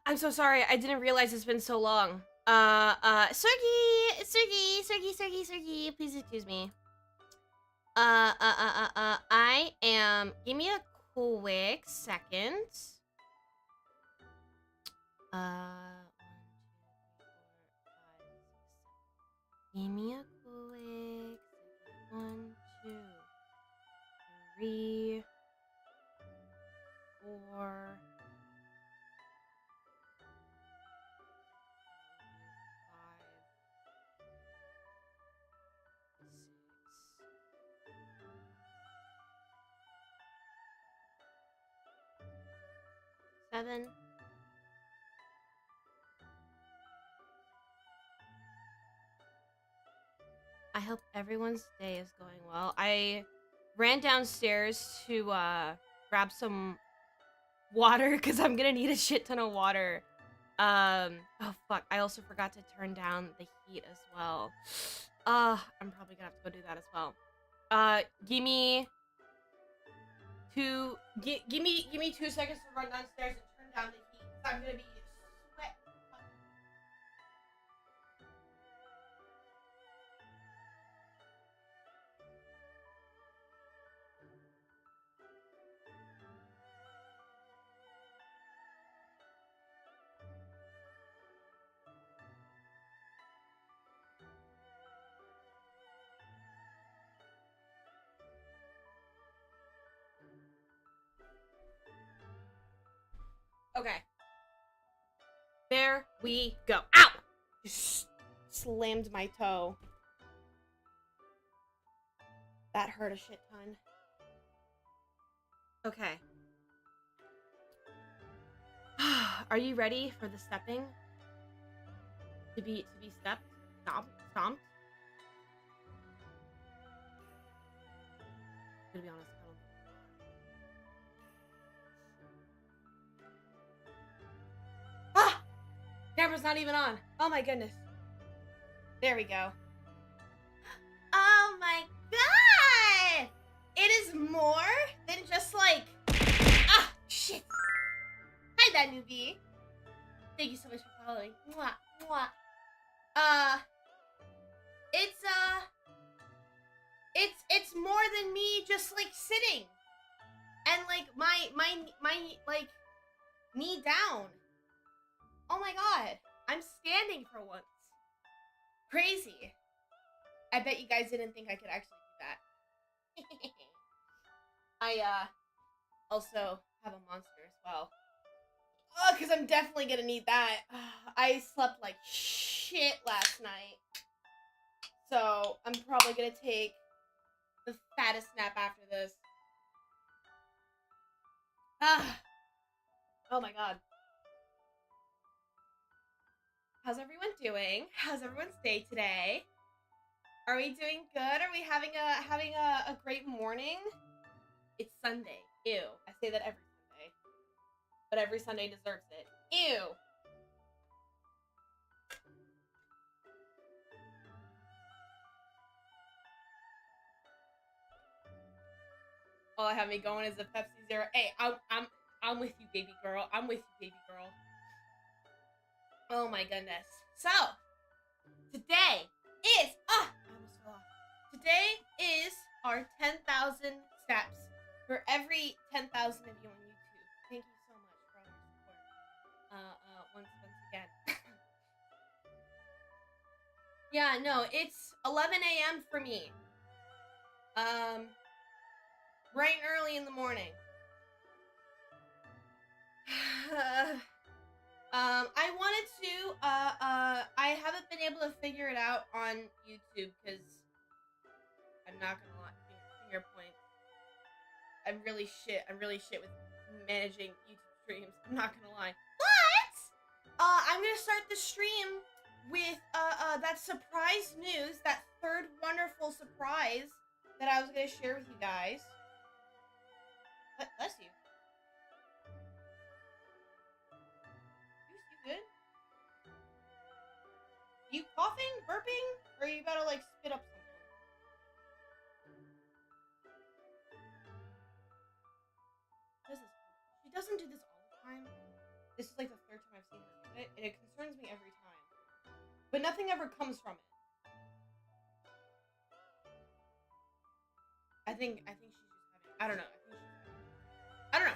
I'm so sorry. I didn't realize it's been so long. Sergey, please excuse me. I am. Give me a quick second. Give me a quick second. 1, 2, 3, 4. 7. I hope everyone's day is going well. I ran downstairs to grab some water because I'm gonna need a shit ton of water. Oh fuck, I also forgot to turn down the heat as well. I'm probably gonna have to go do that as well. Give me give me 2 seconds to run downstairs and turn down the heat. I'm gonna be sweating. Okay. There we go. Ow! Just slammed my toe. That hurt a shit ton. Okay. Are you ready for the stepping? To be stepped? Stomped? To be honest, I don't. Ah! Camera's not even on. Oh my goodness. There we go. Oh my god! It is more than just like... Ah! Shit! Hi, that newbie. Thank you so much for following. Mwah, mwah. It's more than me just like sitting and like my like knee down. Oh my god, I'm standing for once. Crazy. I bet you guys didn't think I could actually do that. I also have a monster as well. Oh, because I'm definitely gonna need that. I slept like shit last night. So I'm probably gonna take the fattest nap after this. Ah. Oh my god. How's everyone doing? How's everyone's day today? Are we doing good? Are we having a great morning? It's Sunday. Ew. I say that every Sunday. But every Sunday deserves it. Ew. All I have me going is a Pepsi Zero. Hey, I'm with you, baby girl. I'm with you, baby girl. Oh my goodness. So, today is I almost fell off. Today is our 10,000 steps for every 10,000 of you on YouTube. Thank you so much for all your support. Once again. Yeah, no, it's 11 a.m. for me. Bright and early in the morning. I wanted to, I haven't been able to figure it out on YouTube, because I'm not gonna lie, finger points. I'm really shit with managing YouTube streams, I'm not gonna lie. But, I'm gonna start the stream with, that surprise news, that third wonderful surprise that I was gonna share with you guys. Bless you. You good? You coughing? Burping? Or are you about to like spit up something? What is this? She doesn't do this all the time. This is like the third time I've seen but nothing ever comes from it. I think she's just having, I don't know. I don't know.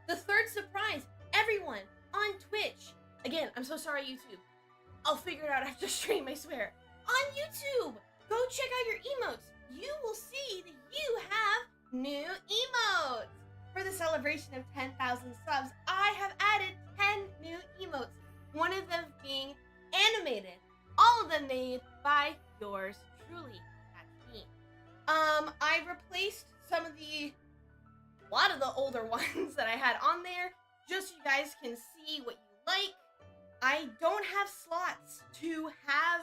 The third surprise, everyone on Twitch. Again, I'm so sorry, YouTube. I'll figure it out after stream, I swear. On YouTube, go check out your emotes. You will see that you have new emotes. For the celebration of 10,000 subs, I have added 10 new emotes. One of them being animated. All of them made by yours truly. That's me. I replaced a lot of the older ones that I had on there, just so you guys can see what you like. I don't have slots to have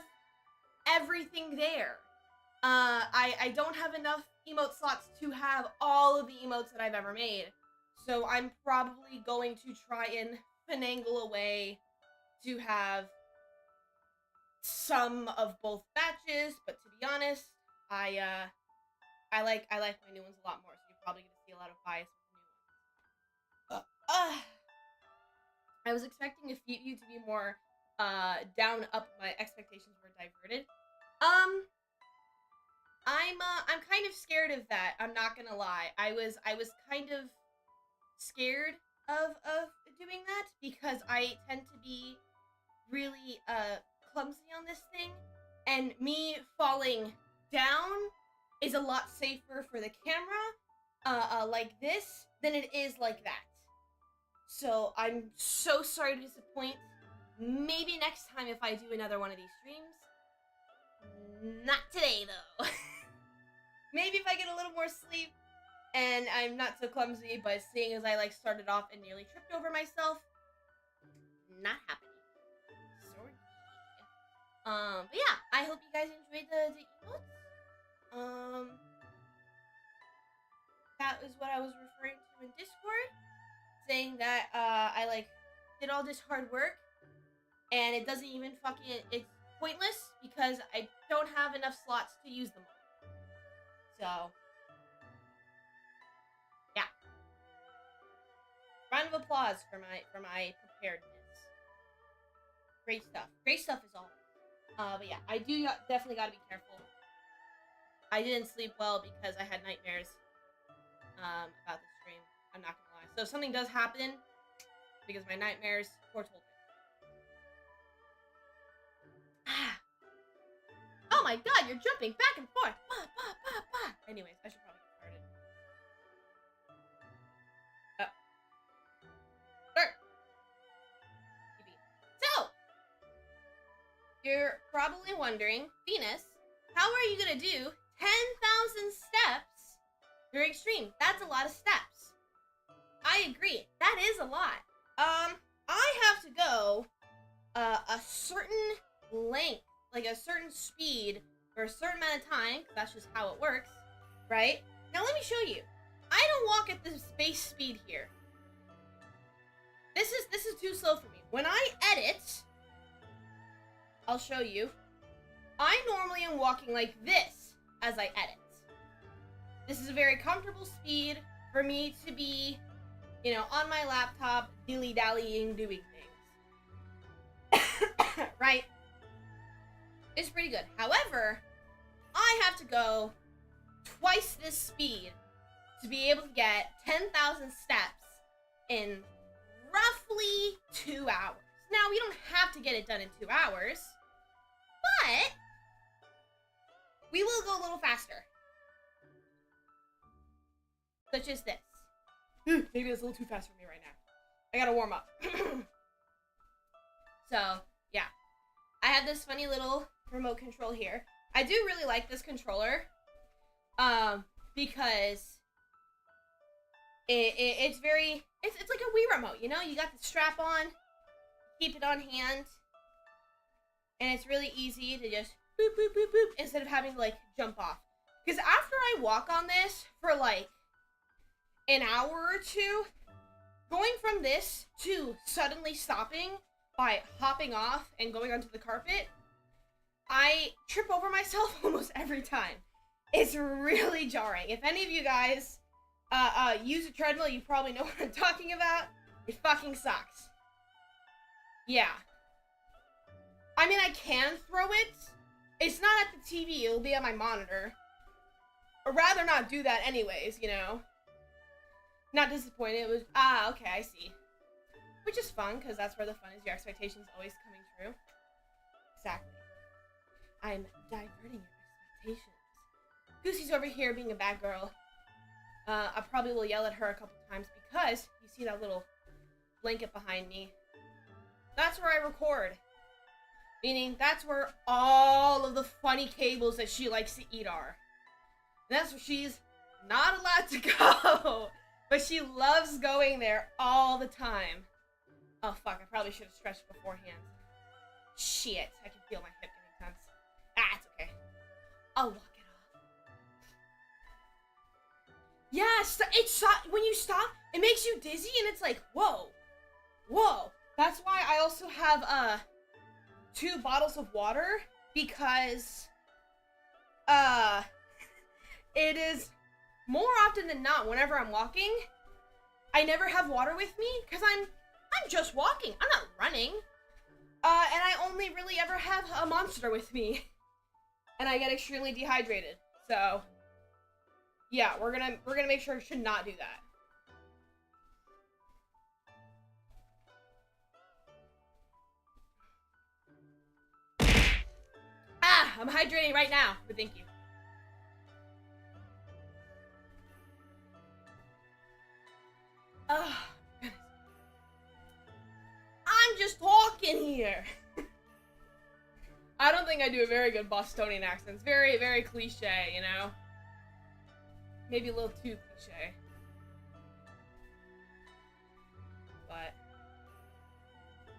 everything there. I don't have enough emote slots to have all of the emotes that I've ever made. So I'm probably going to try and finagle a way to have some of both batches, but to be honest, I like my new ones a lot more, so you're probably gonna see a lot of bias with the new ones. I was expecting a few you to be more down up. My expectations were diverted. I'm kind of scared of that. I'm not gonna lie. I was kind of scared of doing that because I tend to be really clumsy on this thing, and me falling down is a lot safer for the camera like this than it is like that. So I'm so sorry to disappoint. Maybe next time if I do another one of these streams. Not today though. Maybe if I get a little more sleep and I'm not so clumsy, but seeing as I started off and nearly tripped over myself, not happening. Sorry. But yeah, I hope you guys enjoyed the emotes. That was what I was referring to in Discord, saying that I did all this hard work and it doesn't even it's pointless because I don't have enough slots to use them all. So yeah. Round of applause for my preparedness. Great stuff. Great stuff is all. But yeah, I do definitely gotta be careful. I didn't sleep well because I had nightmares about the stream. I'm not gonna lie. So if something does happen, because my nightmares foretold it. Oh my god, you're jumping back and forth! Anyways, I should probably get started. Start! So, you're probably wondering, Venus, how are you gonna do 10,000 steps during stream? That's a lot of steps. I agree. That is a lot. I have to go a certain length, like a certain speed for a certain amount of time. That's just how it works, right? Now let me show you. I don't walk at this base speed here. This is too slow for me. When I edit, I'll show you. I normally am walking like this as I edit. This is a very comfortable speed for me to be, on my laptop, dilly-dallying, doing things. Right? It's pretty good. However, I have to go twice this speed to be able to get 10,000 steps in roughly 2 hours. Now, we don't have to get it done in 2 hours, but we will go a little faster. Such as this. Maybe it's a little too fast for me right now. I gotta warm up. So, yeah. I have this funny little remote control here. I do really like this controller. Because it's very... It's like a Wii remote, You got the strap on. Keep it on hand. And it's really easy to just boop, boop, boop, boop, instead of having to, jump off. Because after I walk on this for, an hour or two, going from this to suddenly stopping by hopping off and going onto the carpet, I trip over myself almost every time. It's really jarring. If any of you guys use a treadmill, you probably know what I'm talking about. It fucking sucks. Yeah. I mean, I can throw it. It's not at the TV, it'll be on my monitor. Or rather not do that anyways, you know. Not disappointed, it was, okay, I see. Which is fun, because that's where the fun is, your expectations always coming true. Exactly. I'm diverting your expectations. Goosey's over here being a bad girl. I probably will yell at her a couple times because you see that little blanket behind me. That's where I record. Meaning, that's where all of the funny cables that she likes to eat are. And that's where she's not allowed to go. But she loves going there all the time. Oh, fuck. I probably should have stretched beforehand. Shit. I can feel my hip getting tense. It's okay. I'll walk it off. Yeah, it's when you stop, it makes you dizzy, and it's like, whoa. Whoa. That's why I also have, 2 bottles of water, because, it is more often than not, whenever I'm walking, I never have water with me, because I'm just walking. I'm not running. And I only really ever have a Monster with me. And I get extremely dehydrated. So, yeah, we're gonna make sure I should not do that. I'm hydrating right now, but thank you. Oh, goodness. I'm just talking here. I don't think I do a very good Bostonian accent. It's very, very cliche, you know? Maybe a little too cliche. But,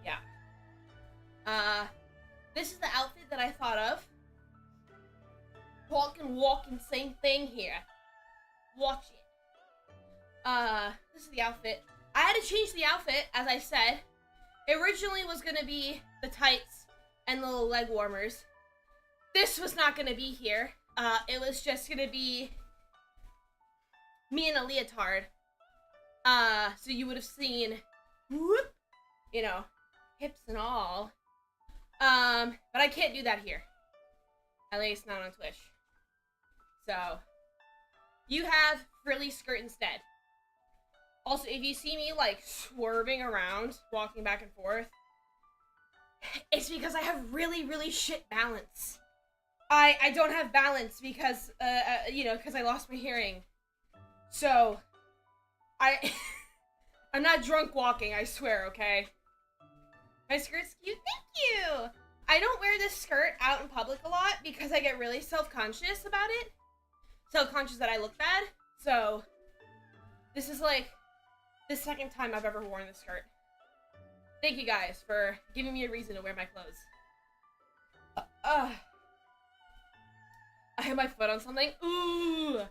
yeah. This is the outfit that I thought of. Walking, same thing here. Watch it. This is the outfit. I had to change the outfit, as I said. It originally was gonna be the tights and the little leg warmers. This was not gonna be here. It was just gonna be me in a leotard. So you would have seen, whoop, you know, hips and all. But I can't do that here. At least not on Twitch. So, you have frilly skirt instead. Also, if you see me, like, swerving around, walking back and forth, it's because I have really, really shit balance. I don't have balance because, you know, because I lost my hearing. So, I'm not drunk walking, I swear, okay? My skirt's cute, thank you! I don't wear this skirt out in public a lot because I get really self-conscious about it. Self-conscious that I look bad. So, this is like the second time I've ever worn this skirt. Thank you guys for giving me a reason to wear my clothes. I have my foot on something. Ooh!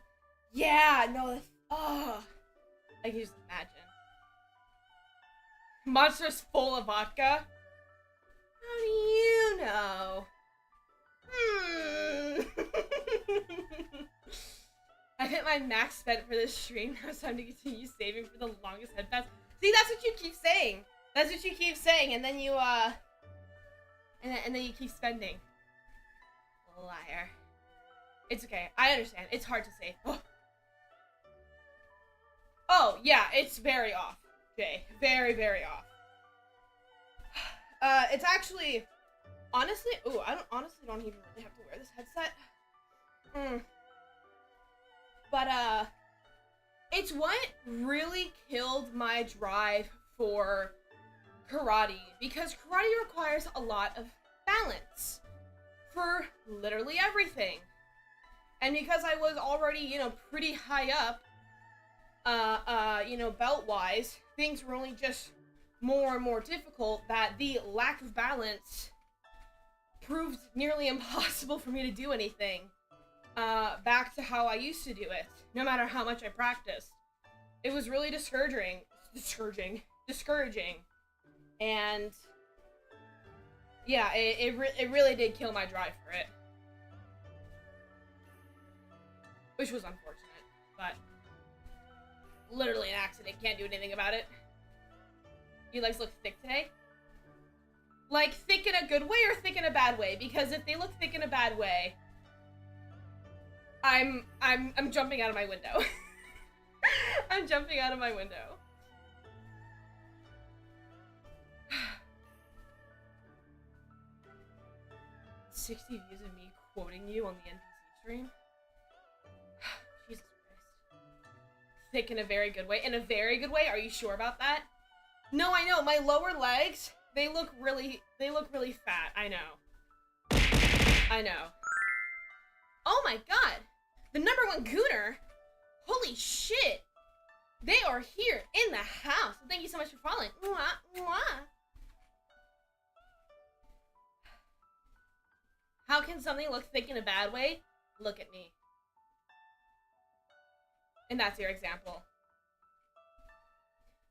Yeah, no, that's, I can just imagine. Monster's full of vodka? How do you know? I've hit my max spend for this stream. Now it's time to continue saving for the longest head pass. See, that's what you keep saying. That's what you keep saying, and then you, and then you keep spending. Liar. It's okay. I understand. It's hard to save. Oh, yeah, it's very off, Jay. Very, very off. It's actually, honestly, I honestly don't even really have to wear this headset. But, it's what really killed my drive for karate, because karate requires a lot of balance for literally everything. And because I was already, you know, pretty high up, you know, belt-wise, things were only just more and more difficult, that the lack of balance proved nearly impossible for me to do anything back to how I used to do it, no matter how much I practiced. It was really discouraging, and yeah, it really did kill my drive for it, which was unfortunate, but literally an accident, can't do anything about it. Your legs look thick today? Like, thick in a good way or thick in a bad way? Because if they look thick in a bad way, I'm jumping out of my window. I'm jumping out of my window. 60 views of me quoting you on the NPC stream? Jesus Christ. Thick in a very good way. In a very good way? Are you sure about that? No, I know. My lower legs, they look really fat. I know. I know. Oh my god. The #1 gooner? Holy shit. They are here in the house. Thank you so much for following. Mwah, mwah. How can something look thick in a bad way? Look at me. And that's your example.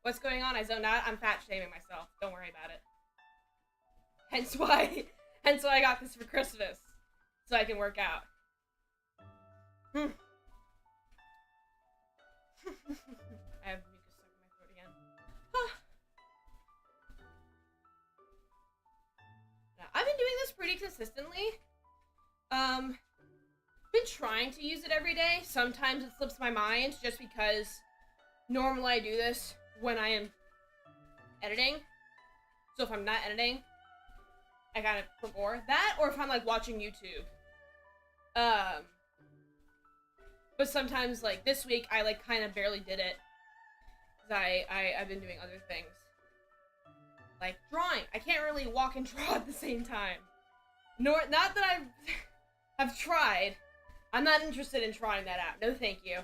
What's going on? I zoned out. I'm fat shaming myself. Don't worry about it. Hence why I got this for Christmas. So I can work out. I have mucus stuck in my throat again. Now, I've been doing this pretty consistently. Been trying to use it every day. Sometimes it slips my mind just because normally I do this when I am editing. So if I'm not editing, I kind of prefer that, or if I'm like watching YouTube. But sometimes, like, this week, I, like, kind of barely did it. Because I've been doing other things. Like, drawing. I can't really walk and draw at the same time. Not that I've tried. I'm not interested in trying that out. No, thank you.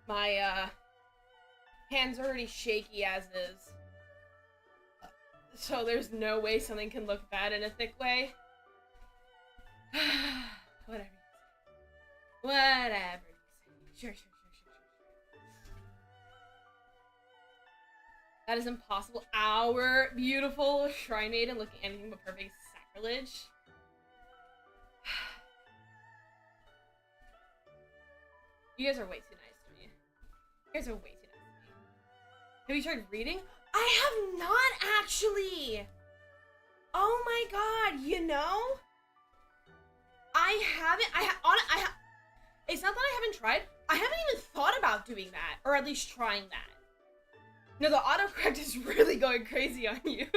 My, hands are already shaky as is. So there's no way something can look bad in a thick way. Whatever. Whatever you say. Sure. That is impossible. Our beautiful shrine maiden looking anything but perfect sacrilege. You guys are way too nice to me. You guys are way too nice to me. Have you tried reading? I have not actually. Oh my god, you know? I haven't. It's not that I haven't tried. I haven't even thought about doing that, or at least trying that. No, the autocorrect is really going crazy on you.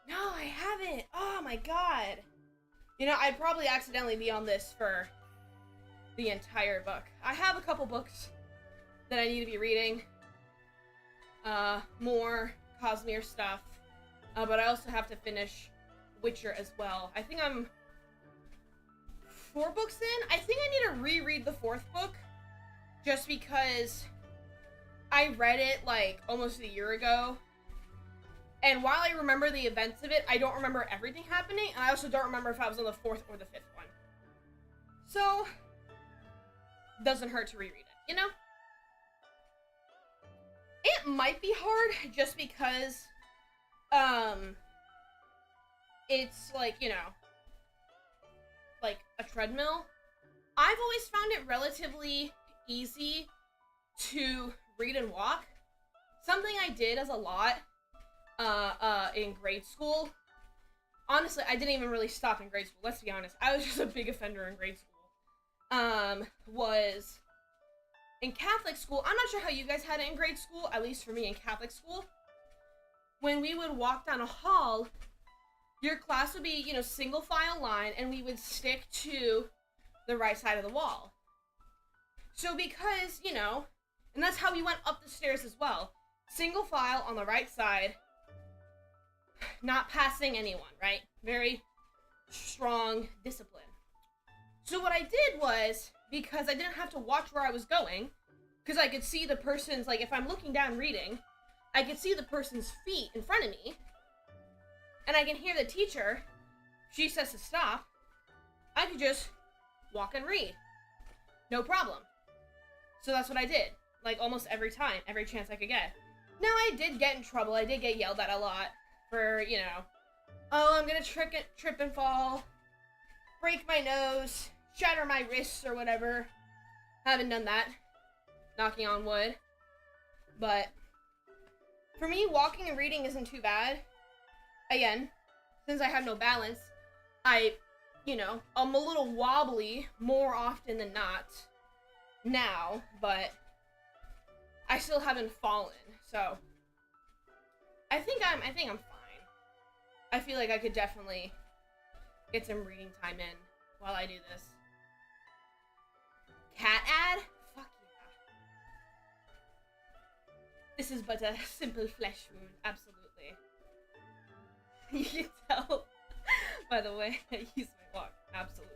No, I haven't. Oh my god. You know, I'd probably accidentally be on this for the entire book. I have a couple books that I need to be reading. More Cosmere stuff. But I also have to finish Witcher as well. I think I'm 4 books in. I think I need to reread the 4th book. Just because I read it, like, almost a year ago. And while I remember the events of it, I don't remember everything happening. And I also don't remember if I was on the 4th or the 5th one. So, doesn't hurt to reread it, you know? It might be hard just because, it's like, you know, like a treadmill. I've always found it relatively easy to read and walk. Something I did as a lot, in grade school. Honestly, I didn't even really stop in grade school, let's be honest. I was just a big offender in grade school. Was in Catholic school. I'm not sure how you guys had it in grade school, at least for me in Catholic school. When we would walk down a hall, your class would be, you know, single file line, and we would stick to the right side of the wall. So because, you know, and that's how we went up the stairs as well. Single file on the right side, not passing anyone, right? Very strong discipline. So what I did was, because I didn't have to watch where I was going, because I could see the person's, like, if I'm looking down reading, I could see the person's feet in front of me, and I can hear the teacher, she says to stop, I could just walk and read. No problem. So that's what I did, like, almost every time, every chance I could get. Now, I did get in trouble, I did get yelled at a lot for, you know, oh, I'm gonna trip and fall, break my nose, shatter my wrists or whatever. Haven't done that. Knocking on wood. But for me, walking and reading isn't too bad. Again, since I have no balance, I'm a little wobbly more often than not now, but I still haven't fallen, so I think I'm fine. I feel like I could definitely get some reading time in while I do this. Cat ad? Fuck yeah. This is but a simple flesh wound, absolutely. You can tell by the way I use my walk, absolutely.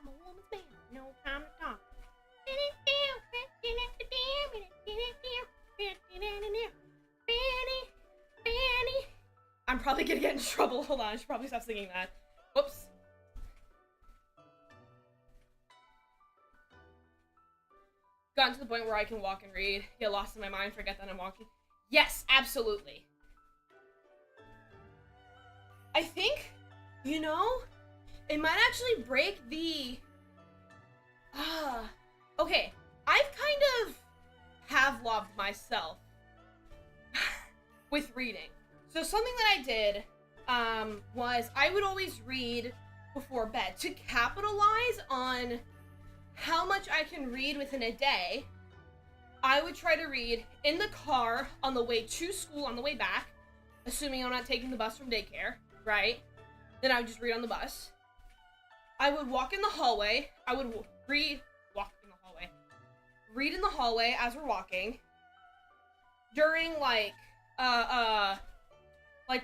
I'm a woman's man, no time to talk. I'm probably gonna get in trouble. Hold on, I should probably stop singing that. Whoops. Gotten to the point where I can walk and read, get lost in my mind, forget that I'm walking. Yes, absolutely. I think, it might actually break the... okay, I've kind of Pavloved myself with reading. So something that I did was I would always read before bed to capitalize on how much I can read within a day. I would try to read in the car on the way to school, on the way back, assuming I'm not taking the bus from daycare, right? Then I would just read on the bus. I would walk in the hallway. I would read in the hallway as we're walking. During like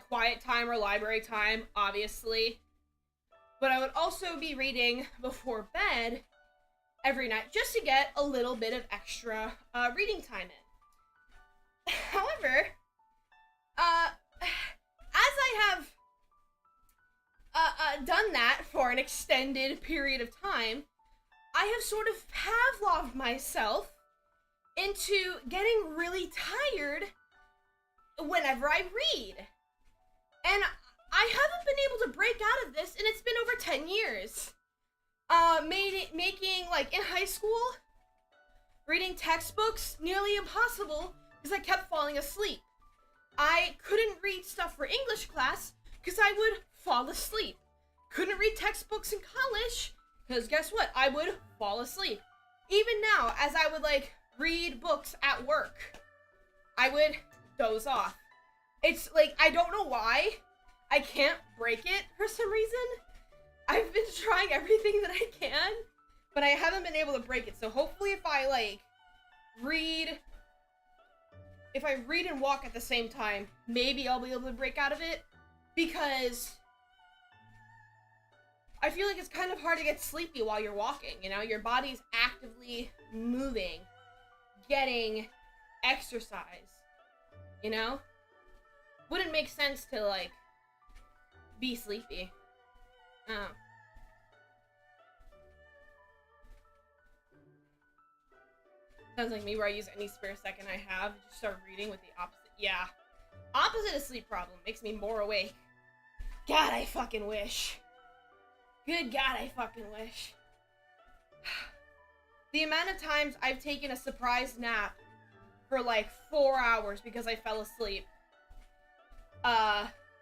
quiet time or library time, obviously. But I would also be reading before bed every night just to get a little bit of extra reading time in. However, as I have done that for an extended period of time, I have sort of Pavloved myself into getting really tired whenever I read. And I haven't been able to break out of this, and it's been over 10 years. Making, like, in high school, reading textbooks nearly impossible because I kept falling asleep. I couldn't read stuff for English class because I would fall asleep. Couldn't read textbooks in college because guess what? I would fall asleep. Even now, as I would, read books at work, I would doze off. It's, I don't know why. I can't break it for some reason. I've been trying everything that I can, but I haven't been able to break it. So hopefully if I, read and walk at the same time, maybe I'll be able to break out of it, because I feel like it's kind of hard to get sleepy while you're walking, Your body's actively moving, getting exercise, Wouldn't make sense to, be sleepy. Oh. Sounds like me, where I use any spare second I have to just start reading with the opposite. Yeah. Opposite of sleep problem makes me more awake. God, I fucking wish. Good God, I fucking wish. The amount of times I've taken a surprise nap for 4 hours because I fell asleep.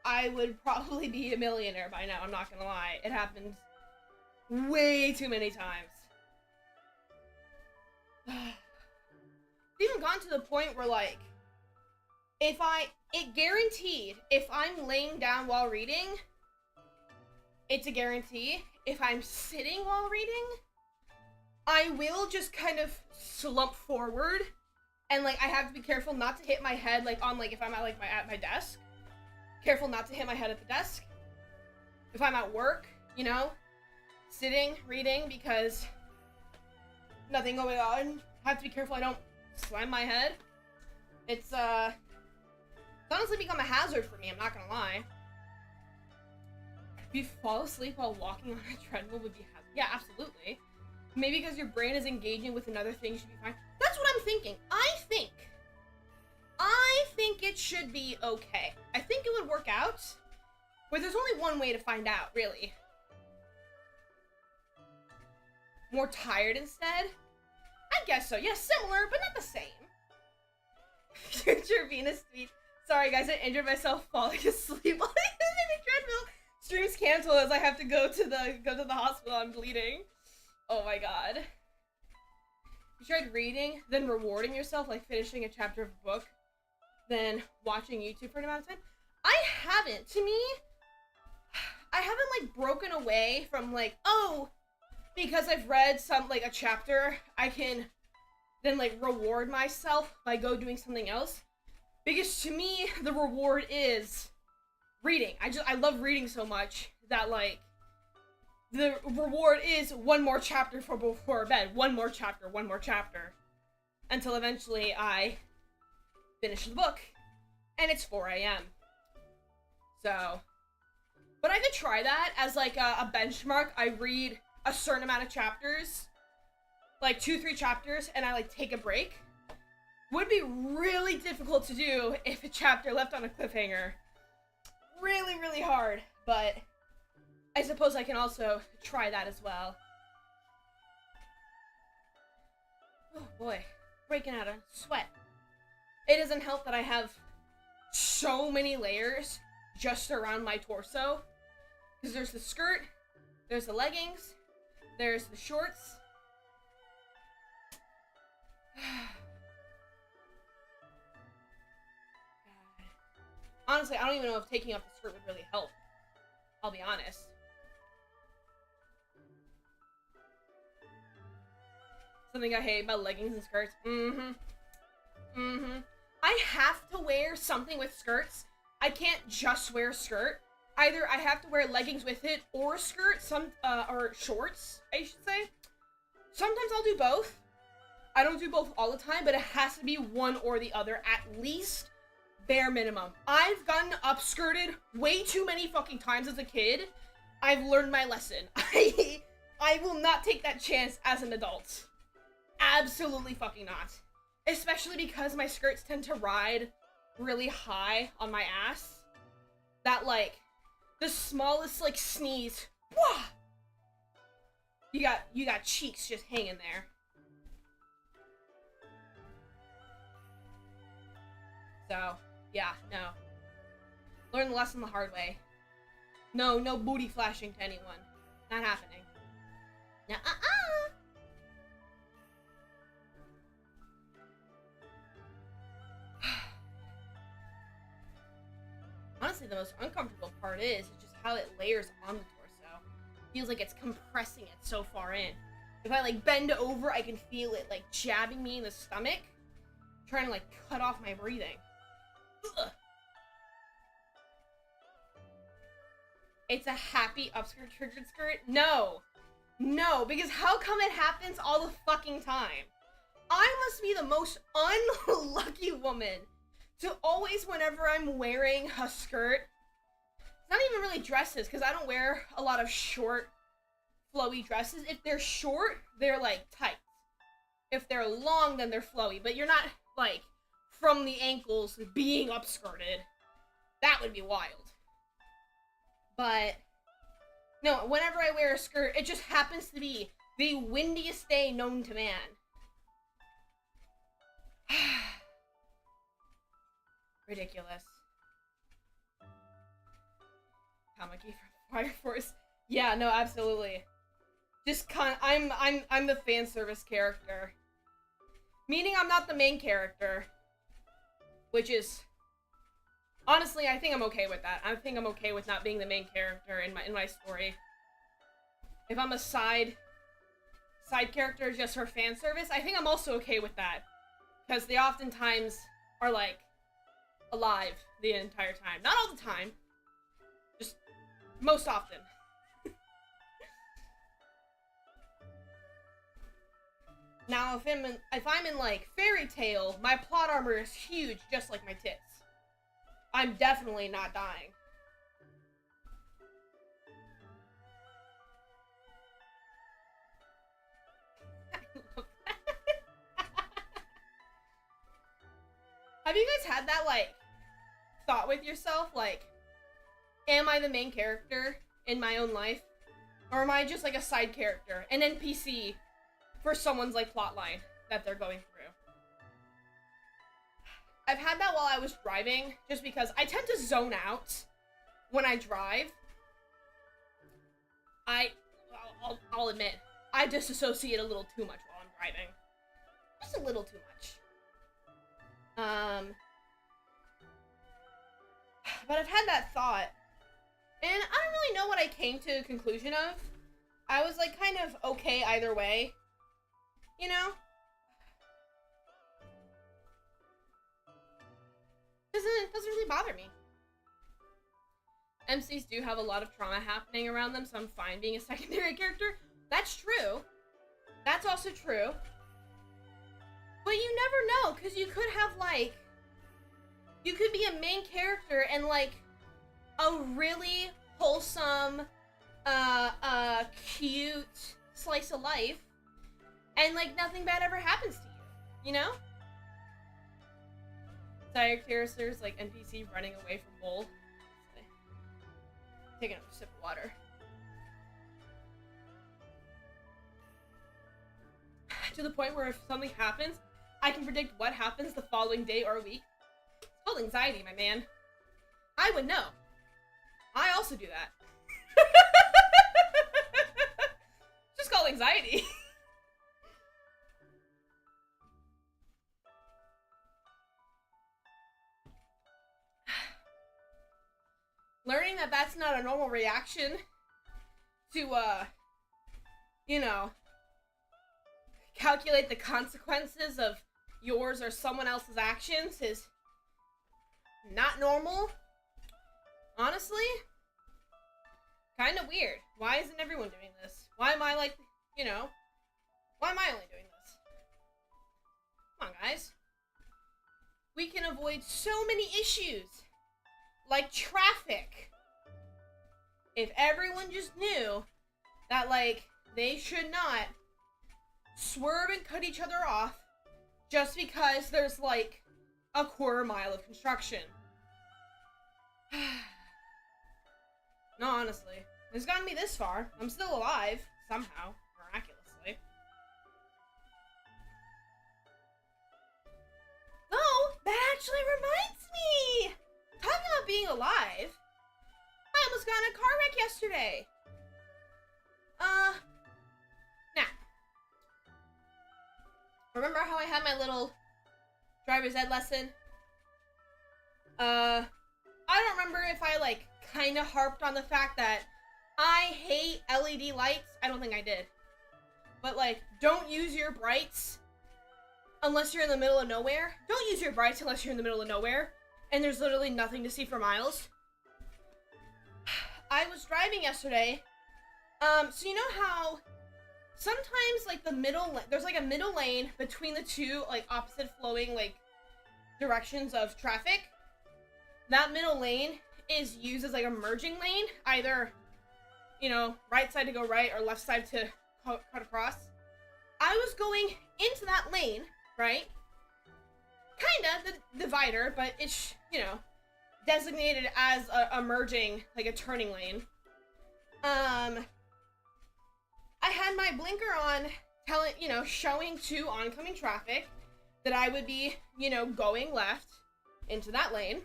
I would probably be a millionaire by now, I'm not gonna lie. It happens way too many times. It's even gone to the point where, it guaranteed, if I'm laying down while reading, it's a guarantee. If I'm sitting while reading, I will just kind of slump forward, and, I have to be careful not to hit my head, on, if I'm at my desk. Careful not to hit my head at the desk. If I'm at work, sitting, reading, because nothing going on. I have to be careful I don't slam my head. It's honestly become a hazard for me, I'm not gonna lie. If you fall asleep while walking on a treadmill would be a hazard. Yeah, absolutely. Maybe because your brain is engaging with another thing, you should be fine. That's what I'm thinking. I think it should be okay. I think it would work out, but there's only one way to find out, really. more tired instead. I guess so. Yeah, similar, but not the same. Future Venus tweet. Sorry guys, I injured myself falling asleep while I was in the treadmill. Streams canceled as I have to go to the hospital. I'm bleeding. Oh my god. You tried reading, then rewarding yourself, like finishing a chapter of a book, then watching YouTube for an amount of time? I haven't. To me, I haven't like broken away from like, oh, because I've read some like a chapter, I can then like reward myself by doing something else. Because to me, the reward is reading. I love reading so much that like the reward is one more chapter before bed. One more chapter. Until eventually I finish the book. And it's 4 a.m. So, but I could try that as like a benchmark. I read a certain amount of chapters, like 2-3 chapters, and I like take a break. Would be really difficult to do if a chapter left on a cliffhanger. Really, really hard, but I suppose I can also try that as well. Oh boy, breaking out a sweat. It doesn't help that I have so many layers just around my torso. Because there's the skirt, there's the leggings, there's the shorts. Honestly, I don't even know if taking off the skirt would really help. I'll be honest. Something I hate about leggings and skirts. I have to wear something with skirts. I can't just wear a skirt. Either I have to wear leggings with it or a skirt, or shorts, I should say. Sometimes I'll do both. I don't do both all the time, but it has to be one or the other, at least. Bare minimum. I've gotten upskirted way too many fucking times as a kid. I've learned my lesson. I will not take that chance as an adult. Absolutely fucking not. Especially because my skirts tend to ride really high on my ass. That like, the smallest like sneeze, wah! You got cheeks just hanging there. So, yeah, no. Learn the lesson the hard way. No booty flashing to anyone. Not happening. Nuh-uh-uh! Honestly, the most uncomfortable part is just how it layers on the torso. Feels like it's compressing it so far in. If I like bend over, I can feel it like jabbing me in the stomach, trying to like cut off my breathing. Ugh. It's a happy upskirt triggered skirt? No, because how come it happens all the fucking time? I must be the most unlucky woman to always, whenever I'm wearing a skirt, it's not even really dresses, because I don't wear a lot of short, flowy dresses. If they're short, they're like tight. If they're long, then they're flowy, but you're not like from the ankles being upskirted. That would be wild. But no, whenever I wear a skirt, it just happens to be the windiest day known to man. Ridiculous. Kamaki from Fire Force. Yeah, no, absolutely. Just I'm the fan service character. Meaning I'm not the main character. Which is, honestly, I think I'm okay with that. I think I'm okay with not being the main character in my story. If I'm a side character just for fan service, I think I'm also okay with that. Because they oftentimes are like alive the entire time. Not all the time. Just most often. Now, if I'm in like Fairy Tail, my plot armor is huge, just like my tits. I'm definitely not dying. I love that. Have you guys had that like thought with yourself, like, am I the main character in my own life? Or am I just like a side character, an NPC for someone's, like, plot line that they're going through. I've had that while I was driving, just because I tend to zone out when I drive. I'll admit, I disassociate a little too much while I'm driving. Just a little too much. But I've had that thought, and I don't really know what I came to a conclusion of. I was, like, kind of okay either way, you know? Doesn't really bother me. MCs do have a lot of trauma happening around them, so I'm fine being a secondary character. That's true. That's also true. But you never know, because you could have, like, you could be a main character and, like, a really wholesome, cute slice of life, and, like, nothing bad ever happens to you, you know? Side characters, like NPC running away from Bull. Taking a sip of water. To the point where if something happens, I can predict what happens the following day or week. It's called anxiety, my man. I would know. I also do that. Just called anxiety. Learning that that's not a normal reaction to, you know, calculate the consequences of yours or someone else's actions is not normal. Honestly, kind of weird. Why isn't everyone doing this? Why am I, like, you know, why am I only doing this? Come on, guys. We can avoid so many issues. Like traffic. If everyone just knew that, like, they should not swerve and cut each other off just because there's, like, a quarter mile of construction. No, honestly. It's gotten me this far. I'm still alive, somehow, miraculously. Oh, that actually reminds me! Talking about being alive, I almost got in a car wreck yesterday. Now, remember how I had my little driver's ed lesson? I don't remember if I, like, kind of harped on the fact that I hate LED lights. I don't think I did. But, like, don't use your brights unless you're in the middle of nowhere. Don't use your brights unless you're in the middle of nowhere. And there's literally nothing to see for miles. I was driving yesterday. So you know how sometimes, like, there's, like, a middle lane between the two, like, opposite flowing, like, directions of traffic? That middle lane is used as, like, a merging lane. Either, you know, right side to go right or left side to cut across. I was going into that lane, right? Kinda, the divider, but it's, you know, designated as a merging, like a turning lane. I had my blinker on, showing to oncoming traffic that I would be, you know, going left into that lane.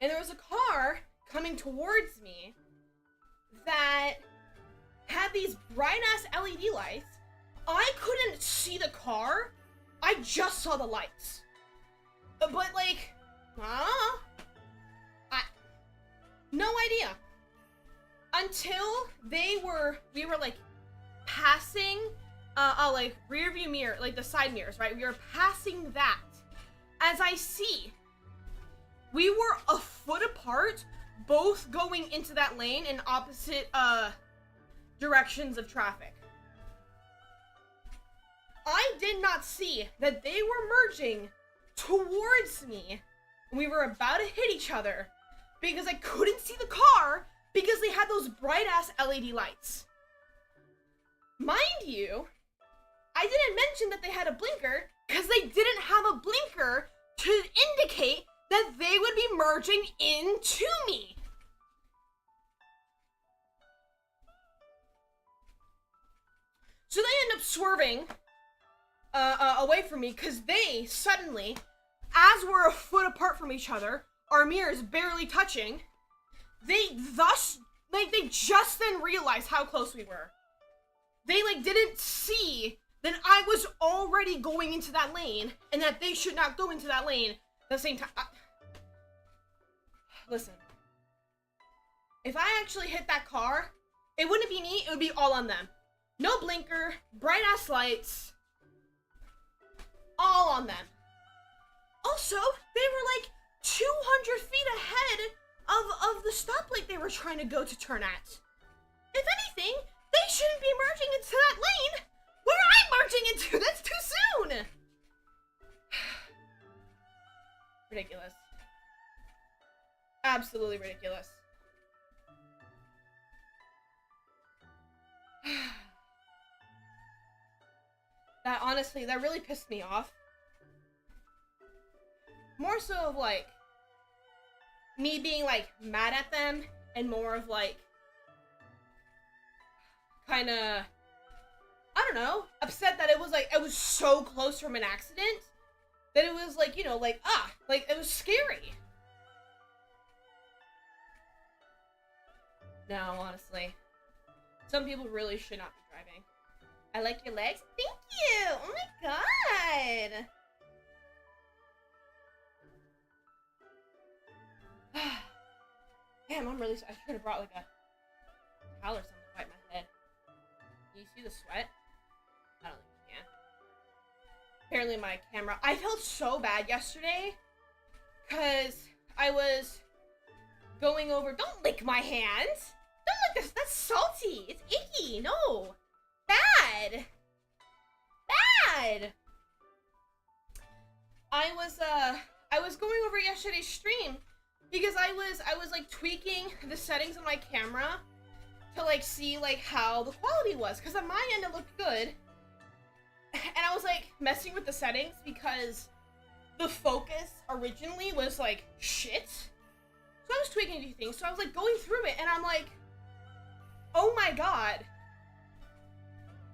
And there was a car coming towards me that had these bright-ass LED lights. I couldn't see the car. I just saw the lights. But, like, no idea. Until we were, like, passing, like, rear view mirror, like, the side mirrors, right? We were passing that. As I see, we were a foot apart, both going into that lane in opposite, directions of traffic. I did not see that they were merging towards me. We were about to hit each other because I couldn't see the car because they had those bright-ass LED lights. Mind you, I didn't mention that they had a blinker because they didn't have a blinker to indicate that they would be merging into me. So they end up swerving away from me because they suddenly, as we're a foot apart from each other, our mirrors barely touching, they just then realized how close we were. They didn't see that I was already going into that lane and that they should not go into that lane at the same time. Listen, if I actually hit that car, it wouldn't be me, it would be all on them. No blinker, bright ass lights, all on them. Also, they were 200 feet ahead of the stoplight they were trying to go to turn at. If anything, they shouldn't be merging into that lane where I'm merging into. That's too soon. Ridiculous. Absolutely ridiculous. That honestly, that really pissed me off. More so of me being mad at them and more of kinda, I don't know, upset that it was it was so close from an accident that it was it was scary. No, honestly. Some people really should not be driving. I like your legs. Thank you! Oh my god! Damn, I'm really sorry. I should have brought a towel or something to wipe my head. Can you see the sweat? I don't think you can. Apparently my camera... I felt so bad yesterday because I was going over... Don't lick my hands! Don't lick this! That's salty! It's icky! No! Bad! Bad! I was going over yesterday's stream because I was tweaking the settings on my camera to see how the quality was, because on my end it looked good, and I was messing with the settings because the focus originally was shit. So I was tweaking a few things. So I was going through it and I'm oh my god,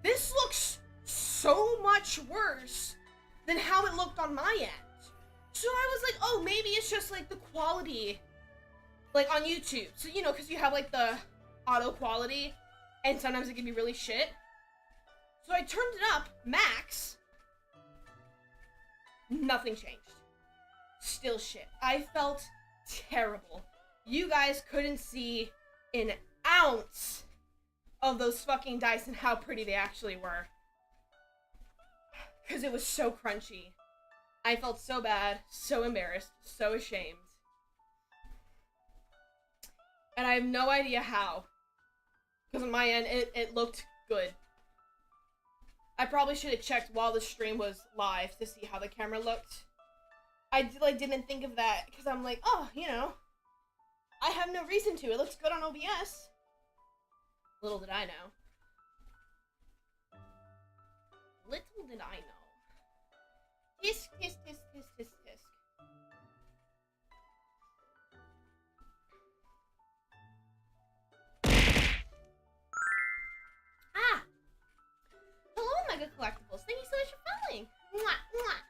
this looks so much worse than how it looked on my end. So I was oh, maybe it's just the quality on YouTube. So because you have the auto quality and sometimes it can be really shit. So I turned it up max. Nothing changed. Still shit. I felt terrible. You guys couldn't see an ounce of those fucking dice and how pretty they actually were. Because it was so crunchy. I felt so bad, so embarrassed, so ashamed. And I have no idea how. Because on my end, it looked good. I probably should have checked while the stream was live to see how the camera looked. I didn't think of that because I'm oh, I have no reason to. It looks good on OBS. Little did I know. Little did I know. Tisk, tisk, tisk, tisk, tisk, tisk. Ah! Hello, Mega Collectibles. Thank you so much for following. Mwah, mwah.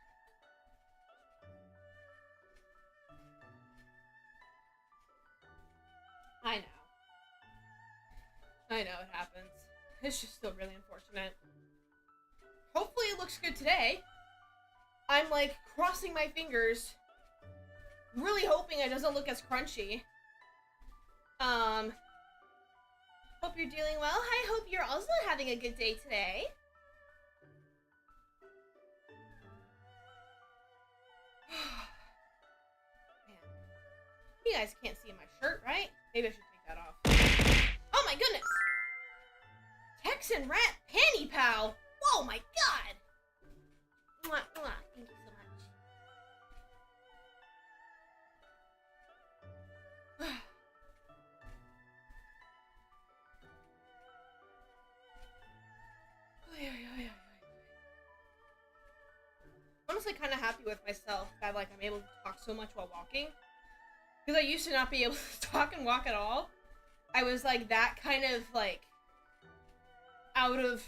I know. I know it happens. It's just still really unfortunate. Hopefully it looks good today. I'm crossing my fingers, really hoping it doesn't look as crunchy. Hope you're doing well. I hope you're also having a good day today. Man. You guys can't see my shirt, right? Maybe I should take that off. Oh my goodness! Texan Rat Panty Pal! Whoa, my god! Mwah, mwah. Thank you so much. Honestly, kind of happy with myself that I'm able to talk so much while walking, because I used to not be able to talk and walk at all. I was that kind of out of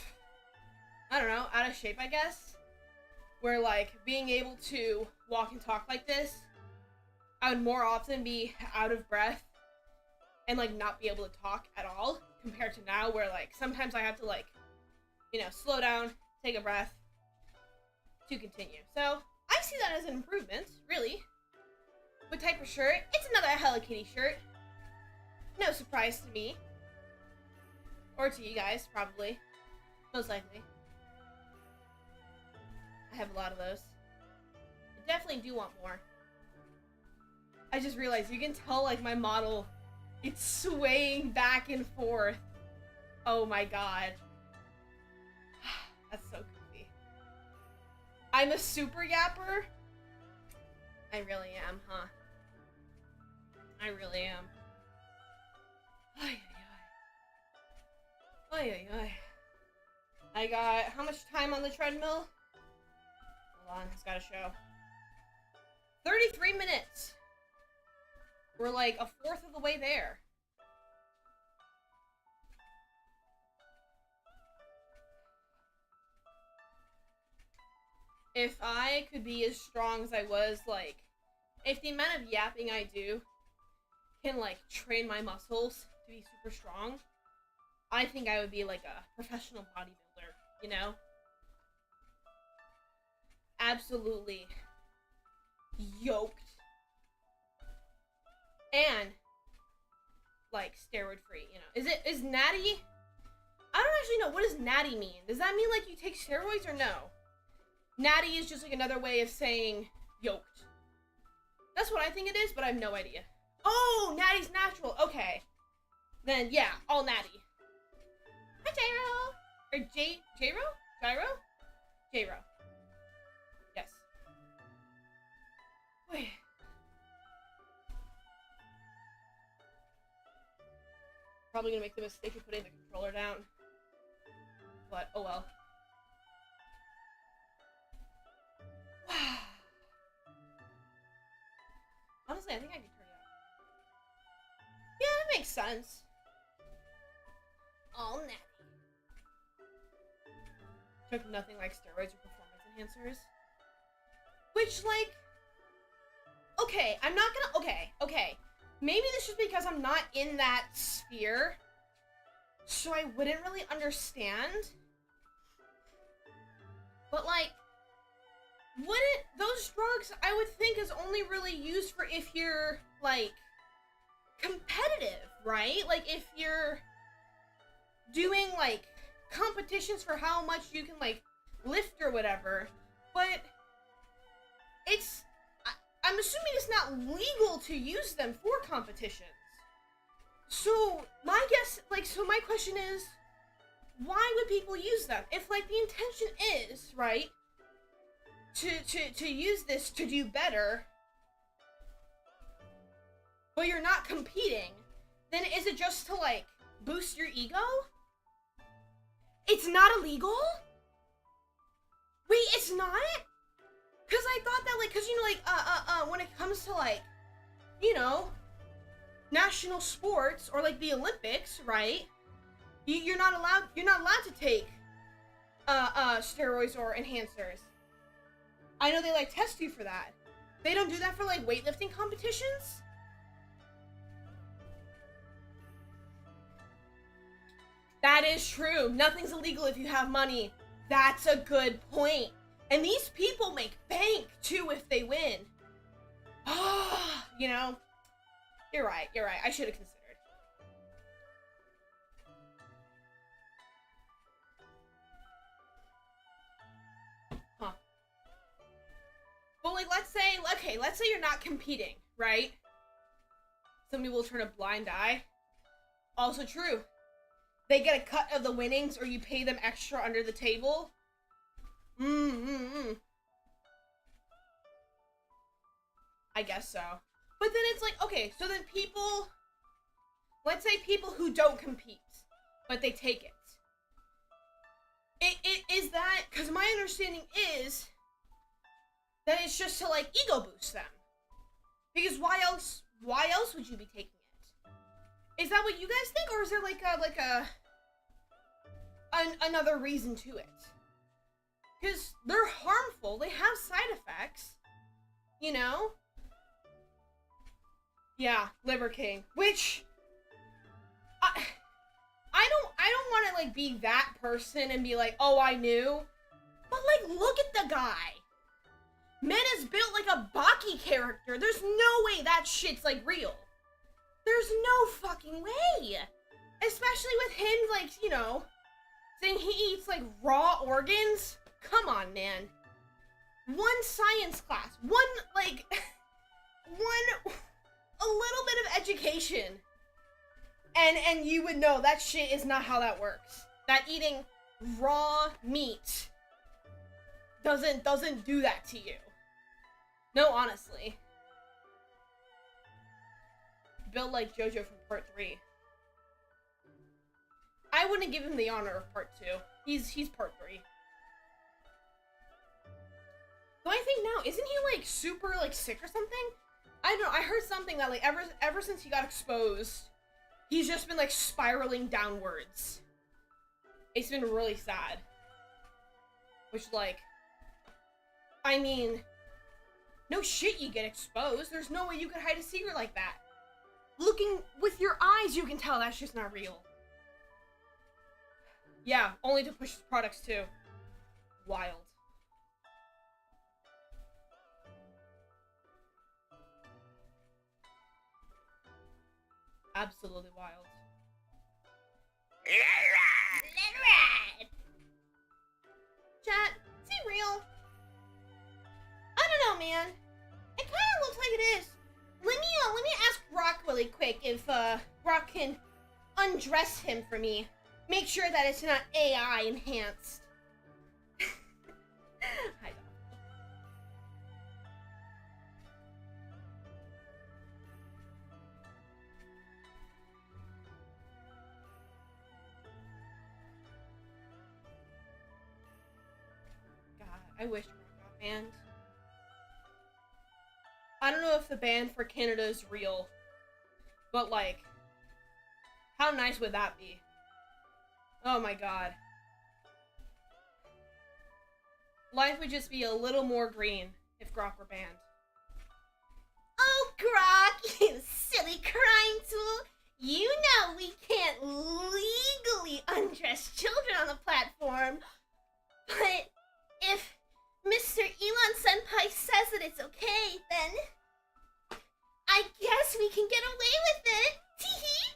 I don't know, out of shape, I guess. Where, like, being able to walk and talk like this, I would more often be out of breath and, like, not be able to talk at all, compared to now, where, like, sometimes I have to, like, you know, slow down, take a breath, to continue. So, I see that as an improvement, really. What type of shirt? It's another Hello Kitty shirt. No surprise to me. Or to you guys, probably. Most likely. I have a lot of those. I definitely do want more. I just realized you can tell, like, my model, it's swaying back and forth. Oh my god. That's so goofy. I'm a super yapper? I really am, huh? I really am. Ay, ay, ay. Ay, ay, ay. I got, how much time on the treadmill? Hold on, it's gotta show. 33 minutes! We're like a fourth of the way there. If I could be as strong as I was, like, if the amount of yapping I do can, like, train my muscles to be super strong, I think I would be, like, a professional bodybuilder, you know? Absolutely yoked. And, like, steroid free, you know? Is natty? I don't actually know, what does natty mean? Does that mean, like, you take steroids or no? Natty is just, like, another way of saying yoked. That's what I think it is, but I have no idea. Oh, natty's natural. Okay. Then, yeah, all natty. Hi, Gyro. Or Gyro? Gyro? Gyro. Yes. Wait. Probably gonna make the mistake of putting the controller down. But, oh well. Honestly, I think I could turn it up. Yeah, that makes sense. All natty. Took nothing like steroids or performance enhancers. Which, like... Okay, I'm not gonna... Okay. Maybe this is because I'm not in that sphere. So I wouldn't really understand. But, like... Wouldn't those drugs, I would think, is only really used for if you're, like, competitive, right? Like, if you're doing, like, competitions for how much you can, like, lift or whatever. But it's, I'm assuming it's not legal to use them for competitions. So, my guess, like, so my question is, why would people use them? If, like, the intention is, right, to use this to do better, but you're not competing, then is it just to, like, boost your ego? It's not illegal? Wait, it's not? Cause I thought that, like, cause, you know, like, when it comes to, like, you know, national sports, or, like, the Olympics, right, you're not allowed to take, steroids or enhancers. I know they, like, test you for that. They don't do that for, like, weightlifting competitions? That is true. Nothing's illegal if you have money. That's a good point. And these people make bank, too, if they win. You know? You're right. I should have considered. But, like, let's say you're not competing, right? Somebody will turn a blind eye. Also true. They get a cut of the winnings, or you pay them extra under the table. I guess so. But then it's like, okay, so then people... Let's say people who don't compete, but they take it. It is that... Because my understanding is... that it's just to, like, ego boost them. Because why else would you be taking it? Is that what you guys think, or is there, like, another reason to it? Because they're harmful. They have side effects. You know? Yeah, Liver King. Which... I don't want to, like, be that person and be like, oh, I knew. But, like, look at the guy. Man is built like a Baki character. There's no way that shit's, like, real. There's no fucking way. Especially with him, like, you know, saying he eats, like, raw organs. Come on, man. One science class. One, like, a little bit of education. And you would know that shit is not how that works. That eating raw meat doesn't do that to you. No, honestly. Built like JoJo from part 3. I wouldn't give him the honor of part 2. He's part 3. Though I think now, isn't he like super like sick or something? I don't know, I heard something that like ever since he got exposed, he's just been like spiraling downwards. It's been really sad. Which like, I mean, no shit, you get exposed. There's no way you could hide a secret like that. Looking with your eyes, you can tell that's just not real. Yeah, only to push his products too. Wild. Absolutely wild. Chat, is he real? I don't know, man. It kind of looks like it is. Let me ask Rock really quick if Rock can undress him for me. Make sure that it's not AI enhanced. I don't. God, I wish Rock got banned. I don't know if the ban for Canada is real, but like, how nice would that be? Oh my god. Life would just be a little more green if Grok were banned. Oh, Grok, you silly crime tool! You know we can't legally undress children on the platform, but if Mr. Elon Senpai says that it's okay, then I guess we can get away with it. Teehee.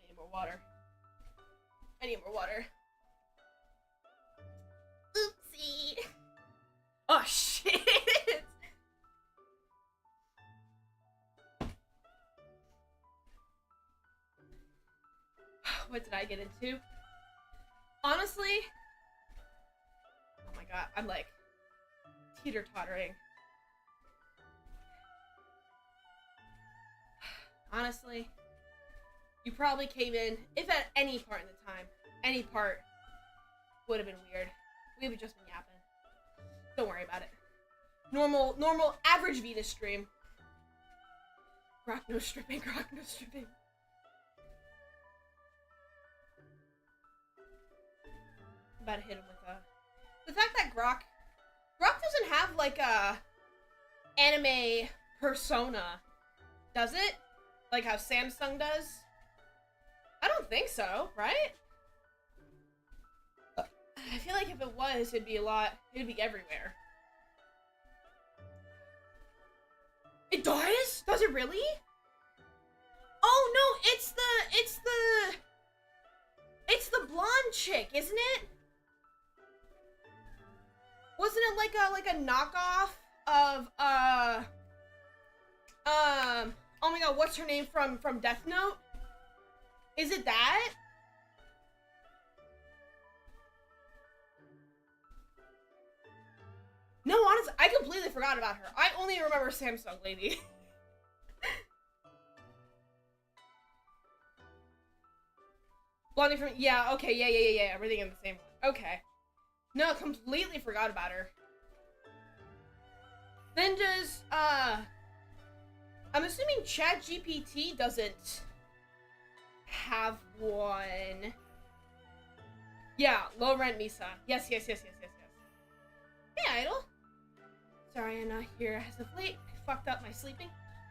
I need more water. I need more water. Oopsie. Oh shit. What did I get into? Honestly, oh my god, I'm like teeter-tottering. Honestly, you probably came in, if at any part in the time, any part would have been weird. We would have just been yapping. Don't worry about it. Normal, average Venus stream. Grok no stripping, Grok no stripping. About to hit him with the fact that Grok doesn't have like a anime persona, does it? Like how Samsung does? I don't think so, right? I feel like if it was, it'd be everywhere. It does? Does it really? Oh no, it's the blonde chick, isn't it? Wasn't it like a knockoff of oh my god, what's her name from Death Note? Is it that? No, honestly, I completely forgot about her. I only remember Samsung lady. Blondie from, yeah, okay, yeah, everything in the same one. Okay. No, completely forgot about her. Then does, I'm assuming ChatGPT doesn't have one. Yeah, low rent Misa. Yes. Hey, Idol. Sorry I'm not here as of late. I fucked up my sleeping.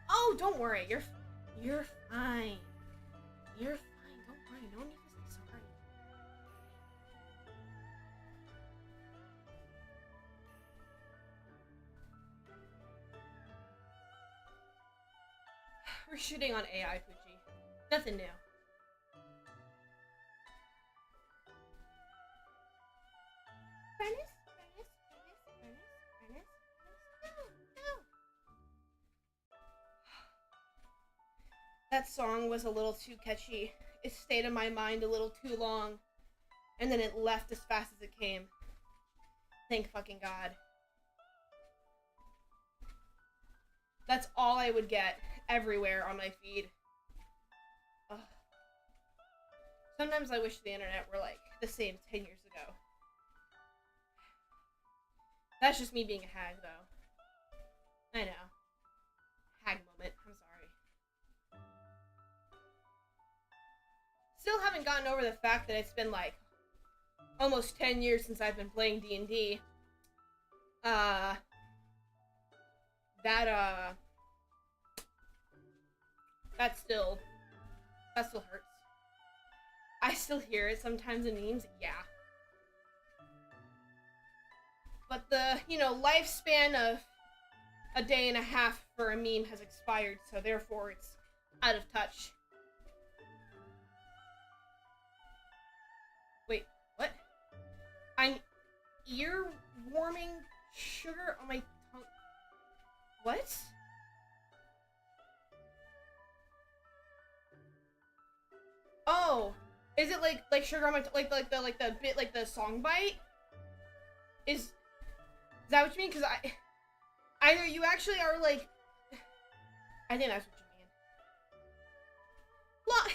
Oh, don't worry. You're fine. You're fine. Don't worry. No need to say sorry. We're shooting on AI, Fuji. Nothing new. That song was a little too catchy. It stayed in my mind a little too long. And then it left as fast as it came. Thank fucking God. That's all I would get everywhere on my feed. Ugh. Sometimes I wish the internet were like the same 10 years ago. That's just me being a hag, though. I know. Hag moment. I'm sorry. Still haven't gotten over the fact that it's been like almost 10 years since I've been playing D&D. That still hurts. I still hear it sometimes in memes, yeah. But the, lifespan of a day and a half for a meme has expired, so therefore it's out of touch. Wait, what? I'm ear-warming sugar on my tongue. What? Oh, is it like sugar on my like the song bite? Is that what you mean? Because either you actually are like, I think that's what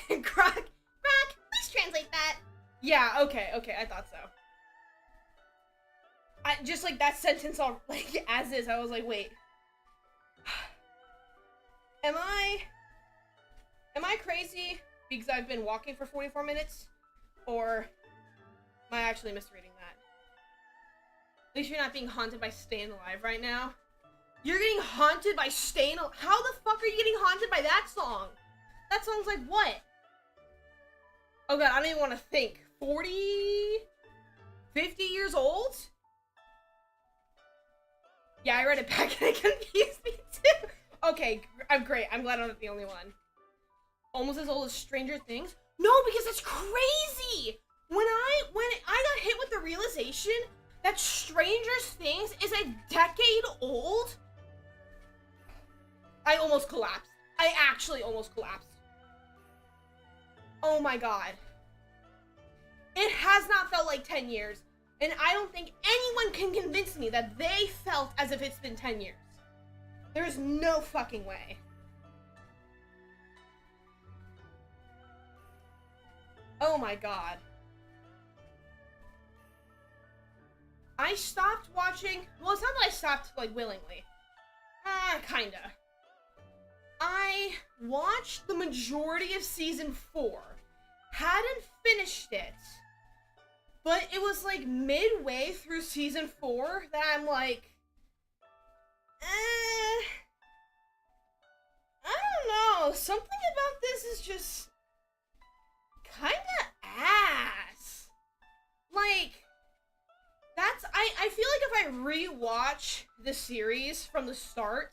you mean. Croc, please translate that. Yeah, okay, I thought so. I just like that sentence all like as is. I was like, wait, am I crazy because I've been walking for 44 minutes, or am I actually misreading that? At least you're not being haunted by Staying Alive right now. You're getting haunted by Staying Alive? How the fuck are you getting haunted by that song? That song's like what? Oh god, I don't even want to think. 40? 50 years old? Yeah, I read it back and it confused me too. Okay, I'm great. I'm glad I'm not the only one. Almost as old as Stranger Things? No, because that's crazy! When I got hit with the realization that Stranger Things is a decade old, I almost collapsed. I actually almost collapsed. Oh my god. It has not felt like 10 years, and I don't think anyone can convince me that they felt as if it's been 10 years. There's no fucking way. Oh my god. I stopped watching, well, it's not that I stopped, like, willingly. Kinda. I watched the majority of season 4. Hadn't finished it. But it was, like, midway through season 4 that I'm like, I don't know. Something about this is just kinda ass. Like, I feel like if I rewatch the series from the start,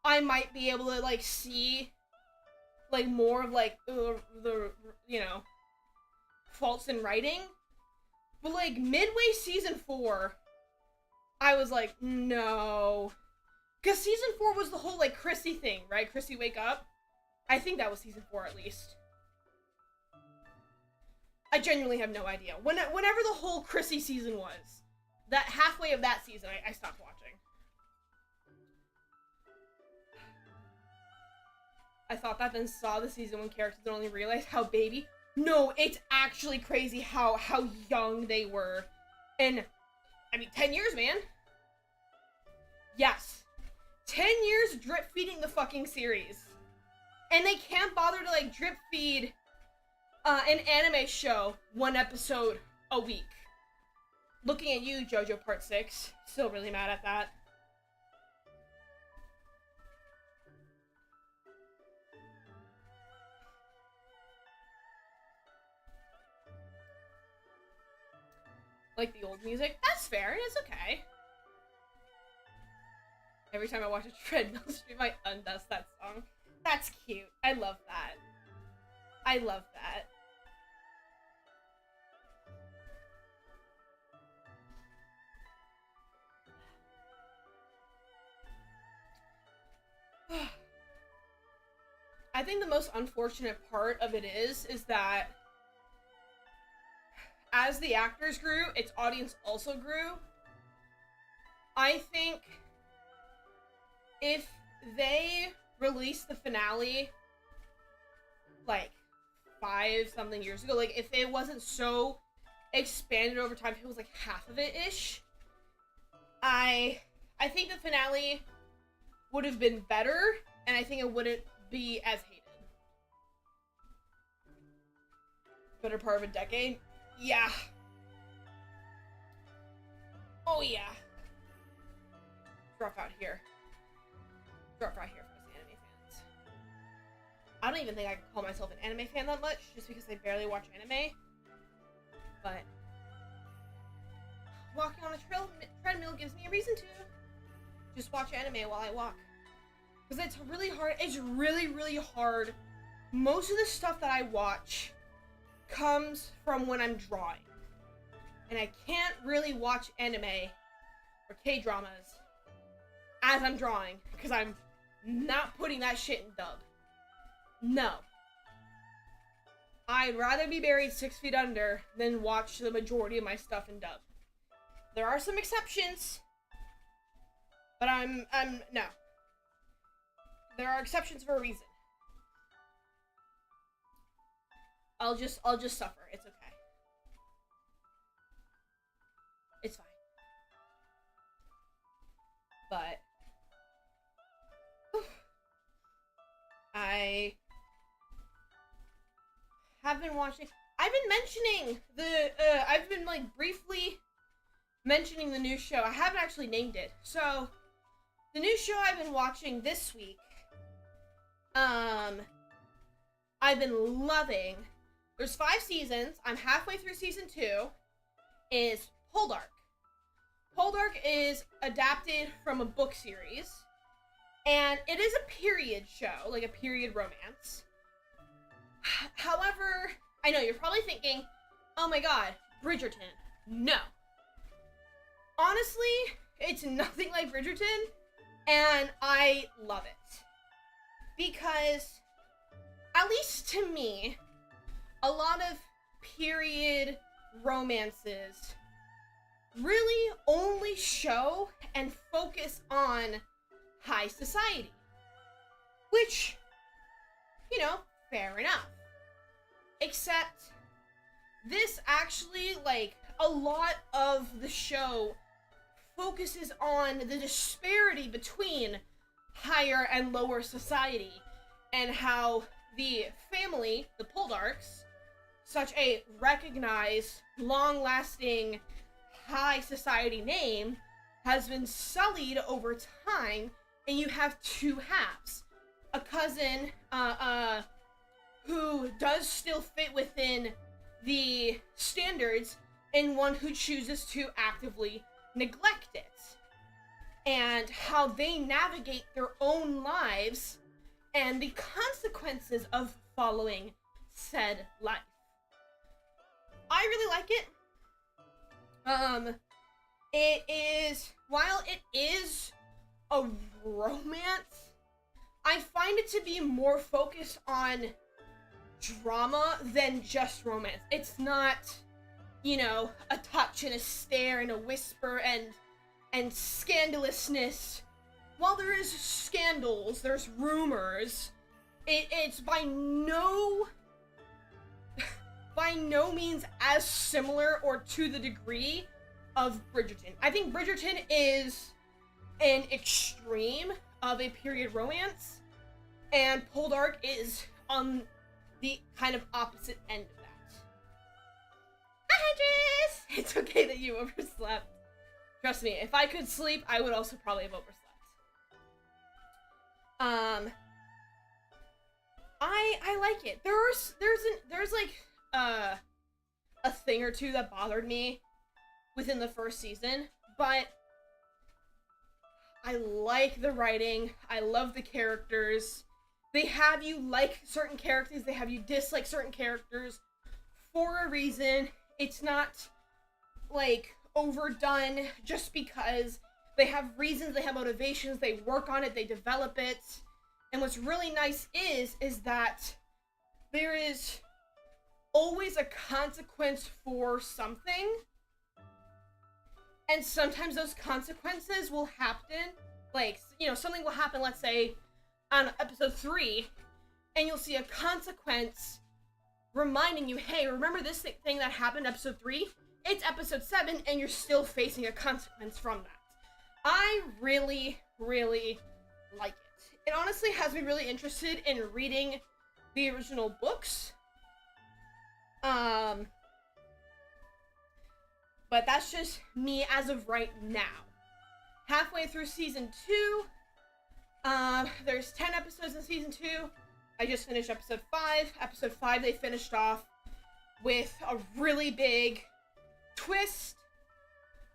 I might be able to, like, see, like, more of, like, the faults in writing. But, like, midway season 4, I was like, no. Because season 4 was the whole, like, Chrissy thing, right? Chrissy wake up? I think that was season 4, at least. I genuinely have no idea. Whenever the whole Chrissy season was, that halfway of that season, I stopped watching. I thought that, then saw the season 1 characters and only realized how baby. No, it's actually crazy how young they were. And, I mean, 10 years, man. Yes. 10 years drip feeding the fucking series. And they can't bother to, like, drip feed an anime show 1 episode a week. Looking at you, JoJo Part 6. Still really mad at that. Like the old music? That's fair, it's okay. Every time I watch a treadmill stream, I undust that song. That's cute. I love that. I love that. I think the most unfortunate part of it is that as the actors grew, its audience also grew. I think if they released the finale like 5-something years ago, like if it wasn't so expanded over time, it was like half of it ish, I think the finale would have been better, and I think it wouldn't be as hated. Better part of a decade? Yeah. Oh yeah. Drop out here. Drop out here for us anime fans. I don't even think I can call myself an anime fan that much, just because I barely watch anime. But walking on a treadmill gives me a reason to just watch anime while I walk. Because it's really hard. It's really, really hard. Most of the stuff that I watch comes from when I'm drawing. And I can't really watch anime or K-dramas as I'm drawing, because I'm not putting that shit in dub. No. I'd rather be buried 6 feet under than watch the majority of my stuff in dub. There are some exceptions, but no. There are exceptions for a reason. I'll just suffer. It's okay. It's fine. But I have been watching. I've been mentioning I've been like briefly mentioning the new show. I haven't actually named it. So the new show I've been watching this week, I've been loving. There's 5 seasons. I'm halfway through season 2. Is Poldark. Poldark is adapted from a book series, and it is a period show, like a period romance. However, I know you're probably thinking, oh my god, Bridgerton. No. Honestly, it's nothing like Bridgerton, and I love it. Because, at least to me, a lot of period romances really only show and focus on high society. Which, you know, fair enough. Except, this actually, like, a lot of the show focuses on the disparity between higher and lower society, and how the family, the Poldarks, such a recognized, long-lasting, high society name, has been sullied over time, and you have 2 halves. A cousin, who does still fit within the standards, and one who chooses to actively neglect it. And how they navigate their own lives, and the consequences of following said life. I really like it. It is, while it is a romance, I find it to be more focused on drama than just romance. It's not, you know, a touch and a stare and a whisper and scandalousness. While there is scandals, there's rumors, it's by no means as similar or to the degree of Bridgerton. I think Bridgerton is an extreme of a period romance, and Poldark is on the kind of opposite end of that. Hi, Hedges! It's okay that you overslept. Trust me, if I could sleep, I would also probably have overslept. I like it. There's like a thing or two that bothered me within the first season, but I like the writing. I love the characters. They have you like certain characters, they have you dislike certain characters for a reason. It's not like overdone just because. They have reasons, they have motivations, they work on it, they develop it. And what's really nice is that there is always a consequence for something. And sometimes those consequences will happen. Like, you know, something will happen, let's say, on episode 3, and you'll see a consequence reminding you, hey, remember this thing that happened in episode 3? It's episode 7, and you're still facing a consequence from that. I really, really like it. It honestly has me really interested in reading the original books. But that's just me as of right now. Halfway through season 2. There's 10 episodes in season 2. I just finished episode 5. Episode 5 they finished off with a really big twist.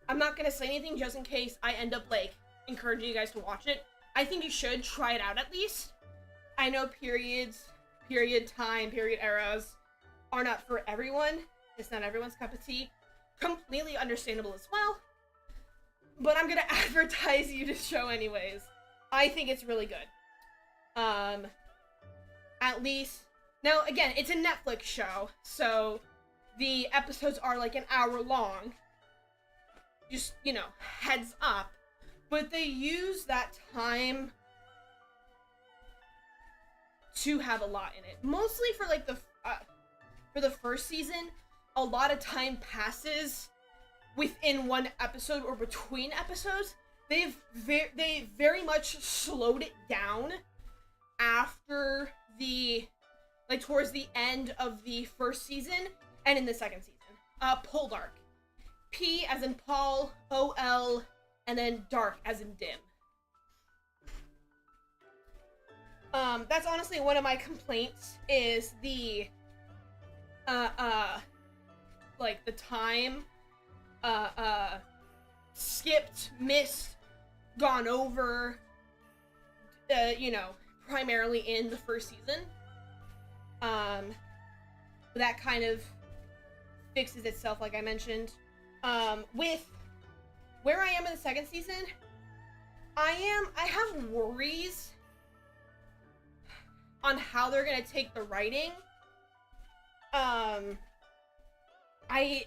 I'm not gonna say anything just in case I end up, like, encouraging you guys to watch it. I think you should try it out at least. I know periods, period time, period eras are not for everyone. It's not everyone's cup of tea. Completely understandable as well. But I'm gonna advertise you to show anyways. I think it's really good. At least... Now, again, it's a Netflix show, so the episodes are like an hour long. Just, you know, heads up. But they use that time to have a lot in it. Mostly for, like, for the first season, a lot of time passes within one episode or between episodes. They very much slowed it down after the, like, towards the end of the first season and in the second season. Poldark. P as in Paul, O-L, and then dark as in dim. That's honestly one of my complaints is the, like, the time, skipped, missed, gone over, you know, primarily in the first season. That kind of fixes itself, like I mentioned. With where I am in the second season, I have worries on how they're gonna take the writing. And I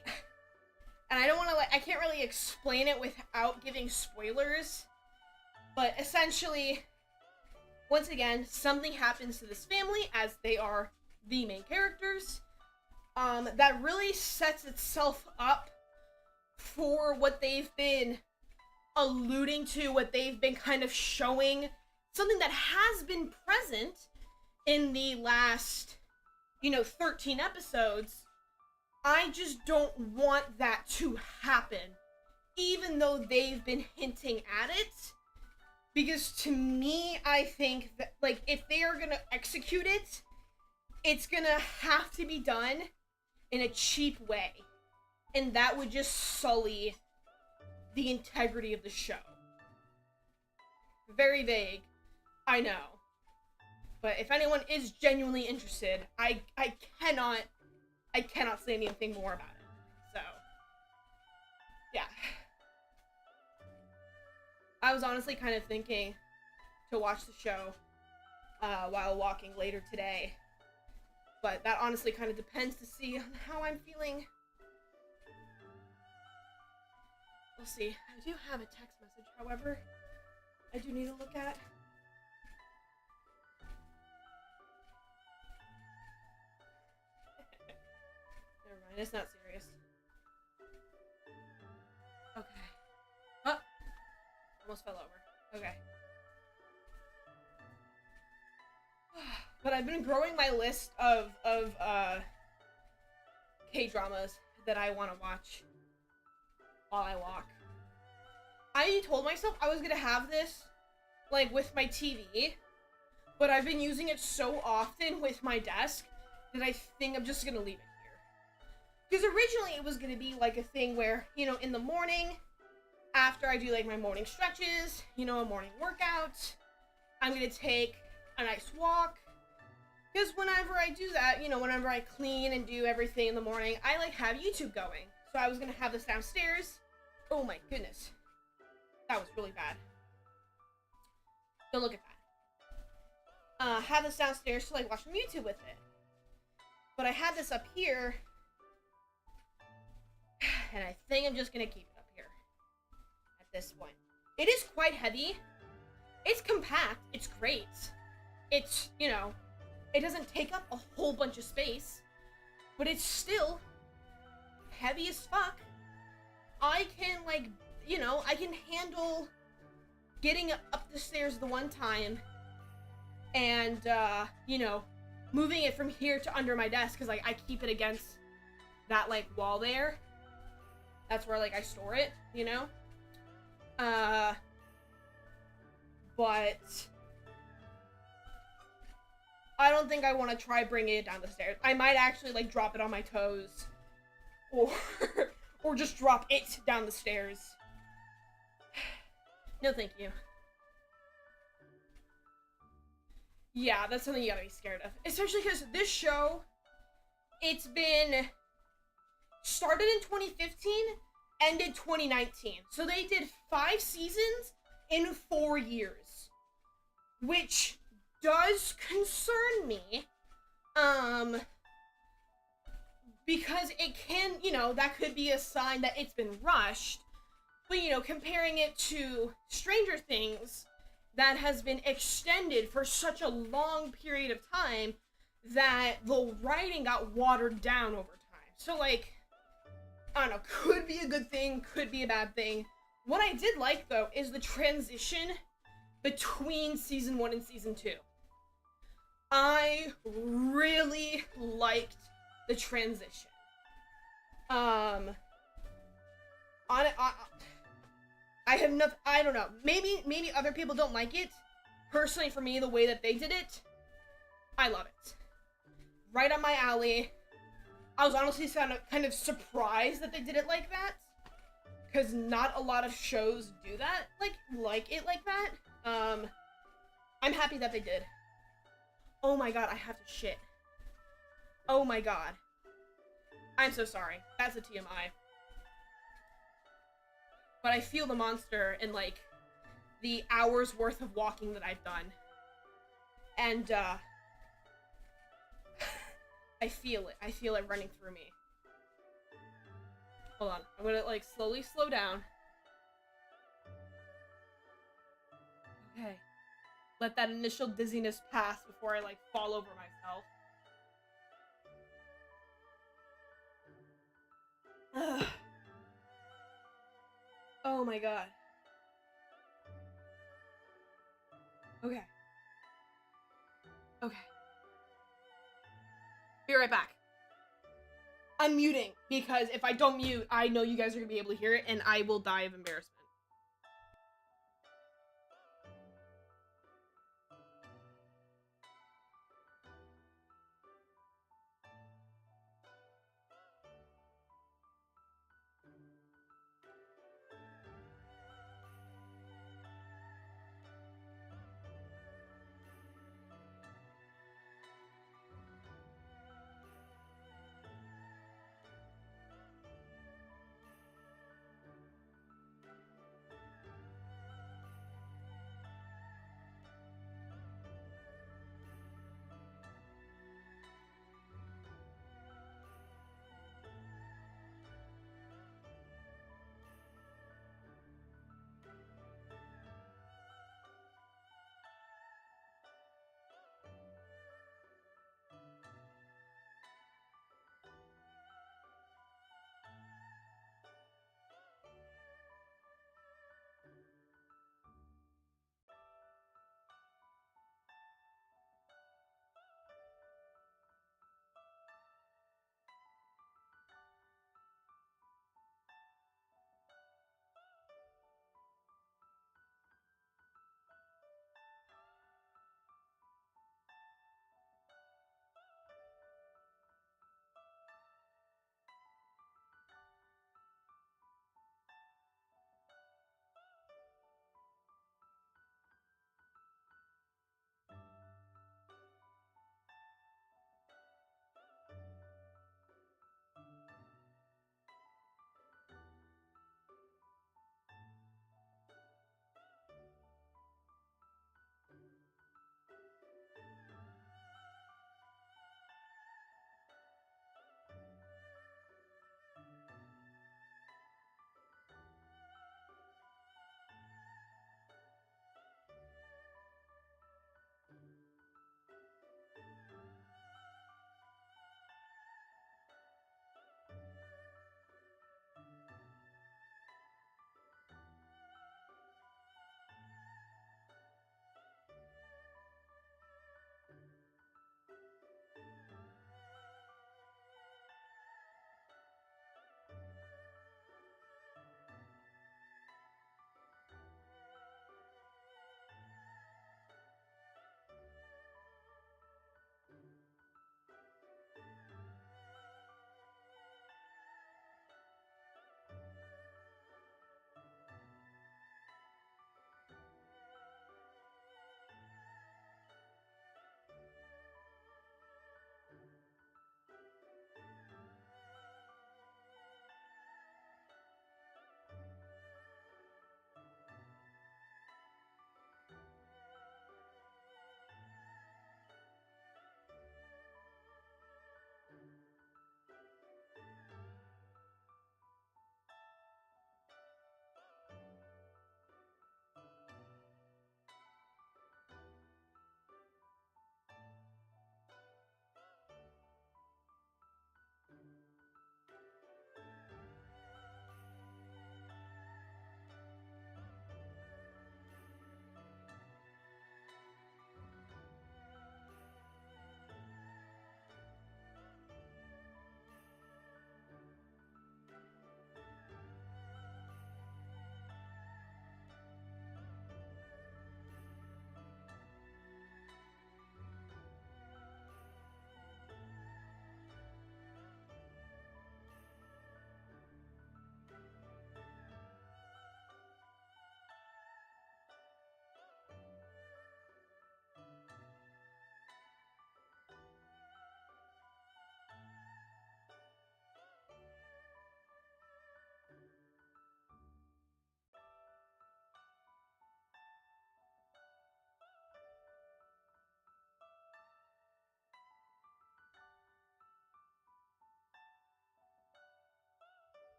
don't want to, like, I can't really explain it without giving spoilers, but essentially, once again, something happens to this family, as they are the main characters, that really sets itself up for what they've been alluding to, what they've been kind of showing, something that has been present in the last, you know, 13 episodes. I just don't want that to happen, even though they've been hinting at it, because to me, I think that, like, if they are gonna execute it, it's gonna have to be done in a cheap way, and that would just sully the integrity of the show. Very vague, I know, but if anyone is genuinely interested, I cannot say anything more about it. So, yeah. I was honestly kind of thinking to watch the show while walking later today. But that honestly kind of depends to see on how I'm feeling. We'll see. I do have a text message, however, I do need to look at. Never mind, it's not serious. Okay. Oh! Almost fell over. Okay. But I've been growing my list of K-dramas that I want to watch while I walk. I told myself I was gonna have this, like, with my TV, but I've been using it so often with my desk that I think I'm just gonna leave it here. Because originally it was gonna be, like, a thing where, you know, in the morning, after I do, like, my morning stretches, you know, a morning workout, I'm gonna take a nice walk. Because whenever I do that, you know, whenever I clean and do everything in the morning, I, like, have YouTube going. So I was gonna have this downstairs. Oh my goodness. That was really bad. Don't look at that. Have this downstairs to, like, watch some YouTube with it. But I had this up here. And I think I'm just gonna keep it up here. At this point. It is quite heavy. It's compact. It's great. It's, you know, it doesn't take up a whole bunch of space. But it's still heavy as fuck. I can, like, you know, I can handle getting up the stairs the one time and, you know, moving it from here to under my desk, because, like, I keep it against that, like, wall there. That's where, like, I store it, you know? But I don't think I want to try bringing it down the stairs. I might actually, like, drop it on my toes. Or, or just drop it down the stairs. No, thank you. Yeah, that's something you gotta be scared of. Especially because this show, it's been started in 2015, ended 2019. So they did 5 seasons in 4 years. Which does concern me. Because it can, you know, that could be a sign that it's been rushed. But, you know, comparing it to Stranger Things, that has been extended for such a long period of time that the writing got watered down over time. So, like, I don't know, could be a good thing, could be a bad thing. What I did like, though, is the transition between Season 1 and Season 2. I really liked the transition. I have nothing. I don't know. Maybe other people don't like it. Personally, for me, the way that they did it, I love it. Right up my alley. I was honestly kind of surprised that they did it like that, because not a lot of shows do that like it like that. I'm happy that they did. Oh my god, I have to shit. Oh my god. I'm so sorry. That's a TMI. But I feel the monster in, like, the hours worth of walking that I've done. And, I feel it. I feel it running through me. Hold on. I'm gonna, like, slowly slow down. Okay. Let that initial dizziness pass before I, like, fall over myself. Ugh. Oh my god. Okay. Okay. Be right back. I'm muting, because if I don't mute, I know you guys are gonna be able to hear it, and I will die of embarrassment.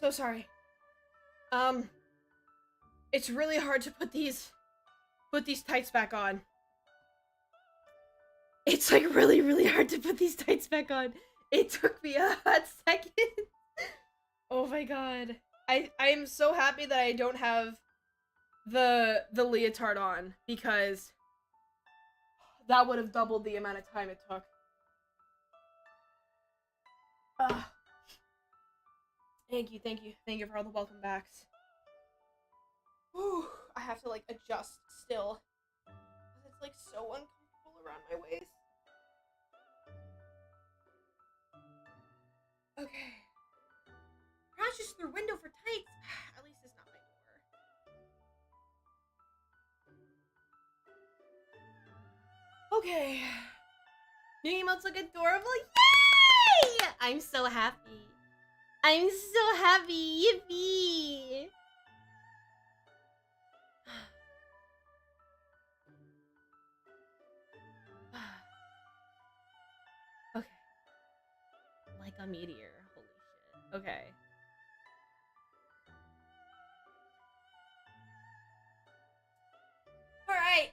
so sorry. It's really hard to put these tights back on. It's like really hard to put these tights back on. It took me a hot second. Oh my god. I am so happy that I don't have the leotard on, because that would have doubled the amount of time it took. Thank you for all the welcome backs. Whew, I have to like adjust still. It's like so uncomfortable around my waist. Okay. Crouch just through window for tights. At least it's not my door. Okay. New emotes look adorable. Yay! I'm so happy. I'm so happy. Yippee! Okay. Like a meteor. Holy shit. Okay. Alright.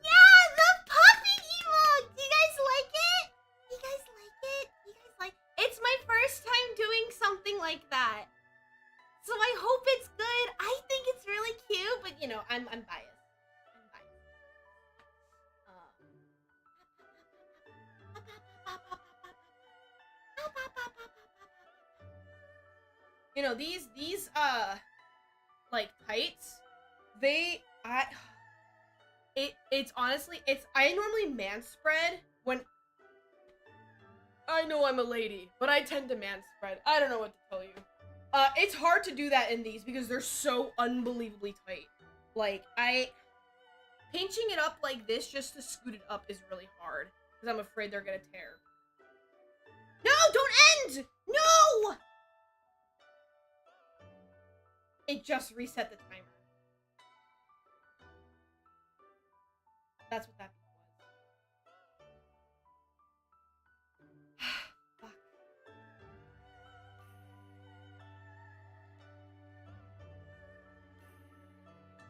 Yeah, the puppy emote! Do you guys like it? You guys like it? You guys like it? It's my first time doing something like that. So I hope it's good. I think it's really cute, but you know, I'm biased. I'm biased. You know, these like tights, it's honestly, I normally man spread when, I know I'm a lady, but I tend to man spread. I don't know what to tell you. It's hard to do that in these because they're so unbelievably tight. Like, pinching it up like this just to scoot it up is really hard, because I'm afraid they're gonna tear. No, don't end! No! It just reset the timer. That's what that was. Fuck.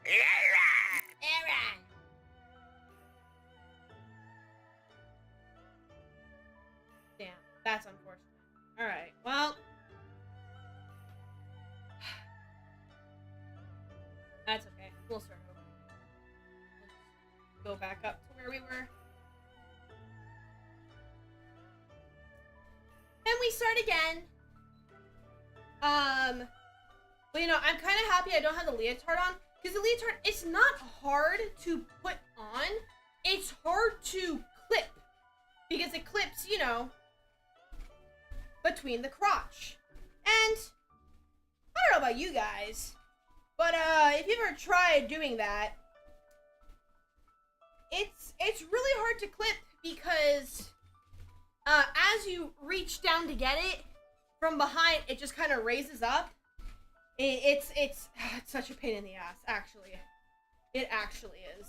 Error! Damn, that's unfortunate. Alright, well. That's okay. We'll start over. We'll go back up to where we were. And we start again. But you know, I'm kind of happy I don't have the leotard on, because the leotard, it's not hard to put on. It's hard to clip, because it clips, you know, between the crotch. And I don't know about you guys, but if you've ever tried doing that, it's really hard to clip, because as you reach down to get it from behind, it just kind of raises up. It's such a pain in the ass, actually. It actually is.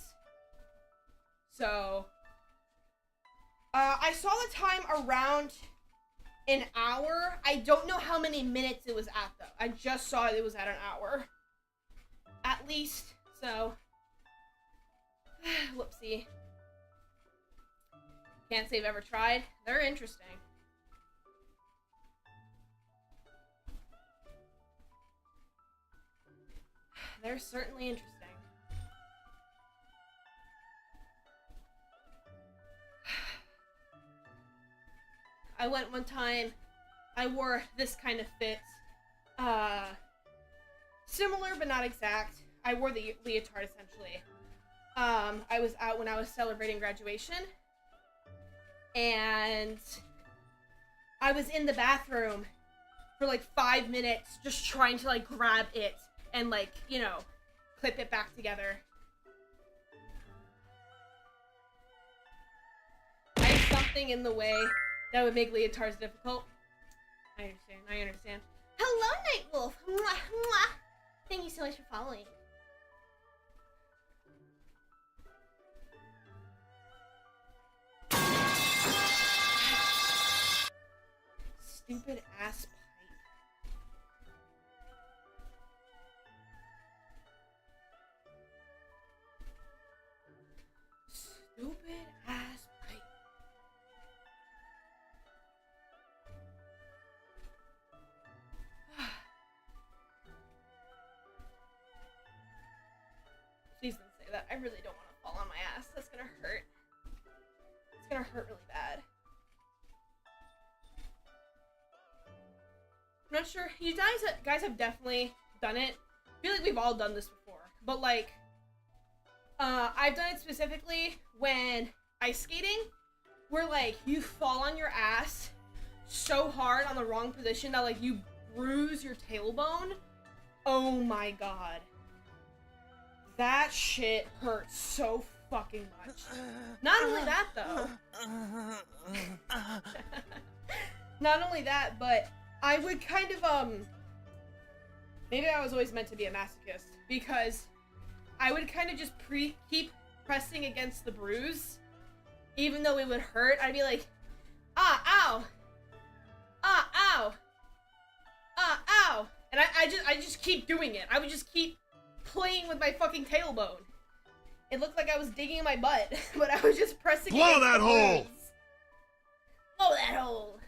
So I saw the time around an hour. I don't know how many minutes it was at, though. I just saw it was at an hour. At least, so. Whoopsie. Can't say I've ever tried. They're interesting. They're certainly interesting. I went one time, I wore this kind of fit. Similar but not exact. I wore the leotard essentially. I was out when I was celebrating graduation, and I was in the bathroom for like 5 minutes just trying to like grab it and like, you know, clip it back together. I have something in the way that would make leotards difficult. I understand. Hello, Nightwolf! Mwah, mwah. Thank you so much for following. Stupid ass pipe. that. I really don't want to fall on my ass. That's gonna hurt. It's gonna hurt really bad. I'm not sure. You guys have definitely done it. I feel like we've all done this before. But, like, I've done it specifically when ice skating, where, like, you fall on your ass so hard on the wrong position that, like, you bruise your tailbone. Oh my god. That shit hurts so fucking much. Not only that, though. Not only that, but I would kind of, maybe I was always meant to be a masochist, because I would kind of just keep pressing against the bruise, even though it would hurt. I'd be like, ah, ow, ah, ow, ah, ow, and I just keep doing it. I would just keep playing with my fucking tailbone. It looked like I was digging in my butt, but I was just pressing against the bruise. Blow that hole! Blow that hole!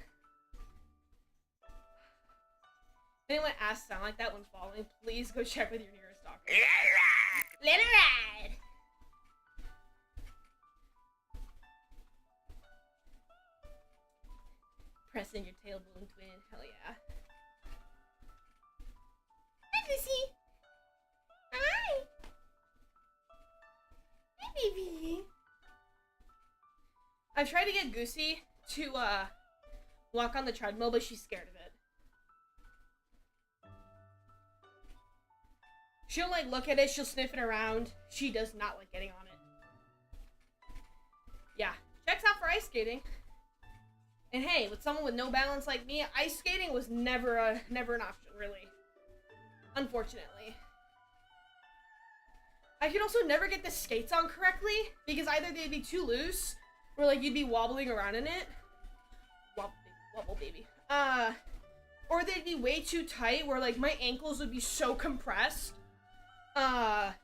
If anyone asks sound like that when falling, please go check with your nearest doctor. Let it ride! Pressing your tailbone, twin. Hell yeah. Hi, Lucy. Hi. Hi, baby. I've tried to get Goosey to walk on the treadmill, but she's scared of it. She'll, like, look at it, she'll sniff it around. She does not like getting on it. Yeah, checks out for ice skating. And hey, with someone with no balance like me, ice skating was never an option, really. Unfortunately. I could also never get the skates on correctly, because either they'd be too loose, or, like, you'd be wobbling around in it. Wobble, baby. Or they'd be way too tight, where, like, my ankles would be so compressed, that,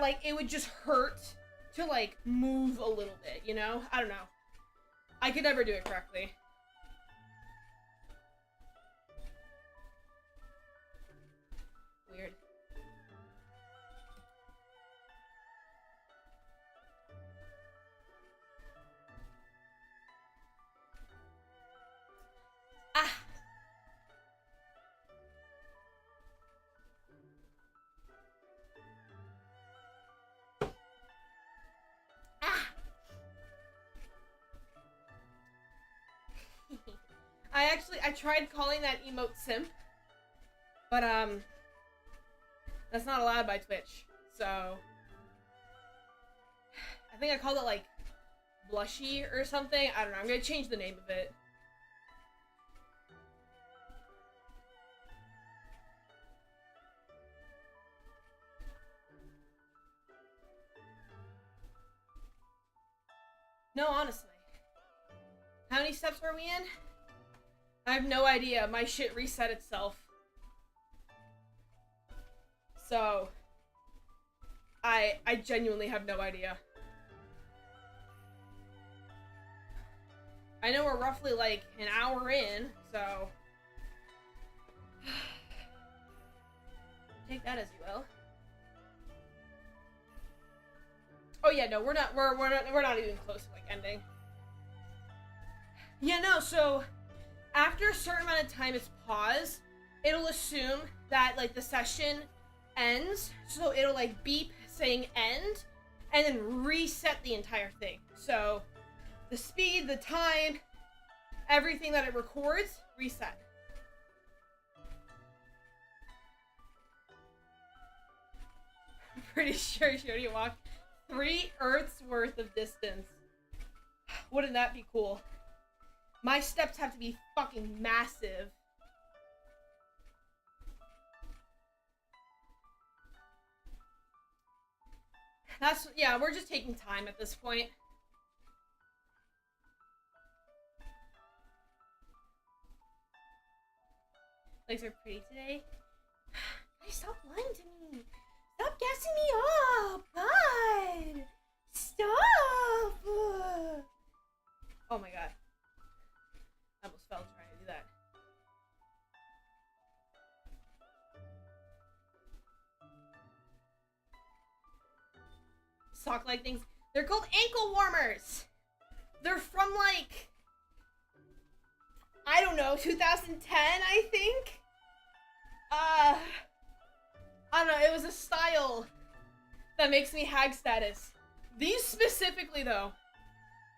like, it would just hurt to, like, move a little bit, you know? I don't know. I could never do it correctly. Weird. Ah! I tried calling that emote simp, but, that's not allowed by Twitch, so, I think I called it, like, blushy or something. I don't know, I'm gonna change the name of it. No, honestly. How many steps are we in? I have no idea. My shit reset itself. So, I genuinely have no idea. I know we're roughly like an hour in, so take that as you will. Oh yeah, no, we're not even close to like ending. Yeah, no, so after a certain amount of time is paused, it'll assume that, like, the session ends, so it'll, like, beep saying end, and then reset the entire thing. So, the speed, the time, everything that it records, reset. I'm pretty sure she already walked 3 Earths worth of distance. Wouldn't that be cool? My steps have to be fucking massive. Yeah, we're just taking time at this point. Legs are pretty today. Guys, stop lying to me. Stop gassing me up. God. Stop. Oh my god. I almost fell trying to do that. sock-like things. They're called ankle warmers. They're from, like, I don't know, 2010, I think? I don't know, it was a style that makes me hag status. These specifically, though,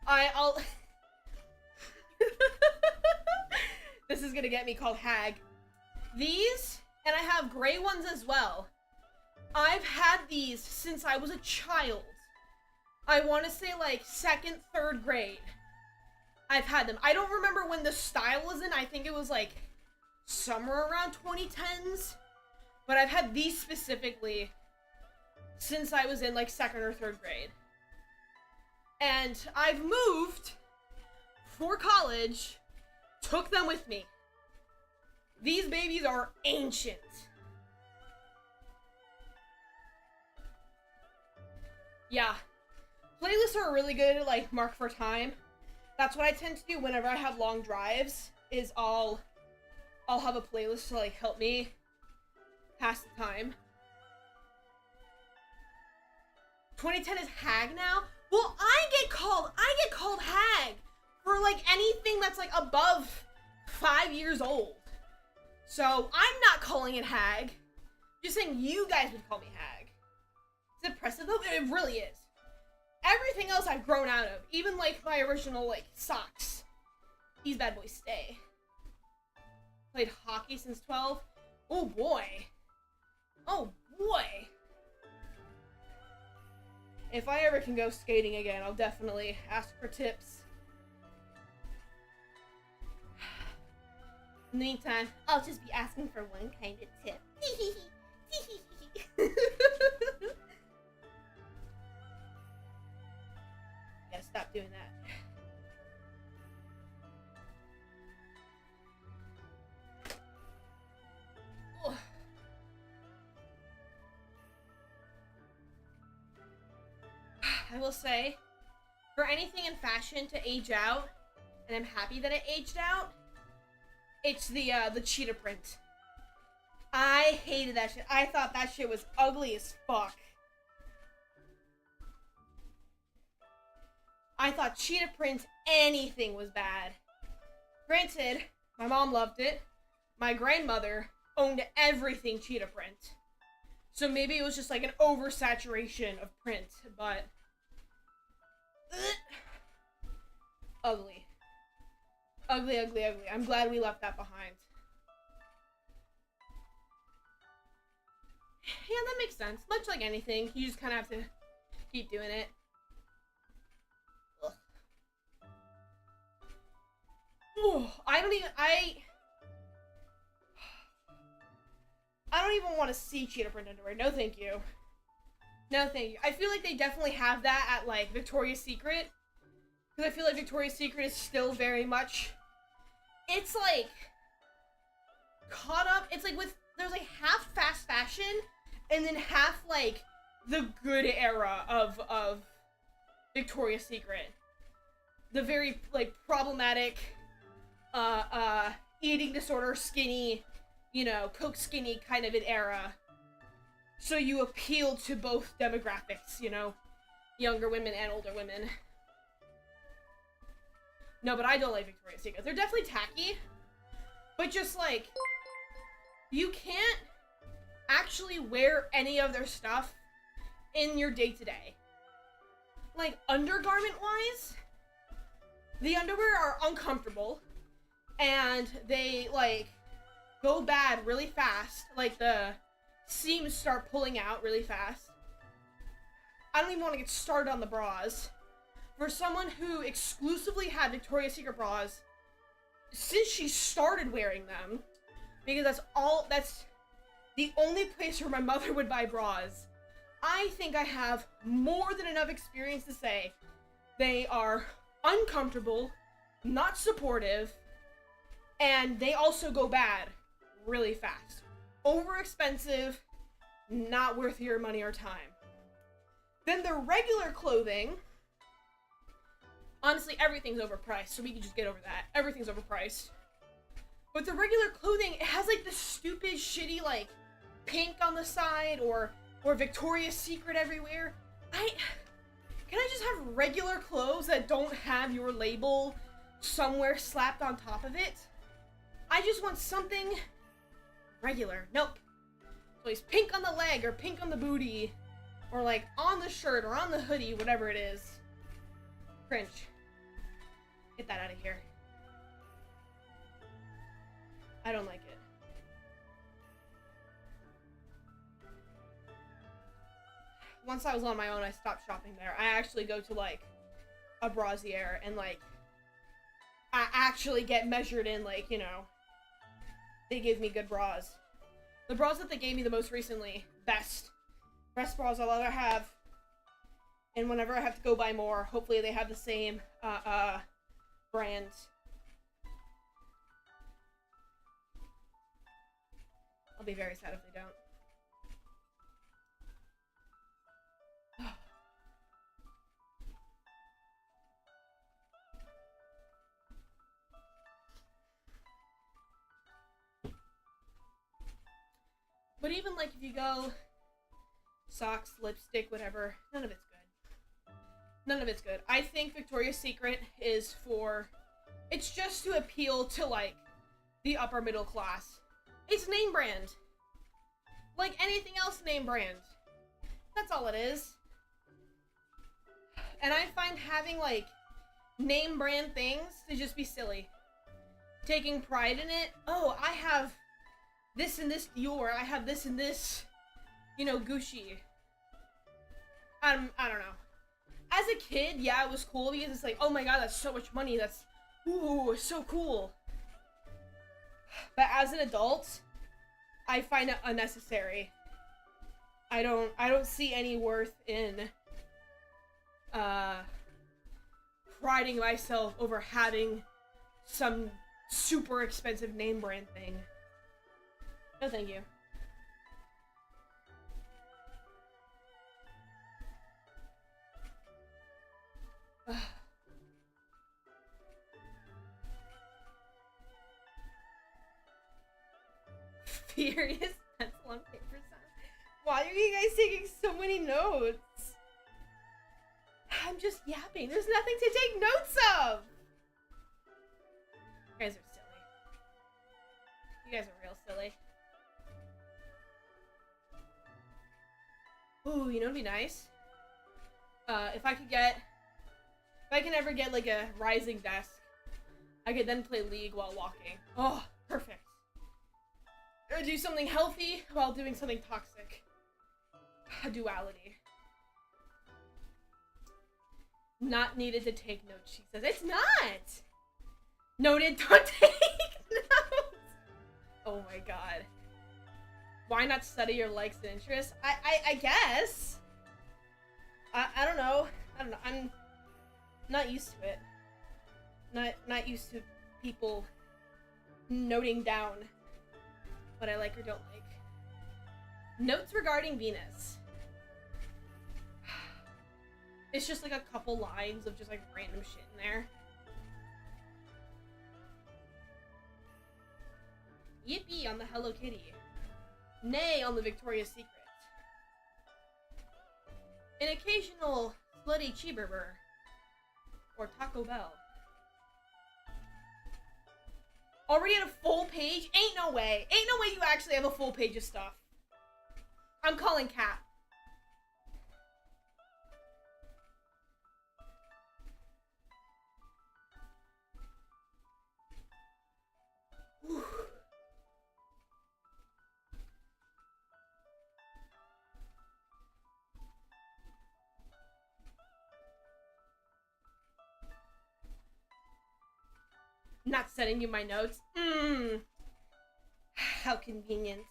I'll... This is gonna get me called hag. These, and I have gray ones as well. I've had these since I was a child. I want to say like 2nd, 3rd grade. I've had them. I don't remember when the style was in. I think it was like somewhere around 2010s. But I've had these specifically since I was in like 2nd or 3rd grade. And I've moved for college, took them with me. These babies are ancient. Yeah. Playlists are really good, like, mark for time. That's what I tend to do whenever I have long drives, is I'll have a playlist to, like, help me pass the time. 2010 is hag now? Well, I get called hag for, like, anything that's, like, above 5 years old. So, I'm not calling it hag. I'm just saying you guys would call me hag. Is it oppressive though? It really is. Everything else I've grown out of. Even, like, my original, like, socks. These bad boys stay. Played hockey since 12. Oh, boy. Oh, boy. If I ever can go skating again, I'll definitely ask for tips. In the meantime, I'll just be asking for one kind of tip. Gotta stop doing that. Ugh. I will say, for anything in fashion to age out, and I'm happy that it aged out, it's the cheetah print. I hated that shit. I thought that shit was ugly as fuck. I thought cheetah print, anything was bad. Granted, my mom loved it. My grandmother owned everything cheetah print. So maybe it was just like an oversaturation of print, but... ugly. Ugly, ugly, ugly. I'm glad we left that behind. Yeah, that makes sense. Much like anything, you just kind of have to keep doing it. Ugh. Oh, I don't even want to see cheetah print underwear. No, thank you. No, thank you. I feel like they definitely have that at, like, Victoria's Secret. Because I feel like Victoria's Secret is still very much... It's, like... caught up... It's, like, with... There's, like, half fast fashion, and then half, like, the good era of Victoria's Secret. The very, like, problematic, eating disorder, skinny, you know, Coke skinny kind of an era. So you appeal to both demographics, you know, younger women and older women. No, but I don't like Victoria's Secret. They're definitely tacky, but just like, you can't actually wear any of their stuff in your day-to-day. Like, undergarment-wise, the underwear are uncomfortable, and they, like, go bad really fast. Like, the seams start pulling out really fast. I don't even want to get started on the bras. For someone who exclusively had Victoria's Secret bras since she started wearing them, because that's the only place where my mother would buy bras, I think I have more than enough experience to say they are uncomfortable, not supportive, and they also go bad really fast. Overexpensive, not worth your money or time. Then the regular clothing, honestly, everything's overpriced, so we can just get over that. Everything's overpriced. But the regular clothing, it has like this stupid, shitty, like, pink on the side, or Victoria's Secret everywhere. Can I just have regular clothes that don't have your label somewhere slapped on top of it? I just want something regular. Nope. So he's pink on the leg or pink on the booty or like on the shirt or on the hoodie, whatever it is. Cringe. Get that out of here. I don't like it. Once I was on my own, I stopped shopping there. I actually go to like a brassiere and like I actually get measured in, like, you know, they give me good bras. The bras that they gave me the most recently, best bras I'll ever have. And whenever I have to go buy more, hopefully they have the same brand. I'll be very sad if they don't. But even, like, if you go socks, lipstick, whatever, none of it's good. None of it's good. I think Victoria's Secret is for... It's just to appeal to, like, the upper middle class. It's name brand. Like anything else name brand. That's all it is. And I find having, like, name brand things to just be silly. Taking pride in it. Oh, I have... this and this Dior, I have this and this, you know, Gucci. I don't know. As a kid, yeah, it was cool because it's like, oh my god, that's so much money, that's, ooh, so cool. But as an adult, I find it unnecessary. I don't see any worth in, priding myself over having some super expensive name brand thing. No, thank you. Furious pencil on paper sound. Why are you guys taking so many notes? I'm just yapping. There's nothing to take notes of. You guys are silly. You guys are real silly. Ooh, you know what'd be nice? If I can ever get like a rising desk, I could then play League while walking. Oh, perfect. Or do something healthy while doing something toxic. A duality. Not needed to take notes, she says. It's not! Noted, don't take notes! Oh my god. Why not study your likes and interests? I guess. I don't know. I'm not used to it. Not used to people noting down what I like or don't like. Notes regarding Venus. It's just like a couple lines of just like random shit in there. Yippee on the Hello Kitty. Nay on the Victoria's Secret. An occasional slutty cheeseburger. Or Taco Bell. Already at a full page? Ain't no way. Ain't no way you actually have a full page of stuff. I'm calling cap. Whew. Not sending you my notes. How convenient.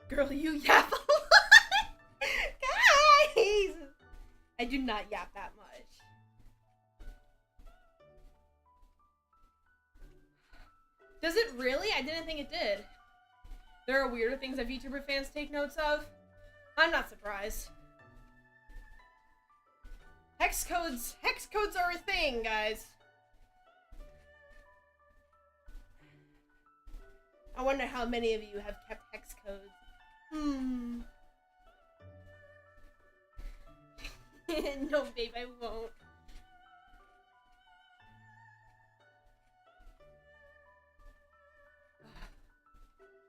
Girl, you yap a lot. Guys! I do not yap that much. Does it really? I didn't think it did. There are weirder things that VTuber fans take notes of. I'm not surprised. Hex codes are a thing, guys. I wonder how many of you have kept hex codes. No, babe, I won't.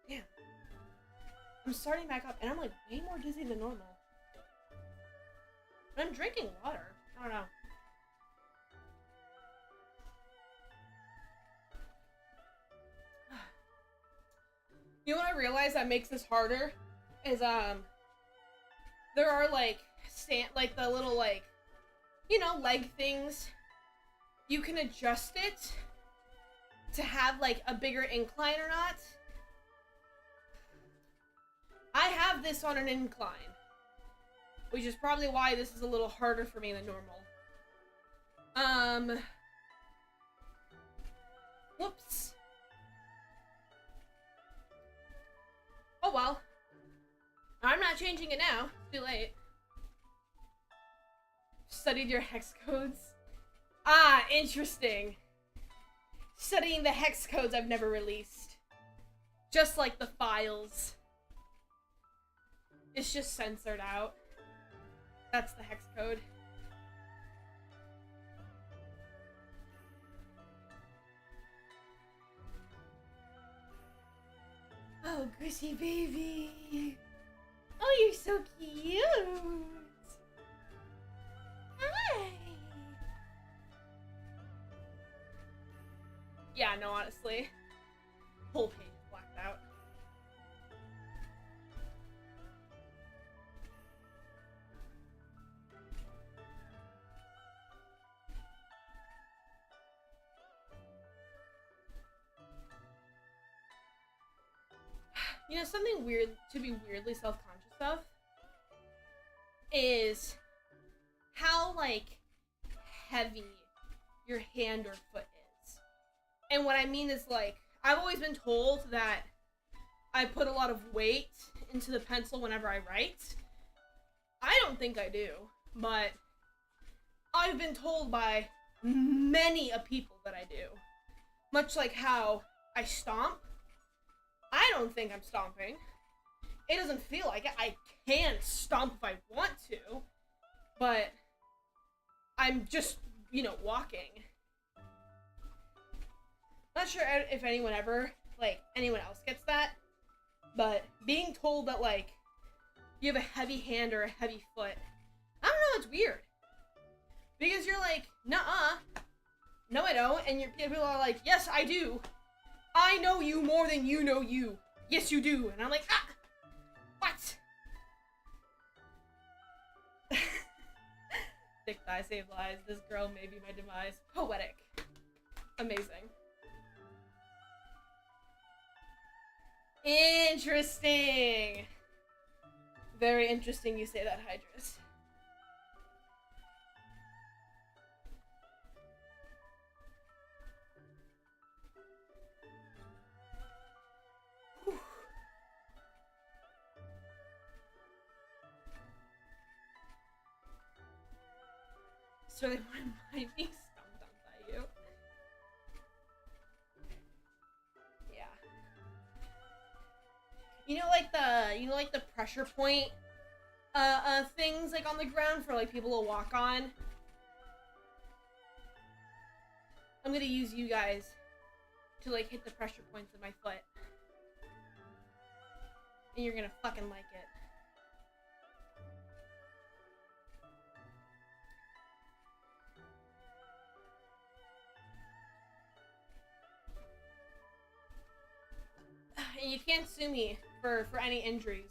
Damn. I'm starting back up, and I'm like way more dizzy than normal. But I'm drinking water. I don't know. You know what I realized that makes this harder? Is, there are, like, the little, like, you know, leg things. You can adjust it to have, like, a bigger incline or not. I have this on an incline, which is probably why this is a little harder for me than normal. Whoops. Oh well. I'm not changing it now. It's too late. Studied your hex codes? Ah, interesting. Studying the hex codes I've never released. Just like the files. It's just censored out. That's the hex code. Oh, Gushy baby. Oh, you're so cute. Hi. Yeah, no, honestly. Whole page is blacked out. You know, something weird to be weirdly self-conscious of is how, like, heavy your hand or foot is. And what I mean is, like, I've always been told that I put a lot of weight into the pencil whenever I write. I don't think I do, but I've been told by many a people that I do. Much like how I stomp. I don't think I'm stomping. It doesn't feel like it. I can stomp if I want to, but I'm just, you know, walking. Not sure if anyone ever, like, anyone else gets that, but being told that, like, you have a heavy hand or a heavy foot, I don't know, it's weird. Because you're like, nuh-uh, no I don't, and people are like, yes I do. I know you more than you know you. Yes, you do. And I'm like, ah! What? Thick thigh save lives. This girl may be my demise. Poetic. Amazing. Interesting. Very interesting you say that, Hydrus. It's really one might be stomped on by you. Yeah. You know like the pressure point things like on the ground for like people to walk on? I'm gonna use you guys to like hit the pressure points of my foot. And you're gonna fucking like it. And you can't sue me for any injuries.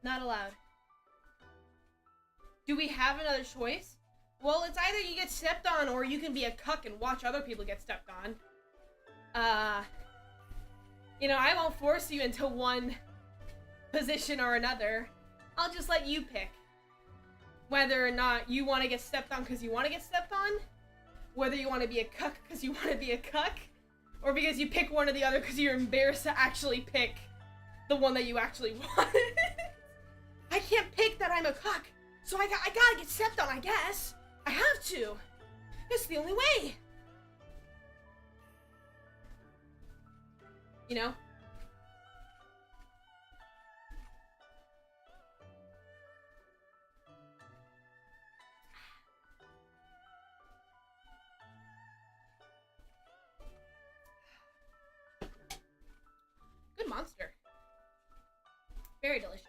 Not allowed. Do we have another choice? Well, it's either you get stepped on or you can be a cuck and watch other people get stepped on. You know, I won't force you into one position or another. I'll just let you pick whether or not you want to get stepped on because you want to get stepped on, whether you want to be a cuck because you want to be a cuck, or because you pick one or the other because you're embarrassed to actually pick the one that you actually want. I can't pick that I'm a cuck, so I gotta get stepped on, I guess. I have to. It's the only way. You know? Good monster. Very delicious.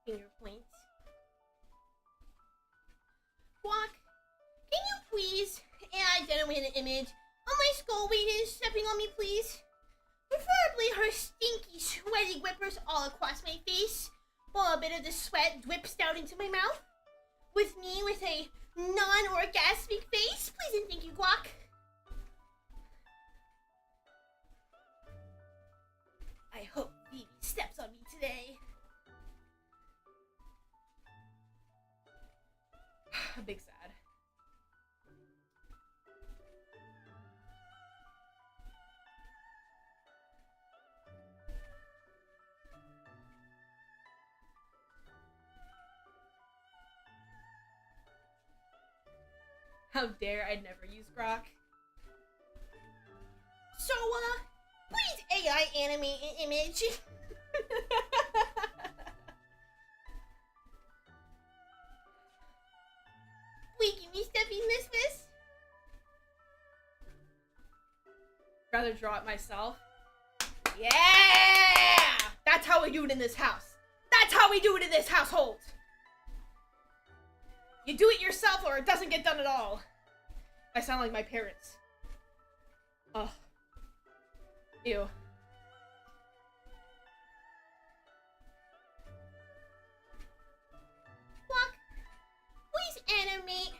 Finger points. Guac, can you please generate an image of my skull waiting stepping on me, please? Preferably her stinky, sweaty whippers all across my face, while a bit of the sweat drips down into my mouth. With me with a non-orgasmic face, please and thank you, Guac. I hope Phoebe steps on me today. A big sad. How dare I'd never use Grok. So, please AI animate an image. Wait, can we Steffi miss this? Rather draw it myself. Yeah! That's how we do it in this house. That's how we do it in this household. You do it yourself or it doesn't get done at all. I sound like my parents. Ugh. Ew. Fuck. Please animate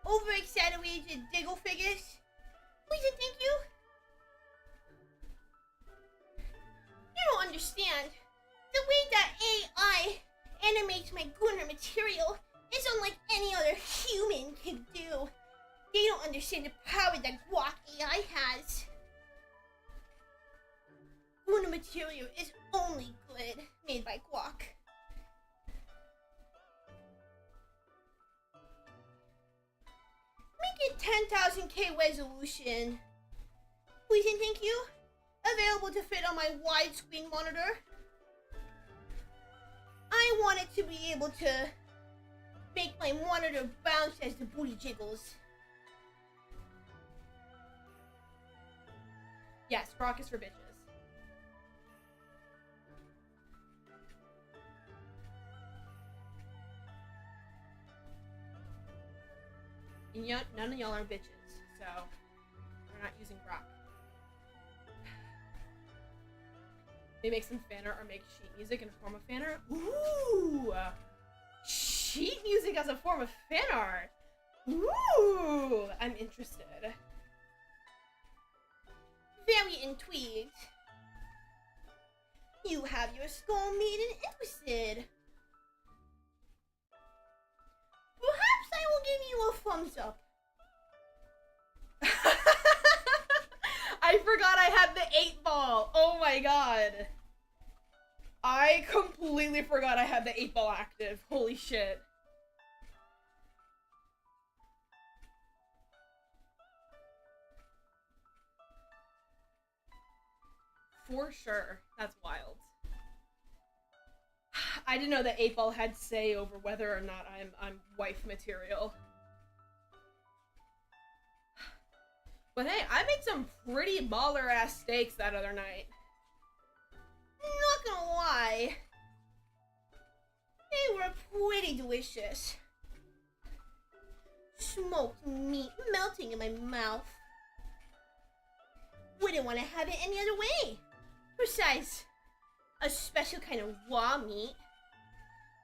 over-exaggerated diggle figures. Please and thank you. You don't understand. The way that AI animates my gunner material is unlike any other human can do. They don't understand the power that Guac AI has. Gunner material is only good made by Guac. Make it 10,000K resolution. Please and thank you. Available to fit on my widescreen monitor. I want it to be able to make my monitor bounce as the booty jiggles. Yes, Grok is for bitches. And none of y'all are bitches, so we're not using Grok. They make some fan art or make sheet music in a form of fan art. Ooh! Sheet music as a form of fan art. Ooh! I'm interested. Very intrigued. You have your skull made and interested. Perhaps I will give you a thumbs up. I forgot I had the 8-ball. Oh my god. I completely forgot I had the 8-ball active. Holy shit. For sure. That's wild. I didn't know that 8-ball had say over whether or not I'm wife material. But hey, I made some pretty baller ass steaks that other night. Not gonna lie. They were pretty delicious. Smoked meat melting in my mouth. Wouldn't want to have it any other way. Besides, a special kind of raw meat.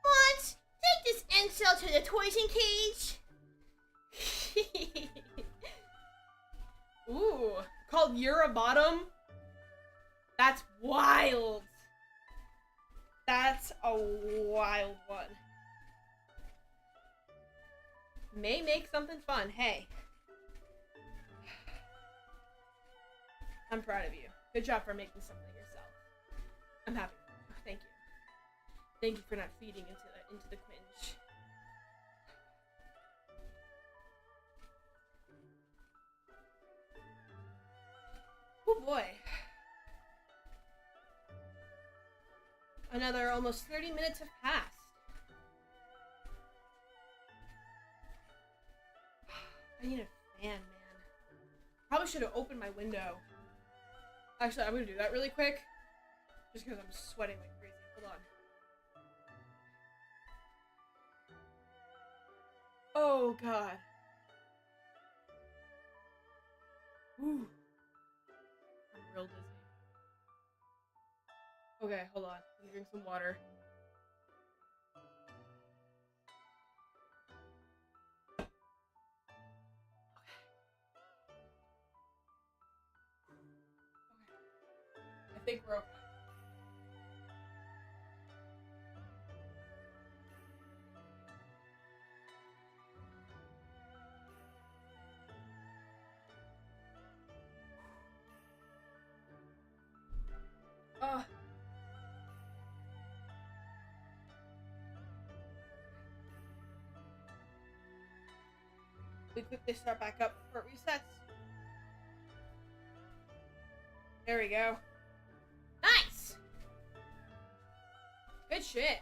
What? Take this incel to the toison cage. Ooh, called Eurobottom? That's wild. That's a wild one. May make something fun, hey. I'm proud of you. Good job for making something yourself. I'm happy. Thank you. Thank you for not feeding into the cringe. Oh boy. Another almost 30 minutes have passed. I need a fan, man. Probably should have opened my window. Actually, I'm gonna do that really quick. Just because I'm sweating like crazy. Hold on. Oh, God. Ooh. I'm real dizzy. Okay, hold on. Let me drink some water. I think we're okay. We quickly start back up before it resets. There we go. Nice! Good shit.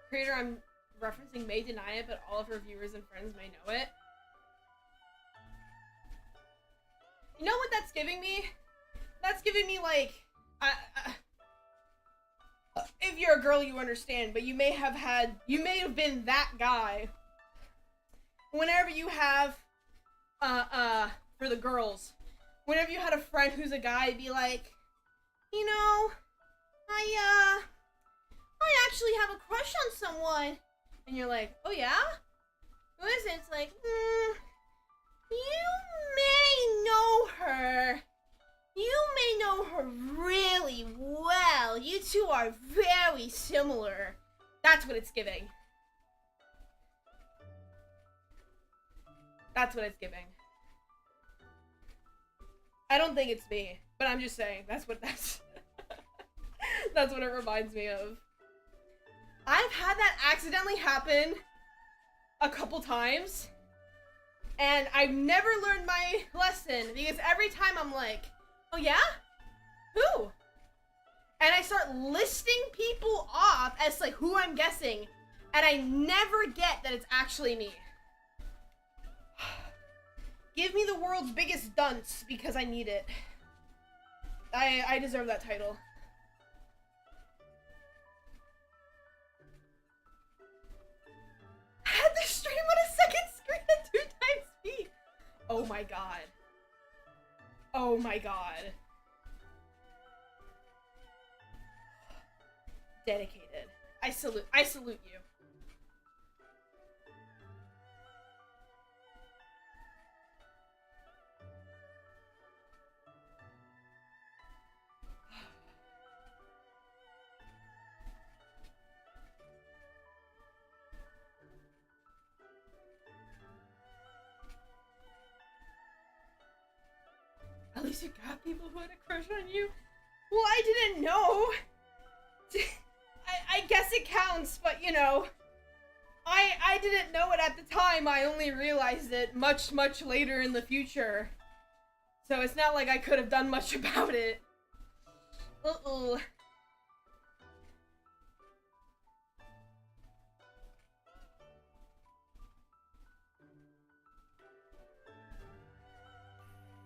Creator I'm referencing may deny it, but all of her viewers and friends may know it. You know what that's giving me? That's giving me like... if you're a girl, you understand, but you may have been that guy. Whenever you have, for the girls, whenever you had a friend who's a guy, be like, you know, I actually have a crush on someone. And you're like, oh yeah? Who is it? It's like, you may know her. You may know her really well. You two are very similar. That's what it's giving. That's what it's giving. I don't think it's me, but I'm just saying that's what it reminds me of. I've had that accidentally happen a couple times, and I've never learned my lesson because every time I'm like, oh yeah? Who? And I start listing people off as like who I'm guessing, and I never get that it's actually me. Give me the world's biggest dunce because I need it. I deserve that title. I had the stream on a second screen at 2 times speed. Oh my god. Oh my god. Dedicated. I salute you. At least you got people who had a crush on you. Well, I didn't know. I guess it counts, but you know, I didn't know it at the time. I only realized it much, much later in the future. So it's not like I could have done much about it. Uh-oh.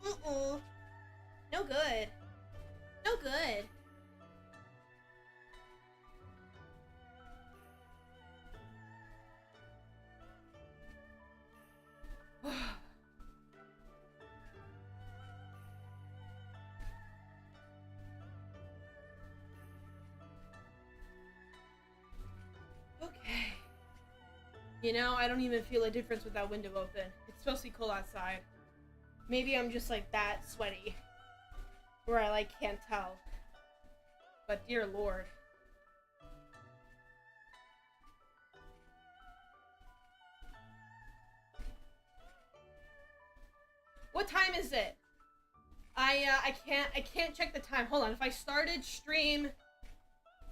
Uh-oh. No good. No good. Okay. You know, I don't even feel a difference with that window open. It's supposed to be cold outside. Maybe I'm just like that sweaty. Where I like can't tell. But dear lord. What time is it? I can't check the time. Hold on. If I started stream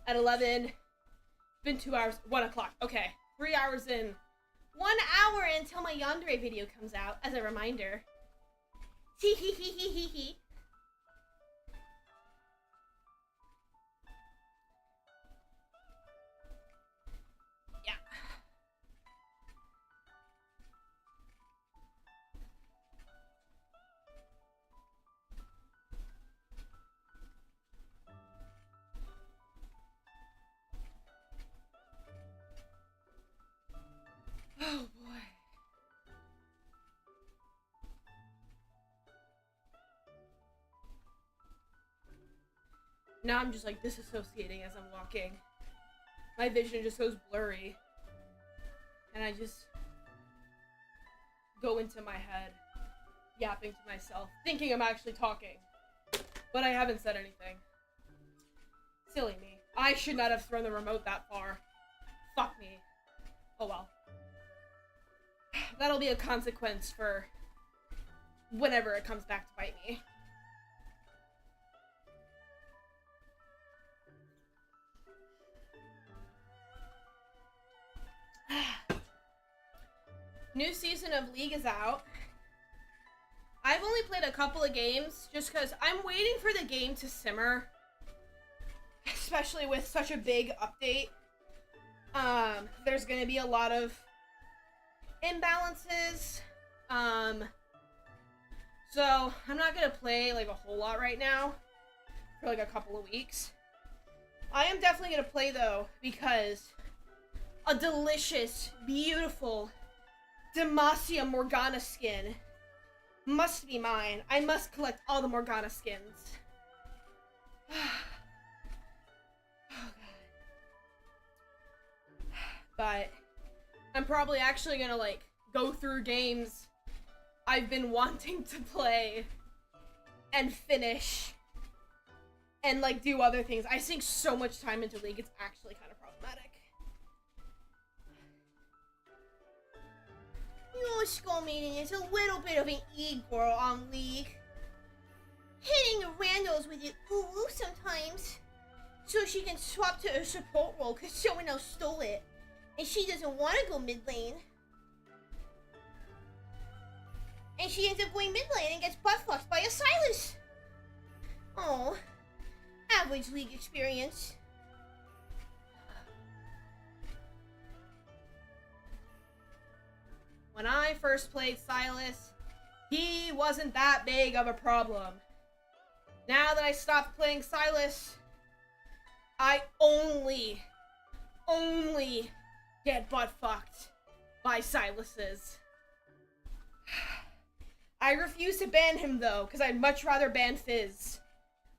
at 11, it's been 2 hours. 1 o'clock. Okay. 3 hours in. 1 hour until my yandere video comes out, as a reminder. Hee hee hee hee hee hee. Yeah. Oh boy. Now I'm just like disassociating as I'm walking. My vision just goes blurry. And I just go into my head, yapping to myself, thinking I'm actually talking. But I haven't said anything. Silly me. I should not have thrown the remote that far. Fuck me. Oh well. That'll be a consequence for whenever it comes back to bite me. New season of League is out. I've only played a couple of games just because I'm waiting for the game to simmer. Especially with such a big update. There's gonna be a lot of imbalances. So I'm not gonna play like a whole lot right now for like a couple of weeks. I am definitely gonna play though because a delicious, beautiful Demacia Morgana skin must be mine. I must collect all the Morgana skins. Oh god. But I'm probably actually gonna like go through games I've been wanting to play and finish and like do other things. I sink so much time into League, it's actually kind of problematic. Your school meeting is a little bit of an e-girl on League. Hitting the randos with it ooh sometimes. So she can swap to a support role because someone else stole it. And she doesn't want to go mid lane. And she ends up going mid lane and gets butt fucked by a Silas. Oh, average League experience. When I first played Silas, he wasn't that big of a problem. Now that I stopped playing Silas, I only get butt fucked by Silases. I refuse to ban him though, because I'd much rather ban Fizz.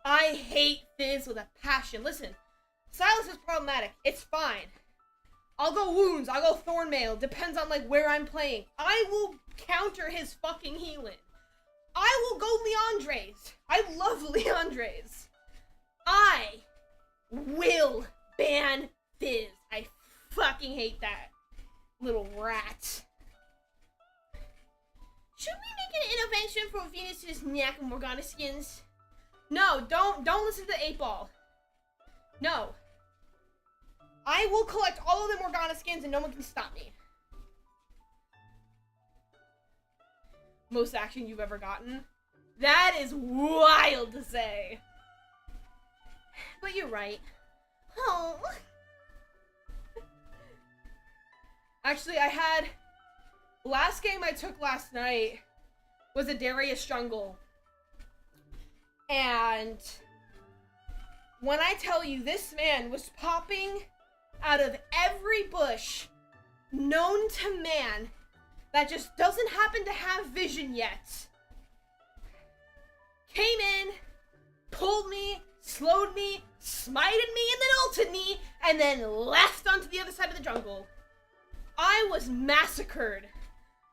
I hate Fizz with a passion. Listen, Silas is problematic. It's fine. I'll go wounds, I'll go Thornmail, depends on like where I'm playing. I will counter his fucking healing. I will go Leandre's. I love Leandre's. I will ban Fizz. I fucking hate that little rat. Should we make an intervention for Venus's Knack and Morgana skins? No, don't listen to the 8-ball. No. I will collect all of the Morgana skins and no one can stop me. Most action you've ever gotten? That is wild to say. But you're right. Oh. Actually, last game I took last night was a Darius jungle. And when I tell you this man was popping out of every bush known to man that just doesn't happen to have vision yet. Came in, pulled me, slowed me, smited me, and then ulted me, and then left onto the other side of the jungle. I was massacred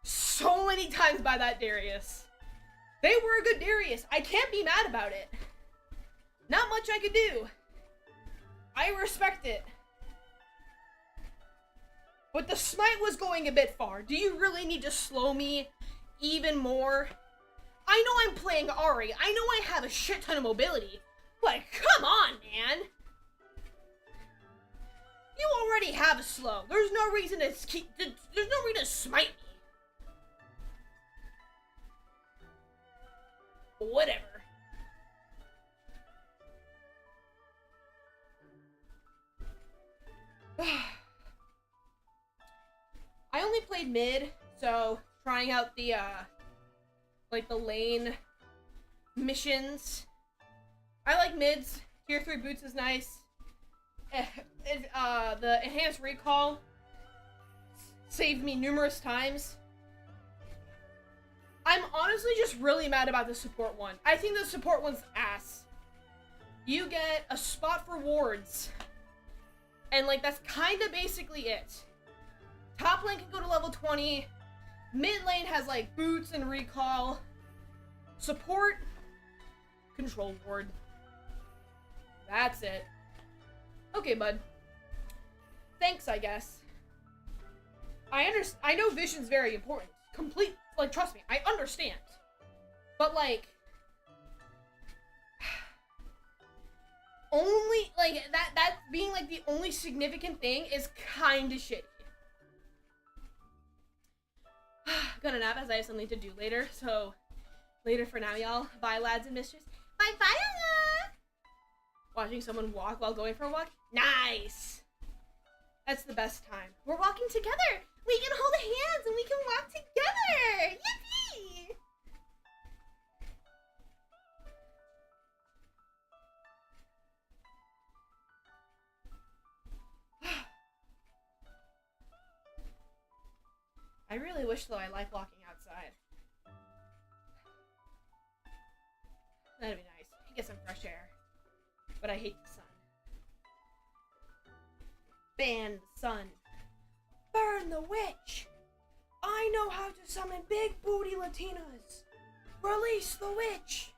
so many times by that Darius. They were a good Darius. I can't be mad about it. Not much I could do. I respect it. But the smite was going a bit far. Do you really need to slow me even more? I know I'm playing Ahri. I know I have a shit ton of mobility. But come on, man. You already have a slow. There's no reason to smite me. Whatever. I only played mid, so trying out the, like the lane missions. I like mids. Tier 3 boots is nice. The enhanced recall saved me numerous times. I'm honestly just really mad about the support one. I think the support one's ass. You get a spot for wards. And, like, that's kind of basically it. Top lane can go to level 20. Mid lane has, like, boots and recall. Support, control ward. That's it. Okay, bud. Thanks, I guess. I know vision's very important. Like, trust me, I understand. But, like, only, like, that being, like, the only significant thing is kind of shitty. Gonna nap as I have something to do later, so later for now, y'all. Bye, lads and misters. Bye-bye, watching someone walk while going for a walk? Nice! That's the best time. We're walking together! We can hold hands and we can walk together! Yippee! I really wish, though, I like walking outside. That'd be nice. Get some fresh air. But I hate the sun. Ban the sun. Burn the witch! I know how to summon big booty Latinas! Release the witch!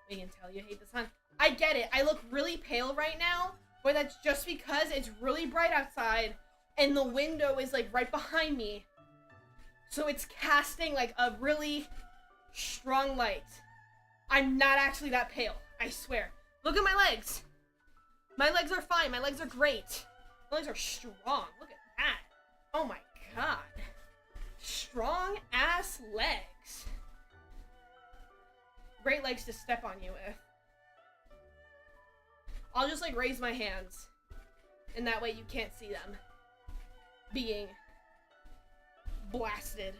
We can tell you hate the sun. I get it. I look really pale right now, but that's just because it's really bright outside and the window is like right behind me. So it's casting like a really strong light. I'm not actually that pale, I swear. Look at my legs. My legs are fine. My legs are great. My legs are strong. Look at that. Oh my god. Strong ass legs. Great legs to step on you with. I'll just like raise my hands. And that way you can't see them being blasted.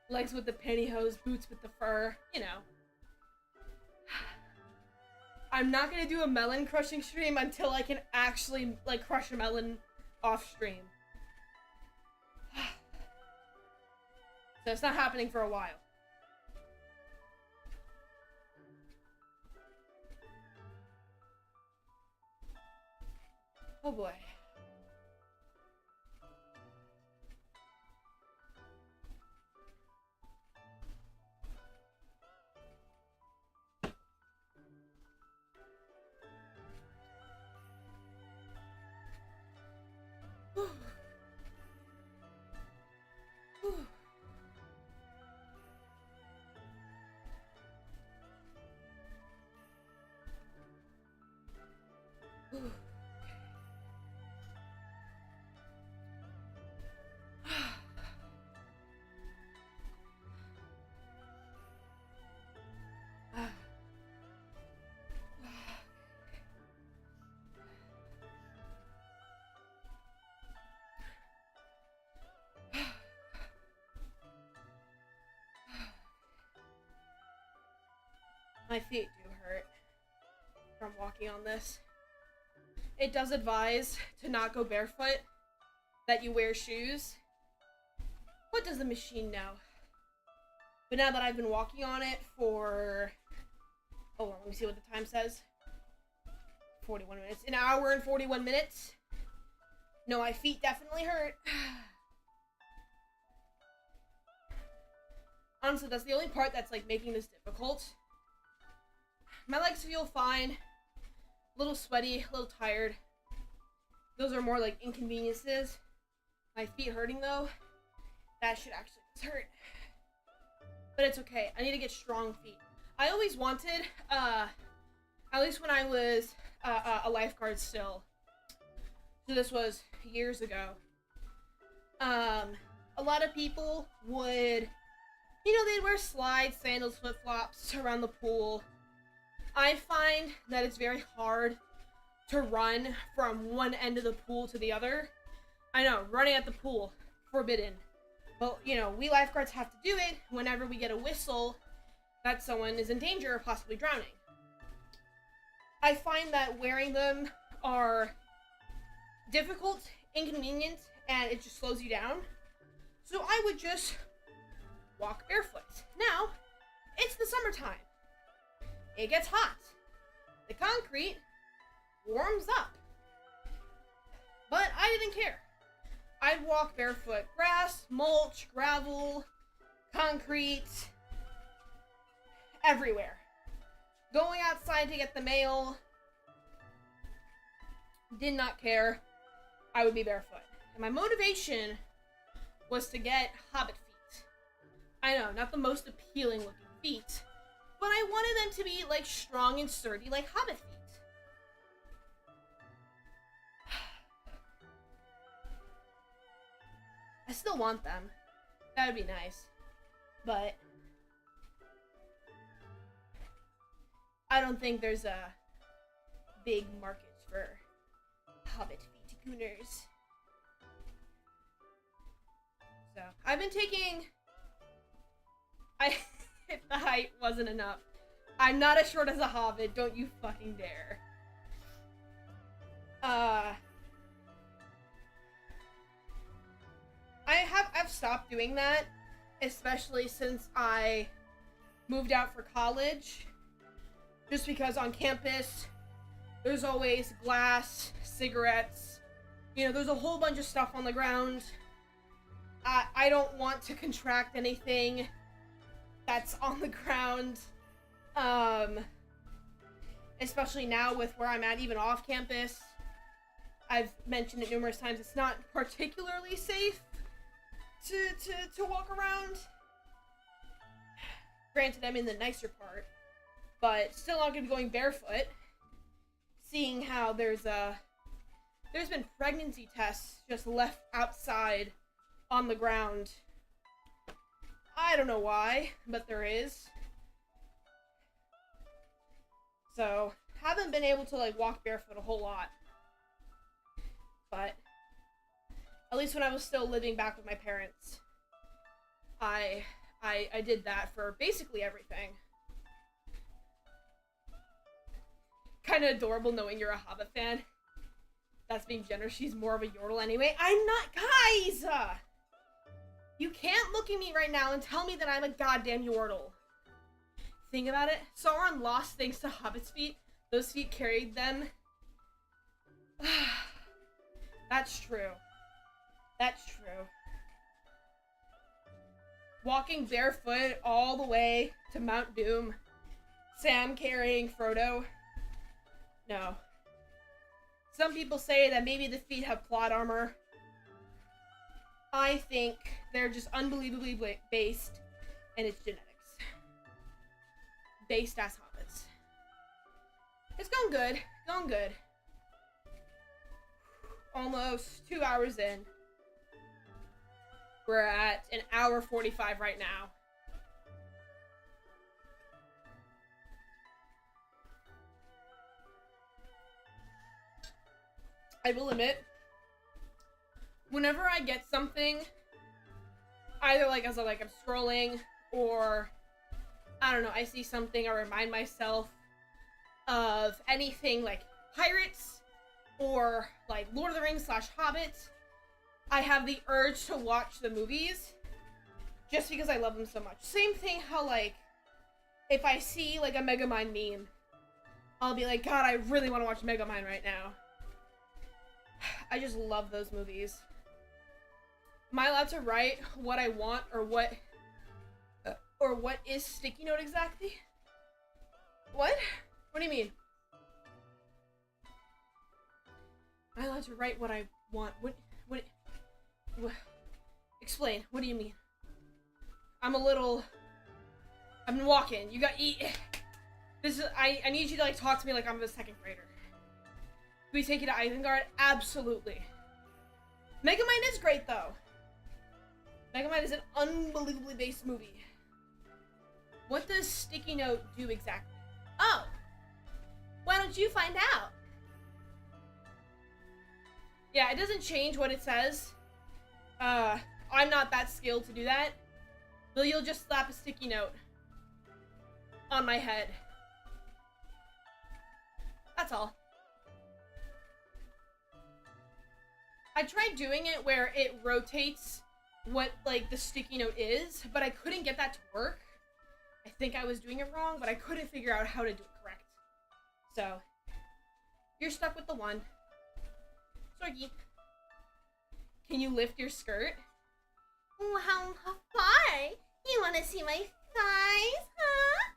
Legs with the pantyhose, boots with the fur, you know. I'm not gonna do a melon crushing stream until I can actually like crush a melon off stream. So it's not happening for a while. Oh boy. My feet do hurt from walking on this. It does advise to not go barefoot, that you wear shoes. What does the machine know? But now that I've been walking on it for... Hold on, let me see what the time says. 41 minutes. An hour and 41 minutes. No, my feet definitely hurt. Honestly, that's the only part that's like making this difficult. My legs feel fine. A little sweaty, a little tired. Those are more like inconveniences. My feet hurting though, that should actually hurt. but it's okay. I need to get strong feet. I always wanted, at least when I was a lifeguard still, so this was years ago, a lot of people would, they'd wear slides, sandals, flip-flops around the pool. I find that it's very hard to run from one end of the pool to the other. I know, running at the pool, forbidden. But, we lifeguards have to do it whenever we get a whistle that someone is in danger of possibly drowning. I find that wearing them are difficult, inconvenient, and it just slows you down. So I would just walk barefoot. Now, it's the summertime. It gets hot. The concrete warms up. But I didn't care. I'd walk barefoot. Grass, mulch, gravel, concrete, everywhere. Going outside to get the mail. Did not care. I would be barefoot. And my motivation was to get hobbit feet. I know, not the most appealing looking feet, but I wanted them to be like strong and sturdy like hobbit feet. I still want them. That would be nice. But I don't think there's a big market for hobbit feet gooners. So I've been taking if the height wasn't enough, I'm not as short as a hobbit, don't you fucking dare. I've stopped doing that, especially since I moved out for college. Just because on campus, there's always glass, cigarettes, there's a whole bunch of stuff on the ground. I don't want to contract anything that's on the ground. Especially now with where I'm at, even off campus. I've mentioned it numerous times, it's not particularly safe to walk around. Granted, I'm in the nicer part, but still not gonna be going barefoot. Seeing how there's been pregnancy tests just left outside on the ground. I don't know why, but there is. So, haven't been able to walk barefoot a whole lot. But at least when I was still living back with my parents, I did that for basically everything. Kind of adorable knowing you're a Hobbit fan. That's being generous. She's more of a yordle anyway. I'm not, guys! You can't look at me right now and tell me that I'm a goddamn yordle. Think about it. Sauron lost thanks to Hobbit's feet. Those feet carried them. That's true. That's true. Walking barefoot all the way to Mount Doom. Sam carrying Frodo. No. Some people say that maybe the feet have plot armor. I think they're just unbelievably based, and it's genetics. Based ass hobbits. It's going good. Going good. Almost 2 hours in. We're at an hour 45 right now. I will admit, whenever I get something, either as I'm scrolling, or I don't know, I see something, I remind myself of anything like pirates or like Lord of the Rings / Hobbit, I have the urge to watch the movies just because I love them so much. Same thing how if I see a Megamind meme, I'll be like, God, I really want to watch Megamind right now. I just love those movies. Am I allowed to write what I want or what is sticky note exactly? What? What do you mean? Am I allowed to write what I want? What explain. What do you mean? I'm a little I've been walking. You got eat. This is I need you to like talk to me like I'm a second grader. Do we take you to Isengard? Absolutely. Megamind is great though. Megamind is an unbelievably based movie. What does Sticky Note do exactly? Oh! Why don't you find out? Yeah, it doesn't change what it says. I'm not that skilled to do that. But you'll just slap a sticky note on my head. That's all. I tried doing it where it rotates what, like, the sticky note is, but I couldn't get that to work. I think I was doing it wrong, but I couldn't figure out how to do it correct. So, you're stuck with the one. Sorgi, can you lift your skirt? Oh, how far? You want to see my thighs, huh?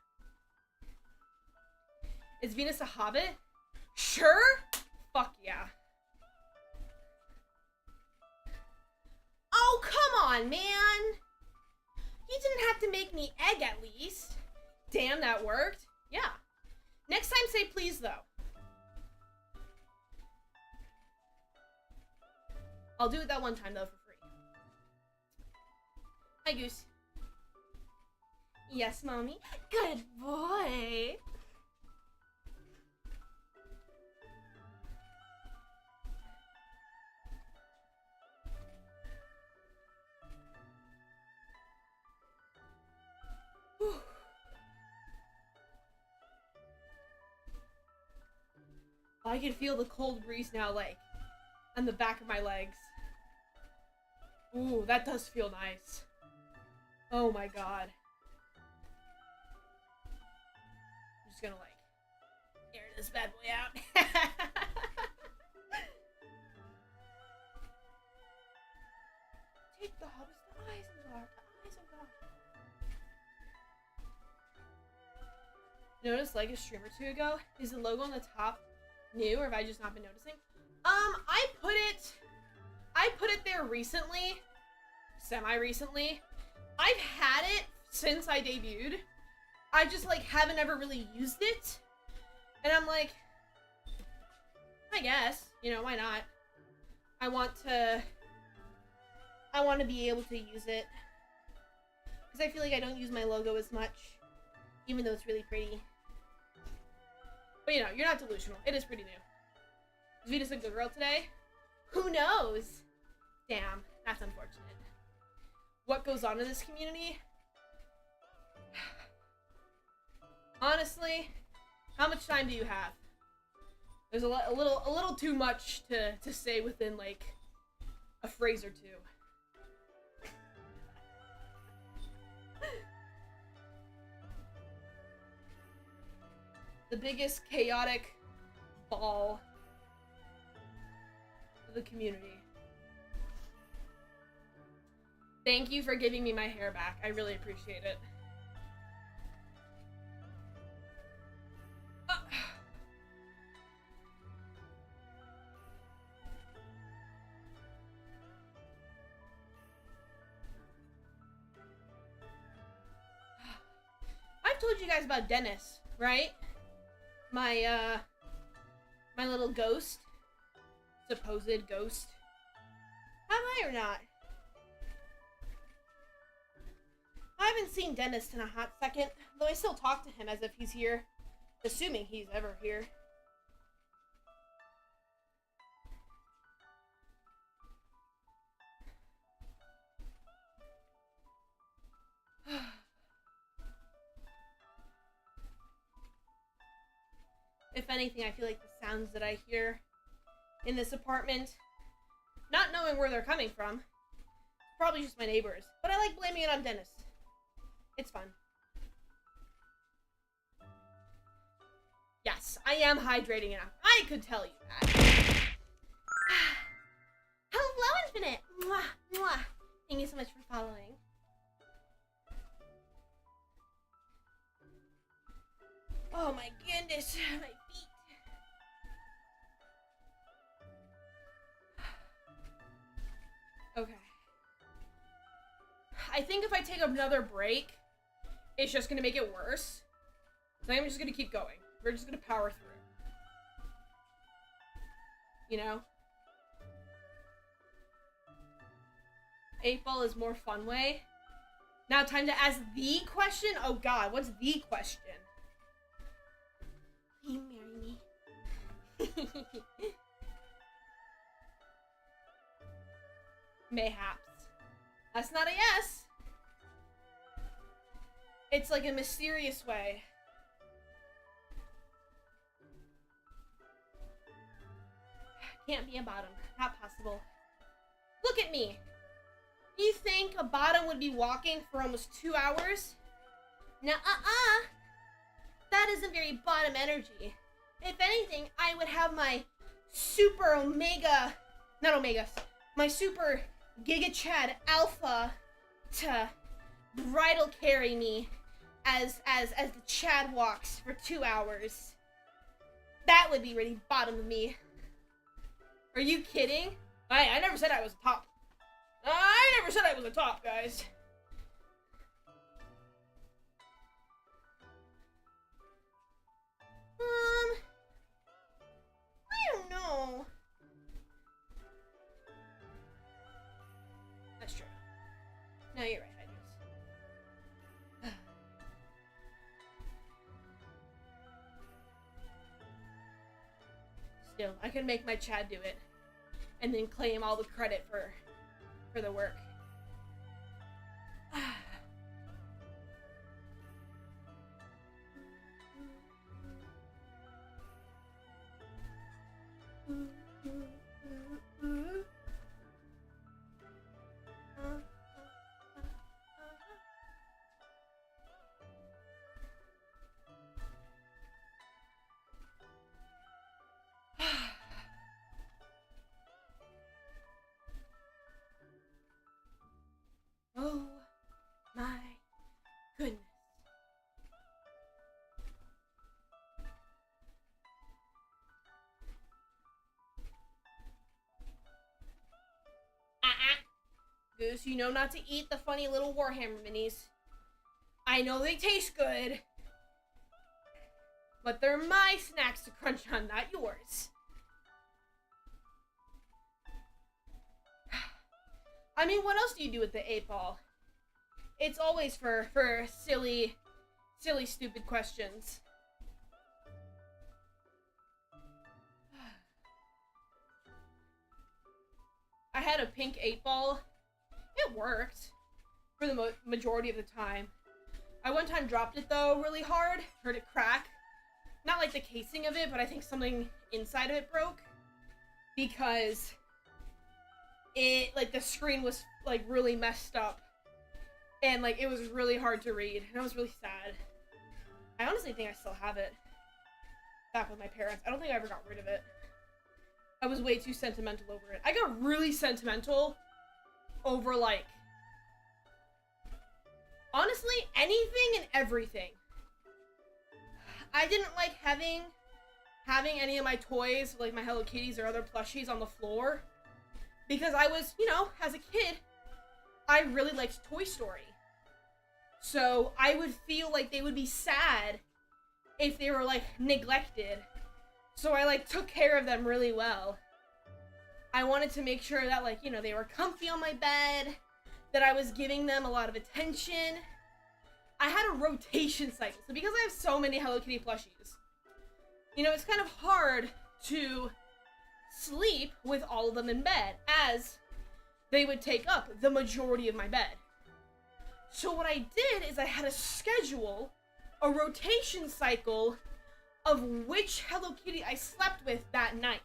Is Venus a hobbit? Sure? Fuck yeah. Oh, come on, man. You didn't have to make me egg at least. Damn, that worked. Yeah. Next time, say please, though. I'll do it that one time, though, for free. Hi, Goose. Yes, Mommy? Good boy. Whew. I can feel the cold breeze now, like, on the back of my legs. Ooh, that does feel nice. Oh my god. I'm just gonna, like, air this bad boy out. Take the hobbits to Isengard, Noticed like a stream or two ago, is the logo on the top new, or have I just not been noticing? I put it there recently, semi-recently. I've had it since I debuted. I just like haven't ever really used it. And I'm like, I guess, you know, why not? I want to be able to use it. Because I feel like I don't use my logo as much, even though it's really pretty. But you know, you're not delusional. It is pretty new. Is Venus a good girl today? Who knows? Damn, that's unfortunate. What goes on in this community? Honestly, how much time do you have? There's a little too much to say within like a phrase or two. The biggest chaotic ball of the community. Thank you for giving me my hair back. I really appreciate it. I've told you guys about Dennis, right? My little ghost. Supposed ghost. Have I or not? I haven't seen Dennis in a hot second, though I still talk to him as if he's here. Assuming he's ever here. If anything, I feel like the sounds that I hear in this apartment, not knowing where they're coming from, probably just my neighbors. But I like blaming it on Dennis. It's fun. Yes, I am hydrating enough. I could tell you that. Hello, Infinite! Mwah, mwah. Thank you so much for following. Oh my goodness, my feet. Okay. I think if I take another break, it's just gonna make it worse. So I'm just gonna keep going. We're just gonna power through. You know? 8-ball is more fun way. Now time to ask the question? Oh god, what's the question? Will you marry me? Mayhaps. That's not a yes. It's like a mysterious way. Can't be a bottom. Not possible. Look at me. You think a bottom would be walking for almost 2 hours? Now, that isn't very bottom energy. If anything, I would have my super omega, not omegas, my super giga chad alpha to bridal carry me as the chad walks for 2 hours. That would be really bottom of me. Are you kidding? I never said I was a top. I never said I was a top, guys. I don't know. That's true. No, you're right, I just... Still, I can make my Chad do it. And then claim all the credit for the work. Oh my goodness. Goose, you know not to eat the funny little Warhammer minis. I know they taste good, but they're my snacks to crunch on, not yours. I mean, what else do you do with the 8-ball? It's always for silly, stupid questions. I had a pink 8-ball. It worked for the majority of the time. I one time dropped it though really hard, heard it crack. Not like the casing of it, but I think something inside of it broke because it, like, the screen was like really messed up and like it was really hard to read and I was really sad. I honestly think I still have it back with my parents. I don't think I ever got rid of it. I was way too sentimental over it. I got really sentimental over, like, honestly, anything and everything. I didn't like having any of my toys, like my Hello Kitties or other plushies, on the floor. Because I was, you know, as a kid, I really liked Toy Story. So I would feel like they would be sad if they were, like, neglected. So I, like, took care of them really well. I wanted to make sure that, like, you know, they were comfy on my bed, that I was giving them a lot of attention. I had a rotation cycle. So because I have so many Hello Kitty plushies, you know, it's kind of hard to sleep with all of them in bed, as they would take up the majority of my bed. So what I did is I had a schedule, a rotation cycle of which Hello Kitty I slept with that night,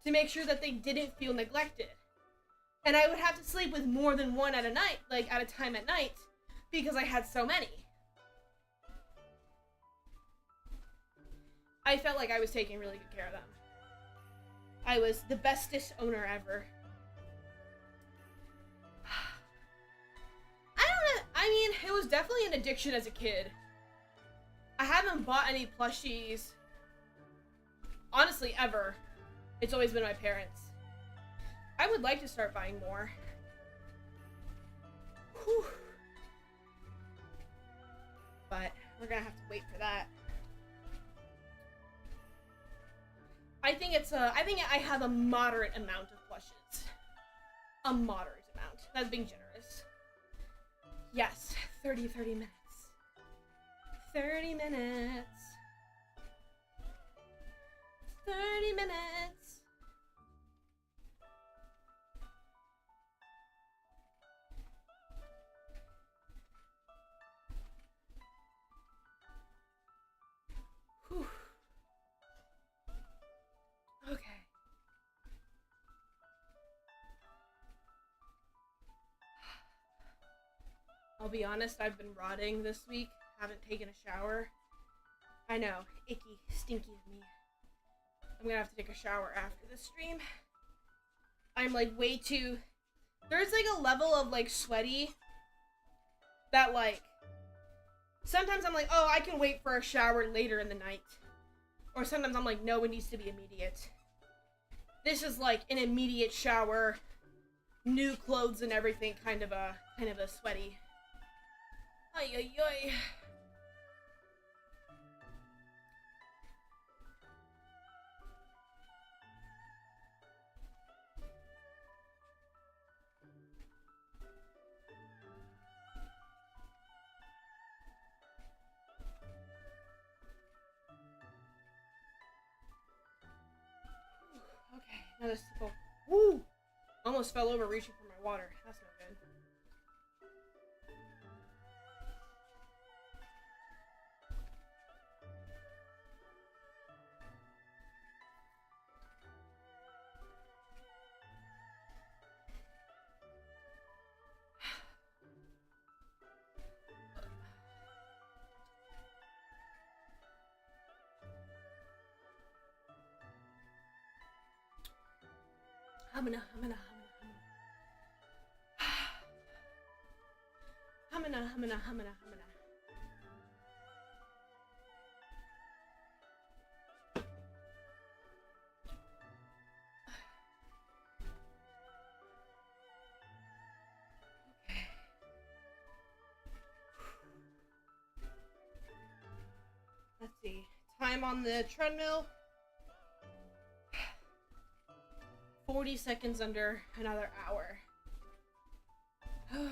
to make sure that they didn't feel neglected. And I would have to sleep with more than one at a night, like at a time at night, because I had so many. I felt like I was taking really good care of them. I was the bestest owner ever. I don't know, I mean, it was definitely an addiction as a kid. I haven't bought any plushies, honestly, ever. It's always been my parents. I would like to start buying more. Whew. but we're gonna have to wait for that. I think I have a moderate amount of plushes. A moderate amount. That's being generous. Yes, 30 minutes. 30 minutes. 30 minutes. Whew. Okay. I'll be honest, I've been rotting this week. Haven't taken a shower. I know, icky, stinky of me. I'm gonna have to take a shower after this stream. I'm like way too... There's like a level of like sweaty that like... Sometimes I'm like, oh, I can wait for a shower later in the night. Or sometimes I'm like, no, it needs to be immediate. This is like an immediate shower, new clothes and everything, kind of a sweaty. Ay, ay, ay. Okay, now this is woo! Almost fell over reaching for my water. That's no good. Hamina. Let's see. Time on the treadmill. 40 seconds under another hour. Okay.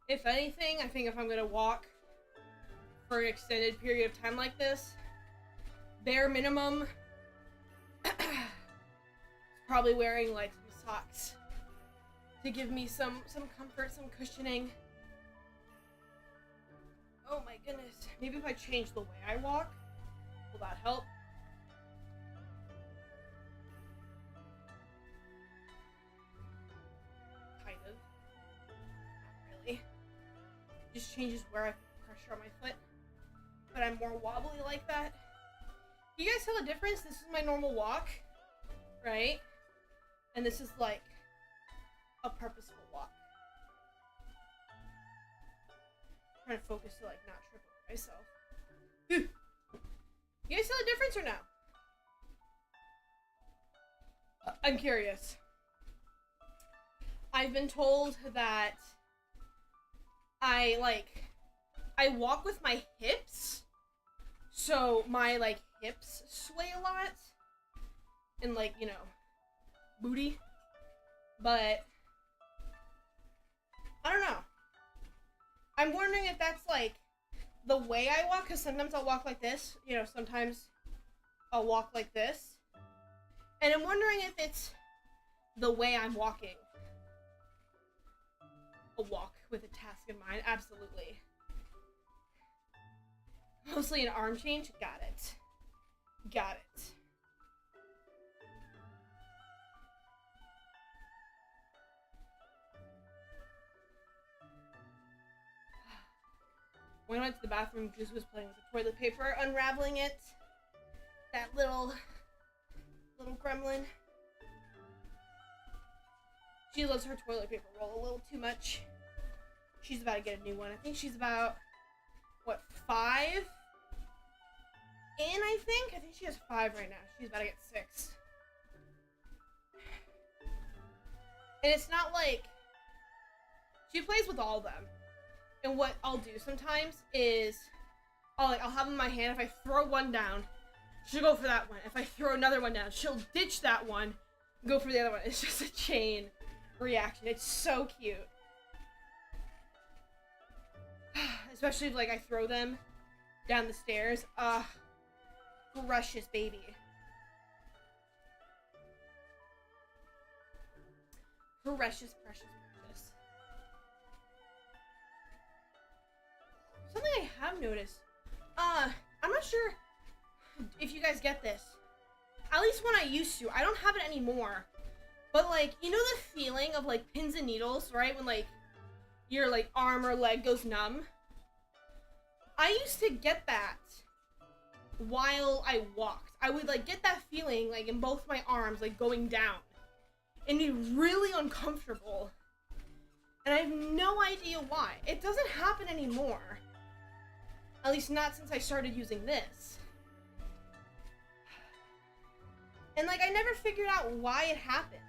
If anything, I think if I'm gonna walk for an extended period of time like this, bare minimum, probably wearing like some socks to give me some comfort, some cushioning. Oh my goodness. Maybe if I change the way I walk, will that help? Just changes where I put pressure on my foot, but I'm more wobbly like that. You guys tell the difference? This is my normal walk, right? And this is like a purposeful walk. I'm trying to focus to like not trip over myself. You guys tell the difference or no? I'm curious. I've been told that I walk with my hips, so my, like, hips sway a lot, and, like, you know, booty, but, I don't know. I'm wondering if that's, like, the way I walk, because sometimes I'll walk like this, you know, sometimes I'll walk like this, and I'm wondering if it's the way I'm walking. A walk with a task in mind, absolutely. Mostly an arm change, got it. Got it. When I went to the bathroom, Juice was playing with the toilet paper, unraveling it. That little gremlin. She loves her toilet paper roll a little too much. She's about to get a new one. I think she's about, what, 5? I think she has 5 right now. She's about to get 6. And it's not like... She plays with all of them. And what I'll do sometimes is I'll have them in my hand. If I throw one down, she'll go for that one. If I throw another one down, she'll ditch that one, go for the other one. It's just a chain reaction. It's so cute. Especially if, like, I throw them down the stairs. Precious baby. Precious, precious, precious. Something I have noticed. I'm not sure if you guys get this. At least when I used to. I don't have it anymore. But, like, you know the feeling of, like, pins and needles, right? When, like, your, like, arm or leg goes numb? I used to get that while I walked. I would, like, get that feeling, like, in both my arms, like, going down. And be really uncomfortable. And I have no idea why. It doesn't happen anymore. At least not since I started using this. And, like, I never figured out why it happened.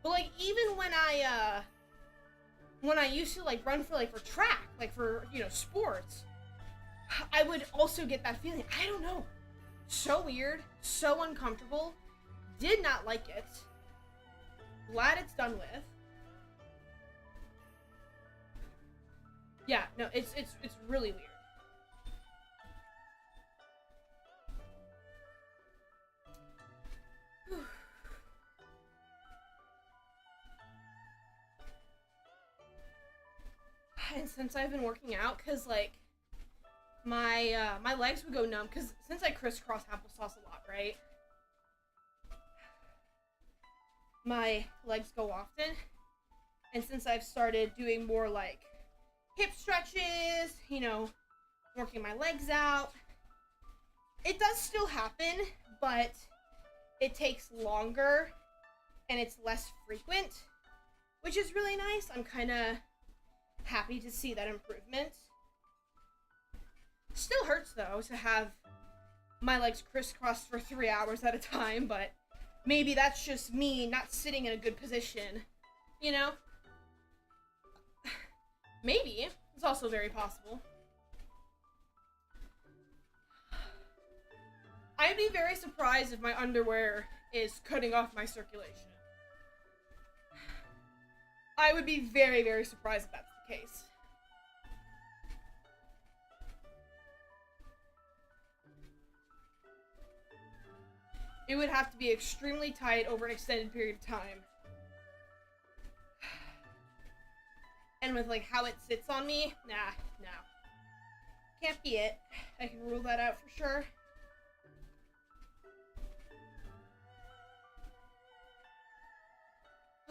But, like, even when I used to, like, run for track, like, for, you know, sports, I would also get that feeling. I don't know. So weird. So uncomfortable. Did not like it. Glad it's done with. Yeah, no, it's really weird. And since I've been working out, cause like my legs would go numb, cause since I crisscross applesauce a lot, right? My legs go often, and since I've started doing more like hip stretches, you know, working my legs out, it does still happen, but it takes longer and it's less frequent, which is really nice. I'm kind of happy to see that improvement. Still hurts though to have my legs crisscrossed for 3 hours at a time, but maybe that's just me not sitting in a good position, you know? Maybe. It's also very possible. I'd be very surprised if my underwear is cutting off my circulation. I would be very, very surprised if that's the case. It would have to be extremely tight over an extended period of time. And with, like, how it sits on me, no. Can't be it. I can rule that out for sure.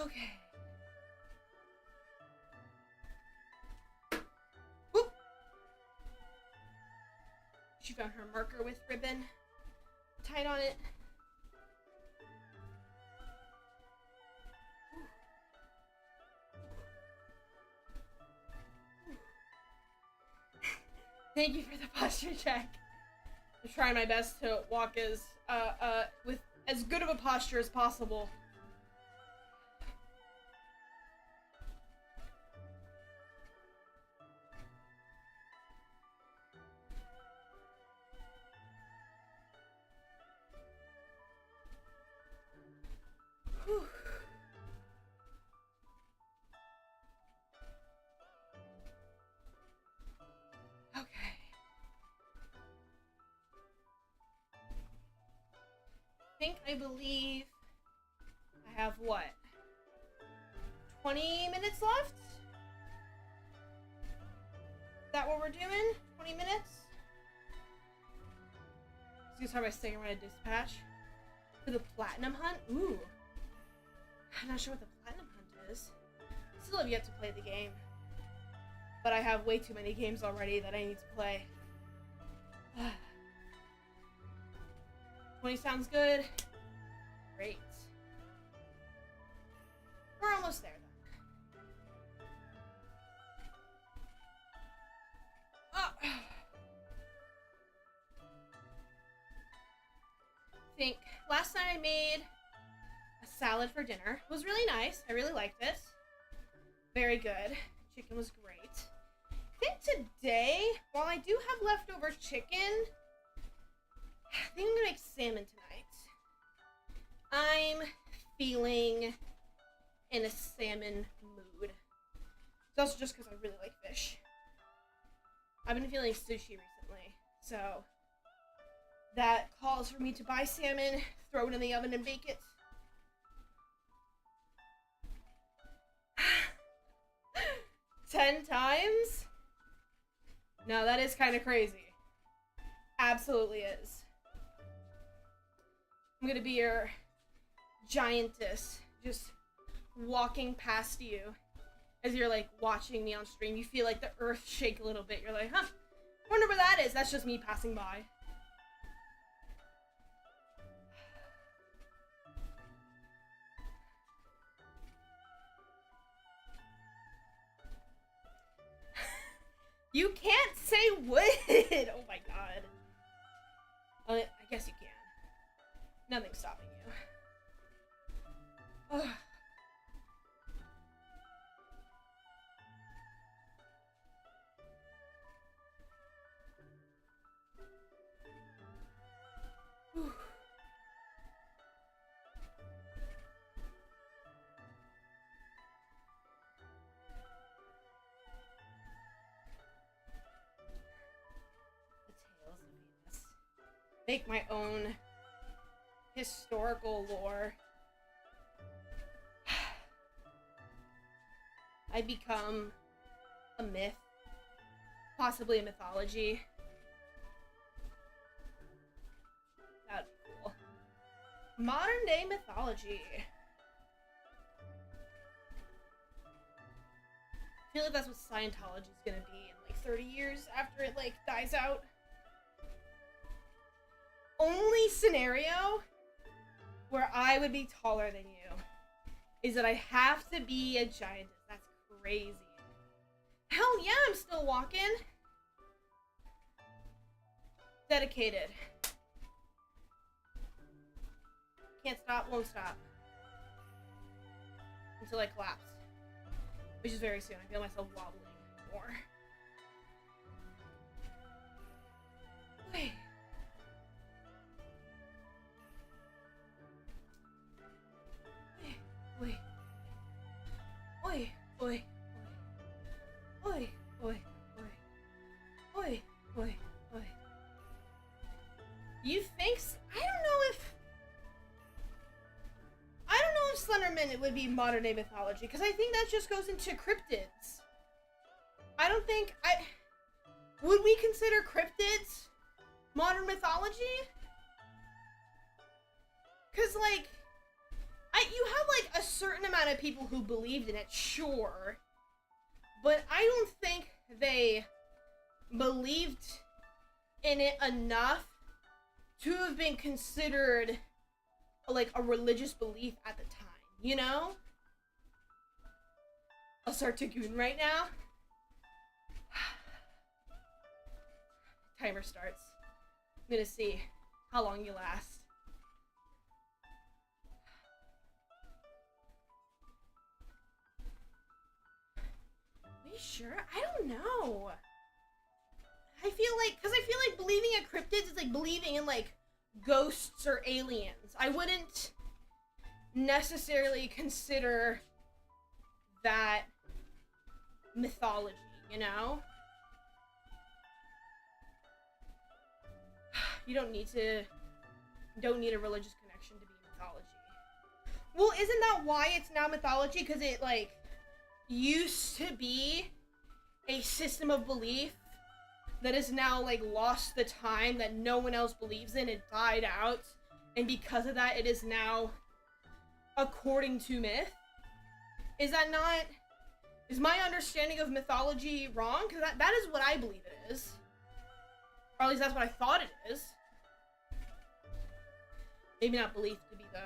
Okay. Whoop! She found her marker with ribbon tied on it. Thank you for the posture check. I'm trying my best to walk as with as good of a posture as possible. Whew. I believe I have what? 20 minutes left? Is that what we're doing? 20 minutes? I was gonna start by saying I'm gonna dispatch for the platinum hunt. Ooh. I'm not sure what the platinum hunt is. Still have yet to play the game. But I have way too many games already that I need to play. 20 sounds good. Great. We're almost there, then. Oh. I think last night I made a salad for dinner. It was really nice. I really liked it. Very good. Chicken was great. today, while I do have leftover chicken, I think I'm gonna make salmon tonight. I'm feeling in a salmon mood. It's also just because I really like fish. I've been feeling sushi recently, so that calls for me to buy salmon, throw it in the oven, and bake it. 10 times? No, that is kind of crazy. Absolutely is. I'm gonna be your giantess, just walking past you as you're like watching me on stream. You feel like the earth shake a little bit. You're like, huh, wonder where that is. That's just me passing by. You can't say wood! Oh my god. I guess you can. Nothing's stopping you. Ugh. Whew. Make my own historical lore. I become a myth, possibly a mythology. That'd be cool. Modern day mythology. I feel like that's what Scientology's gonna be in like 30 years after it like dies out. Only scenario where I would be taller than you is that I have to be a giantess. That's crazy. Hell yeah, I'm still walking. Dedicated. Can't stop, won't stop. Until I collapse. Which is very soon. I feel myself wobbling more. Wait. Oi. Oi. Oi. Oi. Oi. Oi. Oi. Oi. Oi. You think I don't know if Slenderman would be modern day mythology, because I think that just goes into cryptids. I don't think would we consider cryptids modern mythology? Cause like you have like a certain amount of people who believed in it, sure, but I don't think they believed in it enough to have been considered like a religious belief at the time, you know? I'll start to goon right now. Timer starts. I'm gonna see how long you last. Are you sure? I don't know. I feel like believing in cryptids is like believing in like ghosts or aliens. I wouldn't necessarily consider that mythology, you know? You don't need a religious connection to be mythology. Well, isn't that why it's now mythology? Because it like used to be a system of belief that is now like lost the time, that no one else believes in. It died out, and because of that it is now according to myth. Is my understanding of mythology wrong? Because that is what I believe it is, or at least that's what I thought it is. Maybe not belief to be the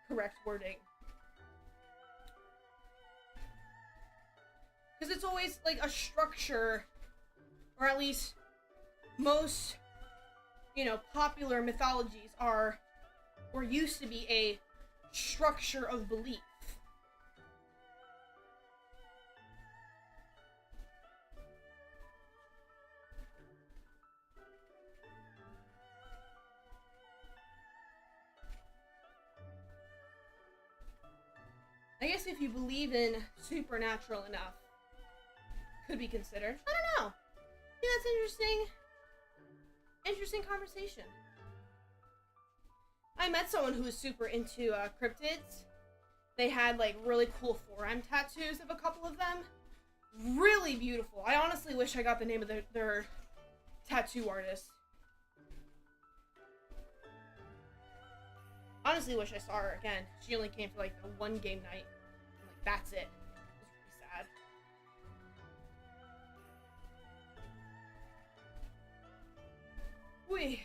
correct wording, because it's always like a structure, or at least most, popular mythologies are, or used to be, a structure of belief. I guess if you believe in supernatural enough, could be considered. I don't know. Yeah, that's interesting. Interesting conversation. I met someone who was super into cryptids. They had like really cool forearm tattoos of a couple of them. Really beautiful. I honestly wish I got the name of their tattoo artist. Honestly wish I saw her again. She only came for like the one game night. I'm like, that's it. It was really sad. Whee.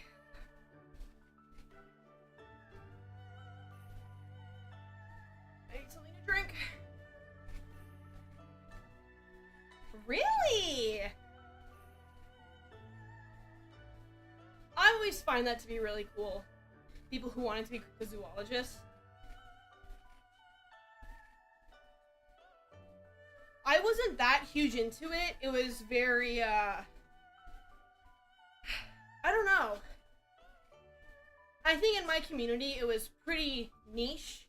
I need something to drink. Really? I always find that to be really cool. People who wanted to be cryptozoologists. I wasn't that huge into it. It was very, I don't know. I think in my community it was pretty niche.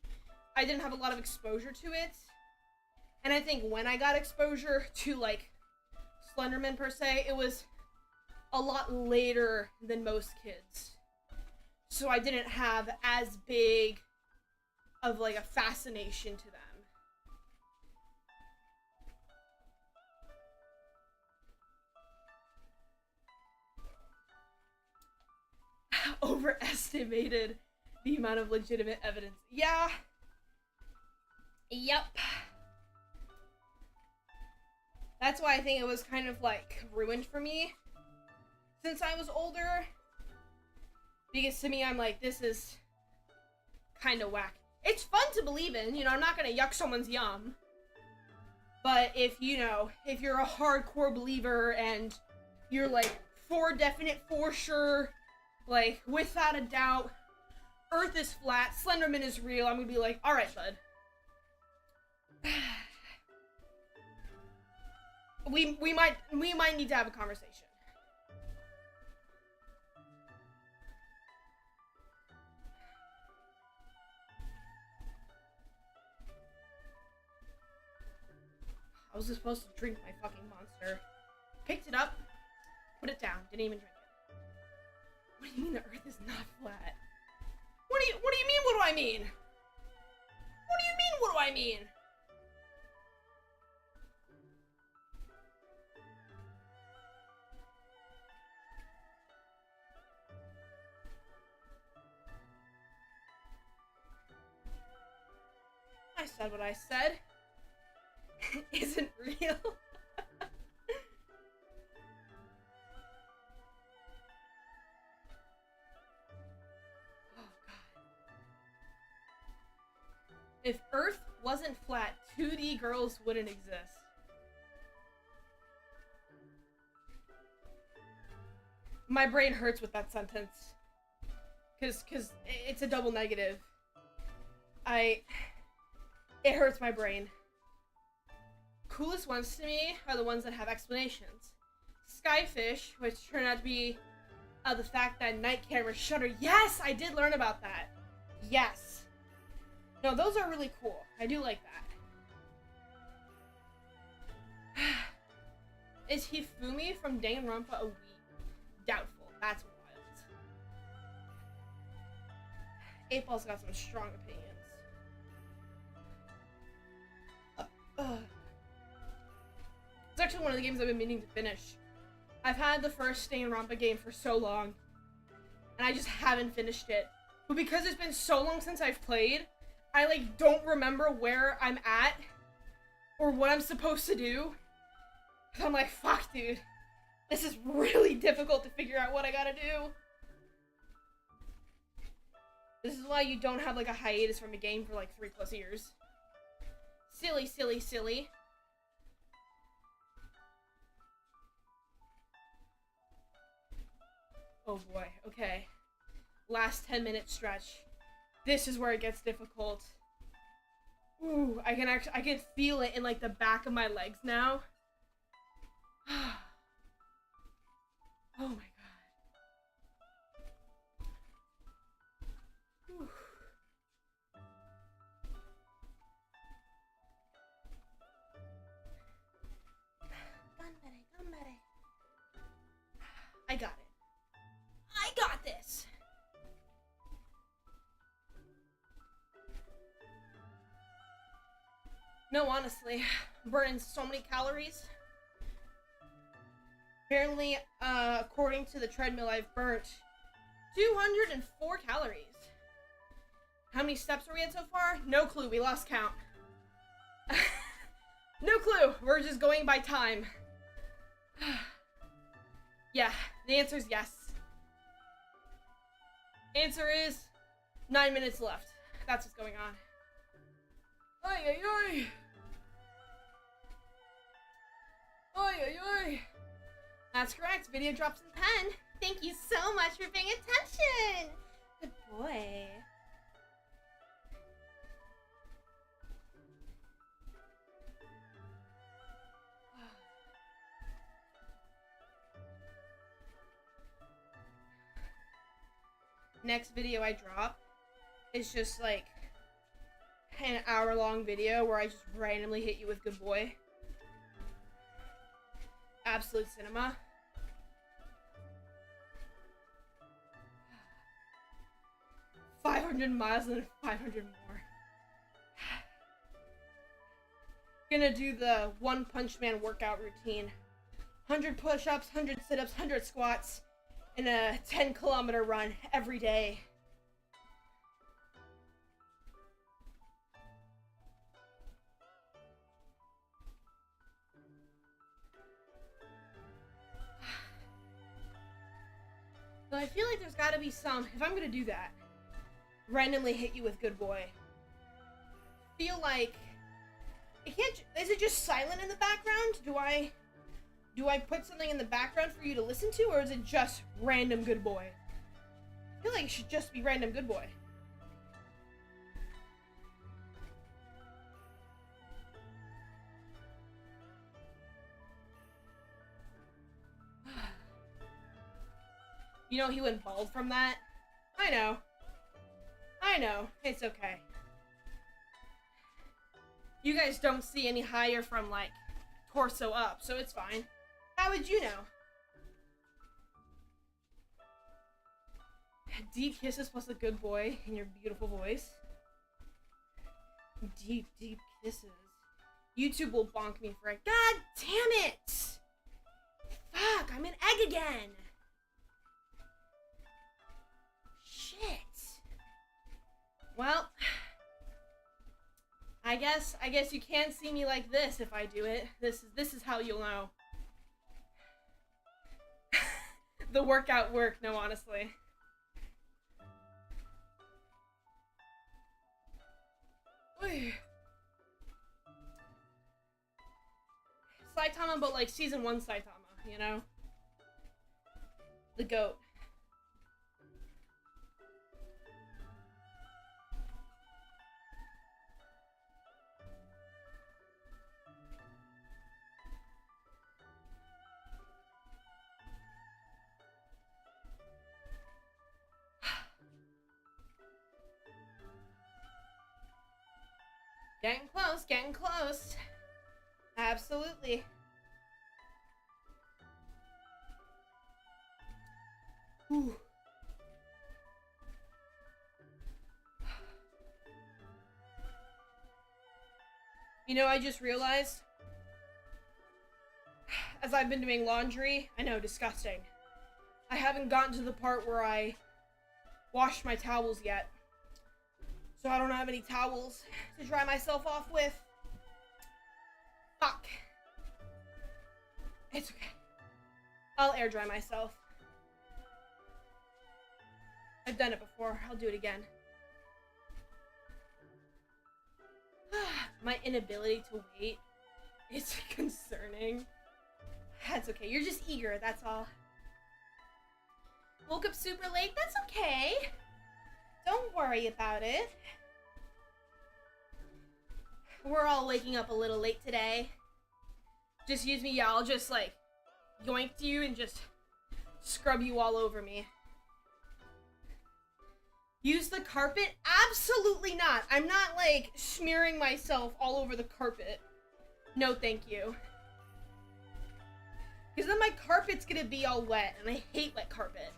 I didn't have a lot of exposure to it. And I think when I got exposure to, like, Slenderman per se, it was a lot later than most kids. So I didn't have as big of, like, a fascination to them. Overestimated the amount of legitimate evidence. Yeah. Yep. That's why I think it was kind of, like, ruined for me since I was older. Because to me, I'm like, this is kind of whack. It's fun to believe in, you know, I'm not gonna yuck someone's yum. But if, you know, if you're a hardcore believer and you're like, for definite, for sure, like, without a doubt, Earth is flat, Slenderman is real, I'm gonna be like, alright, bud. We might need to have a conversation. I was supposed to drink my fucking monster. Picked it up, put it down, didn't even drink it. What do you mean the Earth is not flat? What do you mean, what do I mean? What do you mean, what do I mean? I said what I said. Isn't real. Oh god. If Earth wasn't flat, 2D girls wouldn't exist. My brain hurts with that sentence. Cause it's a double negative. It hurts my brain. Coolest ones to me are the ones that have explanations. Skyfish, which turned out to be the fact that night cameras shutter. Yes, I did learn about that. Yes. No, those are really cool. I do like that. Is Hifumi from Danganronpa a weeb? Doubtful. That's wild. 8-Ball's got some strong opinions. It's actually one of the games I've been meaning to finish. I've had the first Danganronpa game for so long, and I just haven't finished it. But because it's been so long since I've played, I, like, don't remember where I'm at, or what I'm supposed to do. So I'm like, fuck, dude. This is really difficult to figure out what I gotta do. This is why you don't have, like, a hiatus from a game for, like, 3+ years. Silly, silly, silly. Oh boy, okay. Last 10-minute stretch. This is where it gets difficult. Ooh, I can feel it in, like, the back of my legs now. Oh my god. Whew. No, honestly, burning so many calories. Apparently, according to the treadmill, I've burnt 204 calories. How many steps are we at so far? No clue, we lost count. No clue, we're just going by time. Yeah, the answer is yes. Answer is 9 minutes left. That's what's going on. Ay, ay, ay. Ay, ay, ay. That's correct. Video drops in 10. Thank you so much for paying attention. Good boy. Next video I drop is just like an hour-long video where I just randomly hit you with good boy. Absolute cinema. $500 miles and 500 more. Gonna do the One Punch Man workout routine. 100 push-ups, 100 sit-ups, 100 squats, and a 10-kilometer run every day. So I feel like there's gotta be some, if I'm gonna do that, randomly hit you with good boy. Feel like, it can't, is it just silent in the background? Do I put something in the background for you to listen to, or is it just random good boy? I feel like it should just be random good boy. You know he went bald from that? I know. I know. It's okay. You guys don't see any higher from, like, torso up, so it's fine. How would you know? Deep kisses plus a good boy in your beautiful voice. Deep, deep kisses. YouTube will bonk me for it. God damn it! Fuck, I'm an egg again! Shit. Well, I guess you can't see me like this if I do it. This is how you'll know. The workout work, no, honestly. Oy. Saitama, but like season 1 Saitama, you know? The GOAT. Getting close, getting close. Absolutely. Whew. You know, I just realized, as I've been doing laundry, I know, disgusting. I haven't gotten to the part where I washed my towels yet. So I don't have any towels to dry myself off with. Fuck. It's okay. I'll air dry myself. I've done it before. I'll do it again. My inability to wait is concerning. That's okay. You're just eager, that's all. Woke up super late? That's okay. Don't worry about it. We're all waking up a little late today. Just use me, yeah, I'll just like yoink you and just scrub you all over me. Use the carpet? Absolutely not. I'm not like smearing myself all over the carpet. No, thank you. Because then my carpet's gonna be all wet, and I hate wet carpet.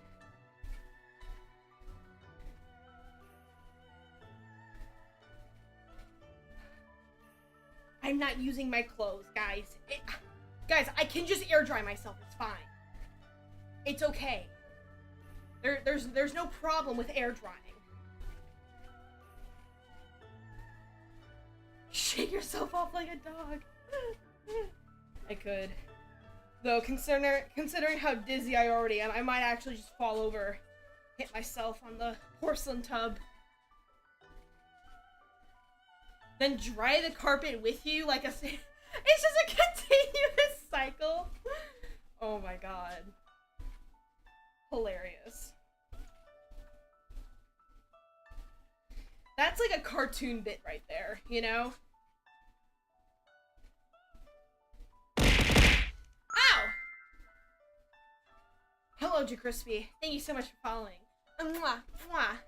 I'm not using my clothes, guys. Guys, I can just air dry myself. It's fine. It's okay. There's no problem with air drying. Shake yourself off like a dog. I could. Though, considering how dizzy I already am, I might actually just fall over, hit myself on the porcelain tub. Then dry the carpet with you like it's just a continuous cycle. Oh my god. Hilarious. That's like a cartoon bit right there, you know? Ow! Hello, Jacrispy. Thank you so much for following. Mwah, mwah.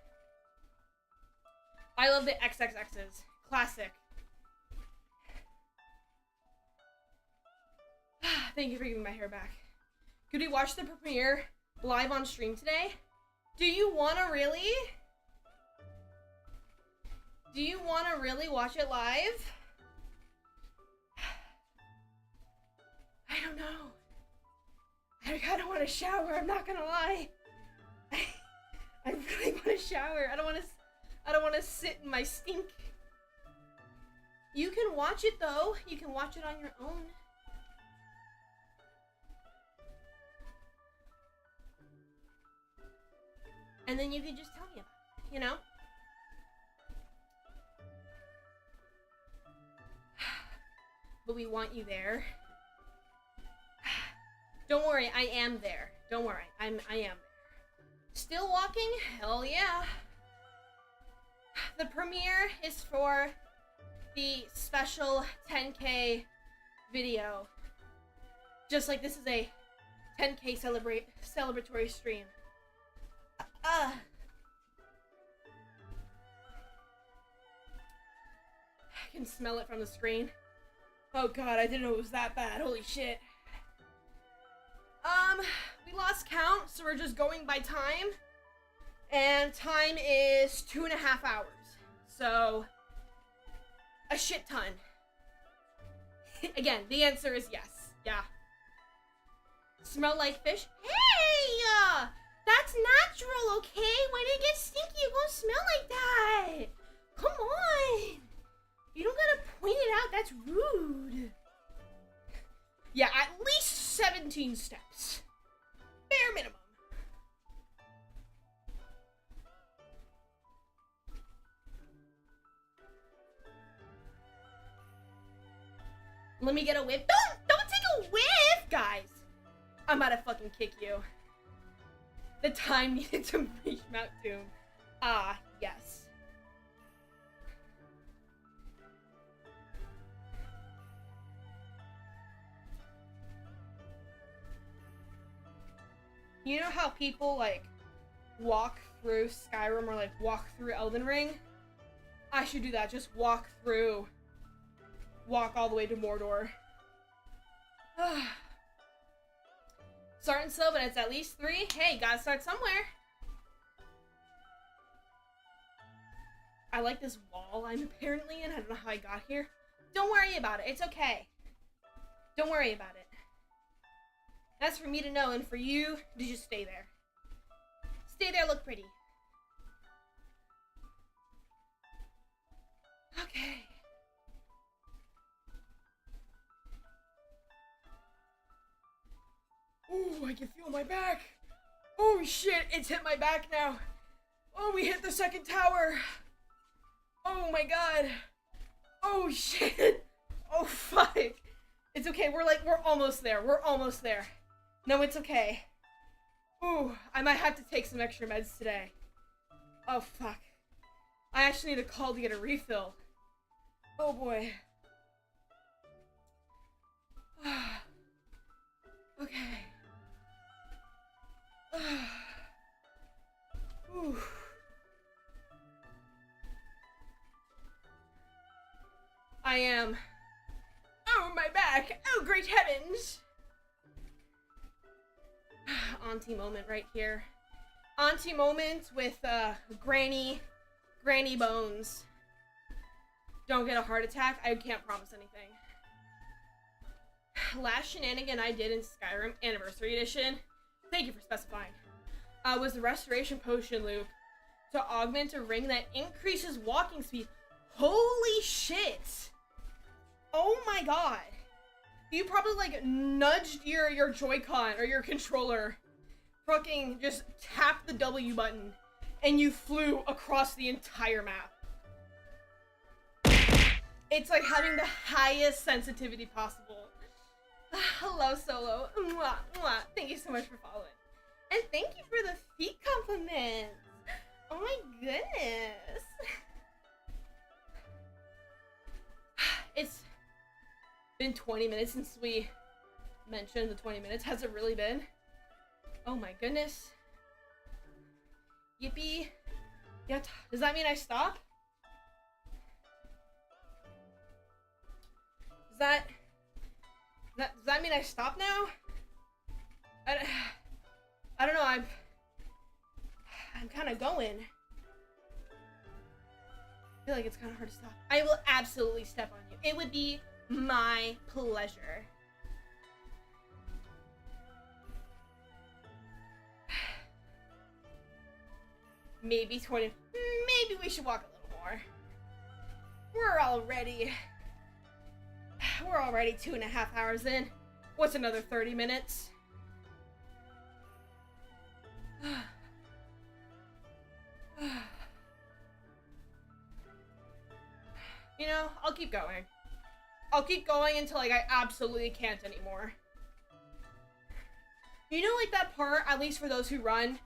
I love the XXXs. Classic. Thank you for giving my hair back. Could we watch the premiere live on stream today? Do you wanna really? Do you wanna really watch it live? I don't know. I kinda wanna shower, I'm not gonna lie. I really wanna shower. I don't wanna sit in my stink. You can watch it though. You can watch it on your own. And then you can just tell me about it, you know? But we want you there. Don't worry, I am there. Don't worry, I am there. Still walking? Hell yeah. The premiere is for the special 10K video. Just like this is a 10K celebratory stream. I can smell it from the screen. Oh god, I didn't know it was that bad. Holy shit. We lost count, so we're just going by time. And time is 2.5 hours. So, a shit ton. Again, the answer is yes. Yeah. Smell like fish? Hey! That's natural, okay? When it gets stinky, it won't smell like that. Come on. You don't gotta point it out. That's rude. Yeah, at least 17 steps. Bare minimum. Let me get a whiff. Don't take a whiff, guys. I'm about to fucking kick you. The time needed to reach Mount Doom. Ah, yes. You know how people, like, walk through Skyrim or, like, walk through Elden Ring? I should do that. Just walk all the way to Mordor. Starting slow, but it's at least 3. Hey, gotta start somewhere. I like this wall I'm apparently in. I don't know how I got here. Don't worry about it. It's okay. Don't worry about it. That's for me to know and for you to just stay there. Stay there, look pretty. Okay. Ooh, I can feel my back. Oh shit, it's hit my back now. Oh, we hit the second tower. Oh my god. Oh shit. Oh fuck. It's okay, we're almost there. We're almost there. No, it's okay. Ooh, I might have to take some extra meds today. Oh fuck. I actually need a call to get a refill. Oh boy. Okay. Ooh. I am. Oh, my back. Oh, great heavens. Auntie moment right here. Auntie moment with Granny Bones. don't get a heart attack, I can't promise anything. Last shenanigan I did in Skyrim Anniversary Edition, thank you for specifying, was the Restoration Potion loop to augment a ring that increases walking speed. Holy shit! Oh my god. You probably like nudged your Joy-Con or your controller, fucking just tapped the W button, and you flew across the entire map. It's like having the highest sensitivity possible. Hello, Solo. Mwah, mwah. Thank you so much for following. And thank you for the feet compliments. Oh my goodness. It's been 20 minutes since we mentioned the 20 minutes. Has it really been? Oh my goodness. Yippee. Yeah, does that mean I stop? Does that mean I stop now? I don't know, I'm kind of going. I feel like it's kind of hard to stop. I will absolutely step on you. It would be my pleasure. Maybe 20. Maybe we should walk a little more. We're already 2.5 hours in. What's another 30 minutes? You know, I'll keep going. I'll keep going until like I absolutely can't anymore. You know, like that part, at least for those who run,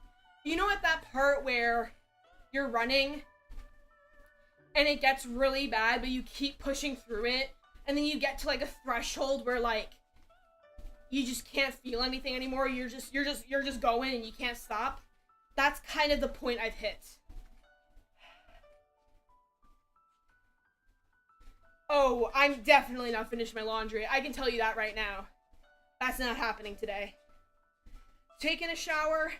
you know, at that part where you're running and it gets really bad, but you keep pushing through it, and then you get to like a threshold where like you just can't feel anything anymore. You're just going and you can't stop. That's kind of the point I've hit. Oh, I'm definitely not finished my laundry. I can tell you that right now. That's not happening today. Taking a shower,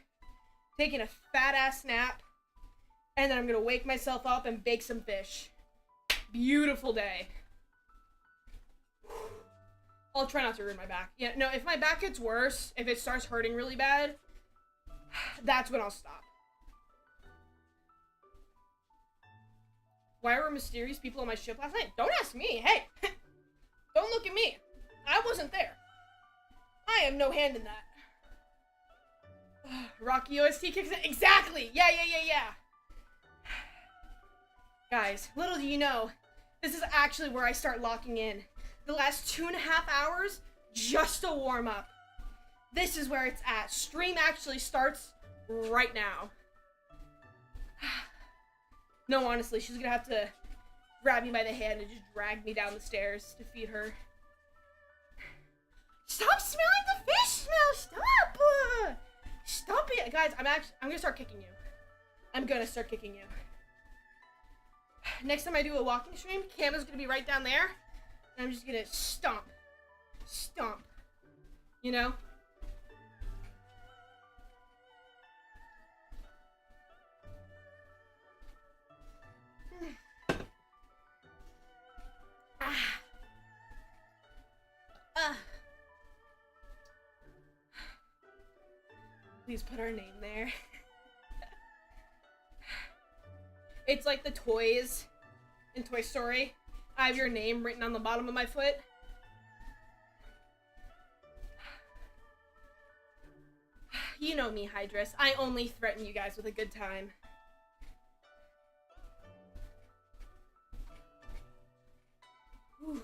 taking a fat ass nap, and then I'm gonna wake myself up and bake some fish. Beautiful day. I'll try not to ruin my back. Yeah, no, if my back gets worse, if it starts hurting really bad, that's when I'll stop. Why were mysterious people on my ship last night? Don't ask me. Hey, don't look at me. I wasn't there. I have no hand in that. Rocky OST kicks in. Exactly. Yeah. Guys, little do you know, this is actually where I start locking in. The last 2.5 hours, just to warm up. This is where it's at. Stream actually starts right now. No, honestly, she's gonna have to grab me by the hand and just drag me down the stairs to feed her. Stop smelling the fish smell! Stop! Stop it! Guys, I'm gonna start kicking you. I'm gonna start kicking you. Next time I do a walking stream, Camera's gonna be right down there. And I'm just gonna stomp. Stomp. You know? Please put our name there. It's like the toys in Toy Story. I have your name written on the bottom of my foot. You know me, Hydrus. I only threaten you guys with a good time. Whew.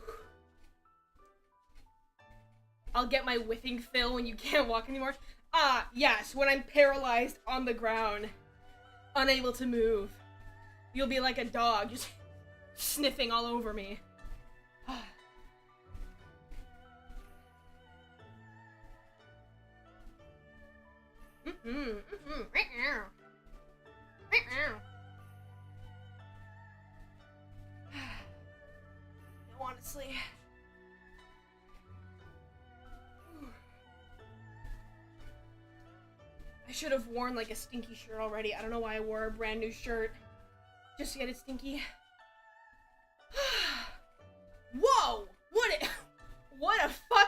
I'll get my whiffing fill when you can't walk anymore. Ah, yes, when I'm paralyzed on the ground, unable to move. You'll be like a dog, just sniffing all over me. Right now. Right now. No, honestly. I should have worn like a stinky shirt already. I don't know why I wore a brand new shirt just to get it stinky.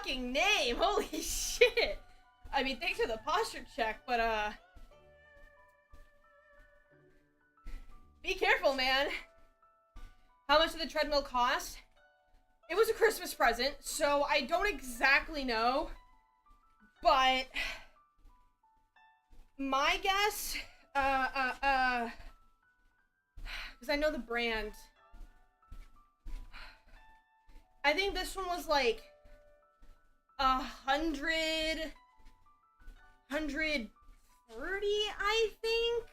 fucking name. Holy shit. I mean, thanks for the posture check, but, be careful, man. How much did the treadmill cost? It was a Christmas present, so I don't exactly know, but my guess, because I know the brand, I think this one was like 130, I think.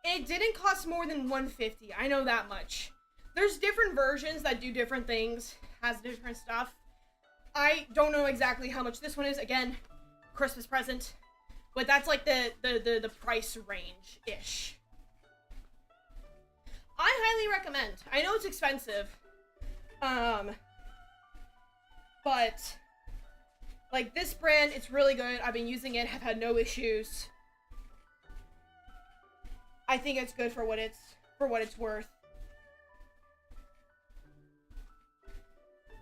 It didn't cost more than $150. I know that much. There's different versions that do different things, has different stuff. I don't know exactly how much this one is. Again, Christmas present, but that's like the price range-ish. I highly recommend. I know it's expensive, but like this brand, it's really good. I've been using it, have had no issues. I think it's good for what it's worth.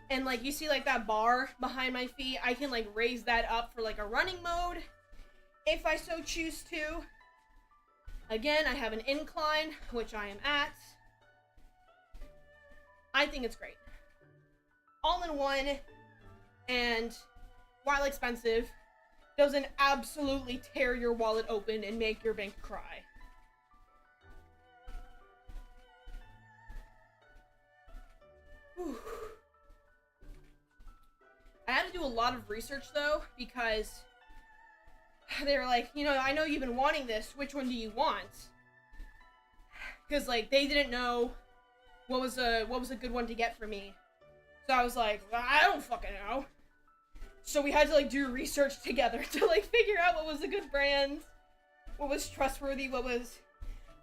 And like you see like that bar behind my feet, I can like raise that up for like a running mode if I so choose to. Again, I have an incline, which I am at. I think it's great. All in one, and while expensive, doesn't absolutely tear your wallet open and make your bank cry. Whew. I had to do a lot of research though, because they were like, you know, I know you've been wanting this, which one do you want? Because like they didn't know what was a good one to get for me. So I was like, well, I don't fucking know. So we had to like do research together to like figure out what was a good brand, what was trustworthy, what was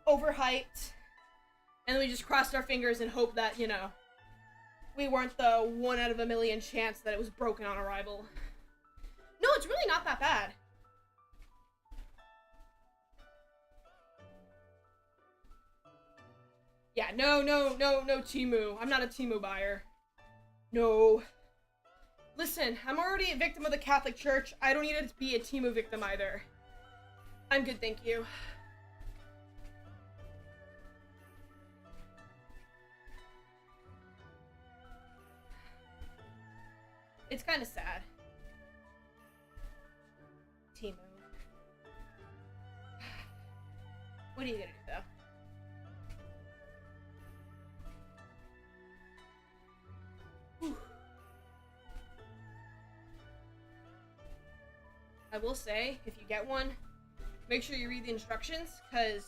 overhyped. And then we just crossed our fingers and hoped that, you know, we weren't the 1 out of a million chance that it was broken on arrival. No, it's really not that bad. Yeah, no Temu. I'm not a Temu buyer. No. Listen, I'm already a victim of the Catholic Church. I don't need to be a Temu victim either. I'm good, thank you. It's kind of sad. Temu. What are you gonna do, though? Whew. I will say, if you get one, make sure you read the instructions, because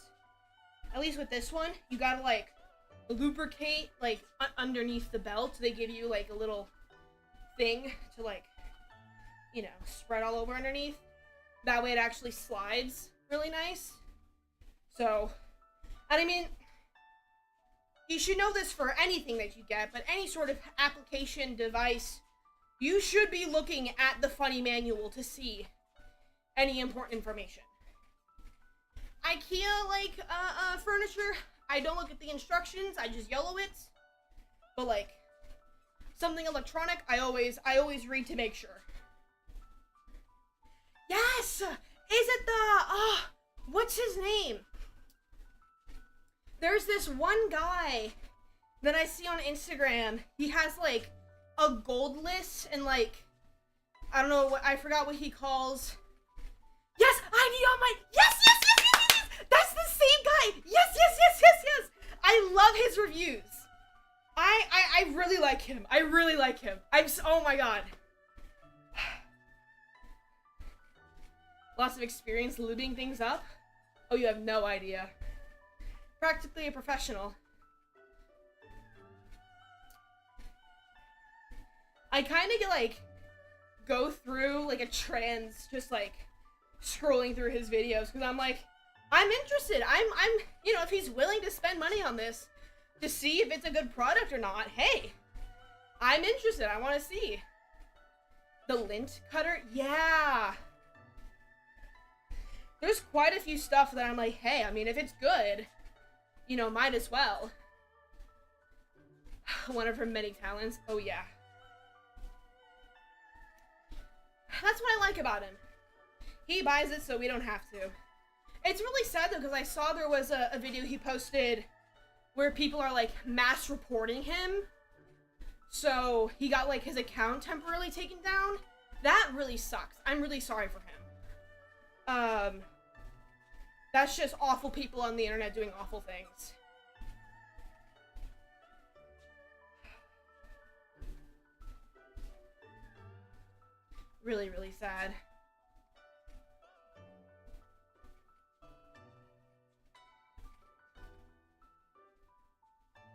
at least with this one, you gotta, like, lubricate, like, underneath the belt. They give you, like, a little thing to, like, you know, spread all over underneath. That way it actually slides really nice. So, and I mean, you should know this for anything that you get, but any sort of application device, you should be looking at the funny manual to see any important information. IKEA, like, furniture, I don't look at the instructions, I just yellow it. But, like, something electronic, I always read to make sure. Yes! Is it the, what's his name? There's this one guy that I see on Instagram. He has, like, a gold list and, like, I don't know what, I forgot what he calls. Yes! ID on my, yes! That's the same guy! Yes! I love his reviews. I really like him. Oh my god. Lots of experience looting things up? Oh, you have no idea. Practically a professional. I kind of get, like, go through, like, a trance, just, like, scrolling through his videos, because I'm like, I'm interested. I'm, you know, if he's willing to spend money on this to see if it's a good product or not, hey, I'm interested. I want to see. The lint cutter? Yeah. There's quite a few stuff that I'm like, hey, I mean, if it's good, you know, might as well. One of her many talents. Oh, yeah. That's what I like about him. He buys it so we don't have to. It's really sad though, because I saw there was a video he posted where people are like mass reporting him. So he got like his account temporarily taken down. That really sucks. I'm really sorry for him. That's just awful people on the internet doing awful things. Really, really sad.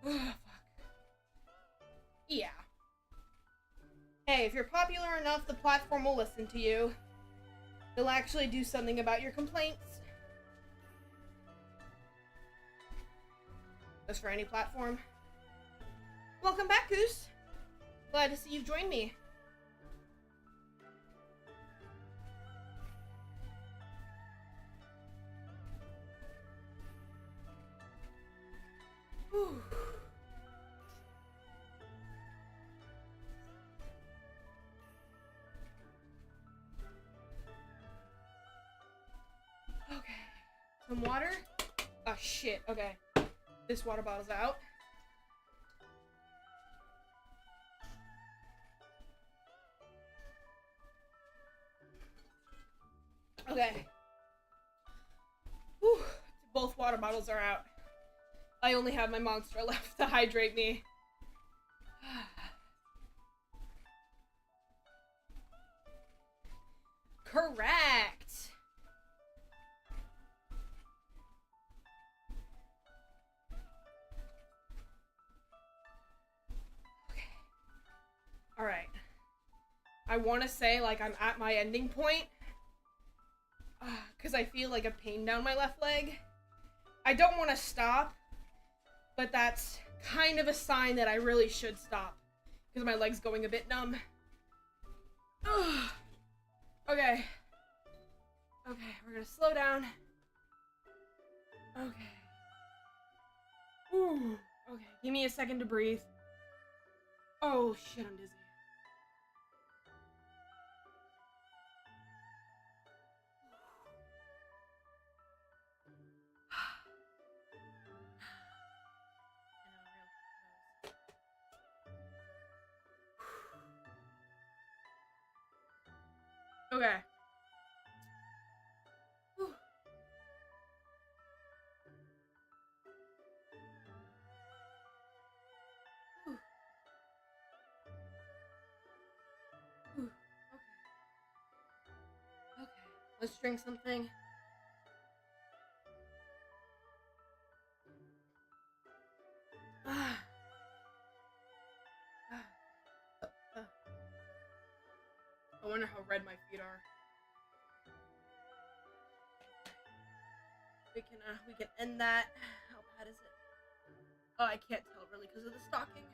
Oh, fuck. Yeah. Hey, if you're popular enough, the platform will listen to you. They'll actually do something about your complaints. Just for any platform. Welcome back, Goose. Glad to see you've joined me. Whew. Okay. Some water? Oh shit, okay. This water bottle's out. Okay. Whew. Both water bottles are out. I only have my monster left to hydrate me. Correct. Okay. All right. I want to say like I'm at my ending point. Because I feel like a pain down my left leg. I don't want to stop. But that's kind of a sign that I really should stop. Because my leg's going a bit numb. Ugh. Okay. Okay, we're gonna slow down. Okay. Ooh. Okay, give me a second to breathe. Oh shit, I'm dizzy. Okay. Whew. Whew. Whew. Okay. Okay. Let's drink something. I wonder how red my feet are. We can end that. How bad is it? Oh, I can't tell really because of the stocking.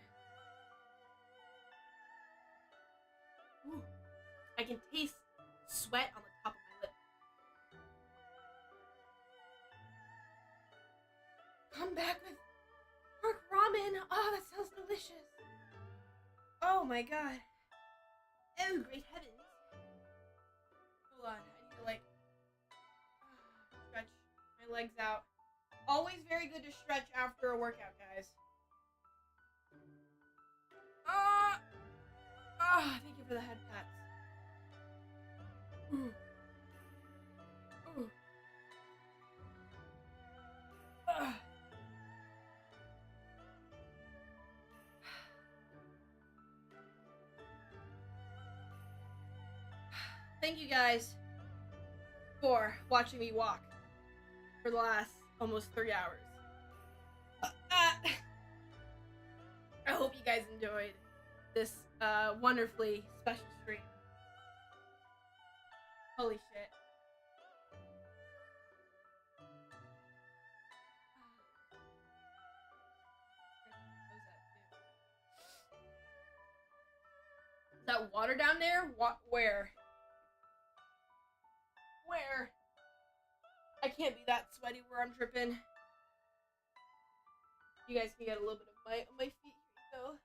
Ooh. I can taste sweat on the top of my lip. Come back with pork ramen. Oh, that sounds delicious. Oh my god. Oh, great heavens. Hold on, I need to like stretch my legs out. Always very good to stretch after a workout, guys. Thank you for the head pats. Ooh. Ooh. Thank you guys for watching me walk for the last almost 3 hours. I hope you guys enjoyed this wonderfully special stream. Holy shit. Is that water down there? Where? Where? I can't be that sweaty where I'm dripping. You guys can get a little bit of my feet. Here you go.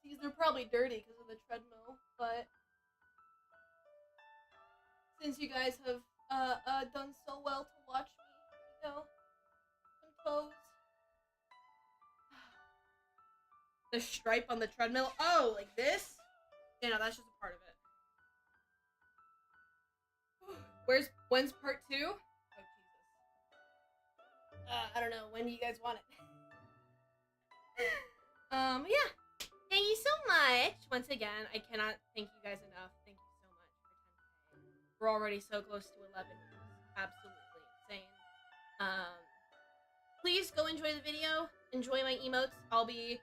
These are probably dirty because of the treadmill, but Since you guys have done so well to watch me, you know, some toes. The stripe on the treadmill. Oh, like this? Yeah, no, that's just a part of it. When's part 2? Oh, Jesus. I don't know. When do you guys want it? Yeah. Thank you so much. Once again, I cannot thank you guys enough. Thank you so much for 10K. We're already so close to 11, which is absolutely insane. Please go enjoy the video. Enjoy my emotes. I'll be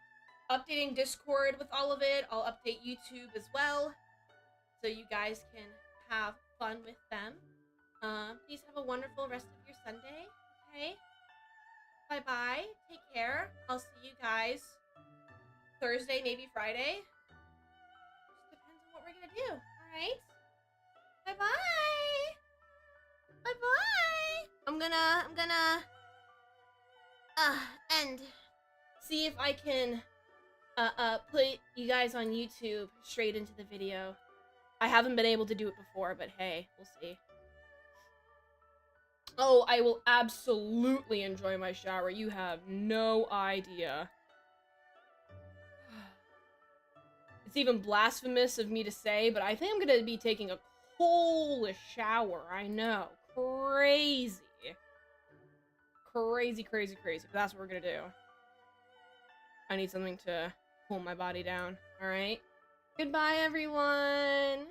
updating Discord with all of it. I'll update YouTube as well, so you guys can have fun with them. Please have a wonderful rest of your Sunday. Okay. Bye-bye. Take care. I'll see you guys Thursday, maybe Friday. Just depends on what we're gonna do. Alright? Bye-bye! Bye-bye! I'm gonna end. See if I can put you guys on YouTube straight into the video. I haven't been able to do it before, but hey, we'll see. Oh, I will absolutely enjoy my shower. You have no idea. It's even blasphemous of me to say, but I think I'm gonna be taking a cold shower. I know. Crazy. Crazy, crazy, crazy. But that's what we're gonna do. I need something to cool my body down. Alright? Goodbye, everyone!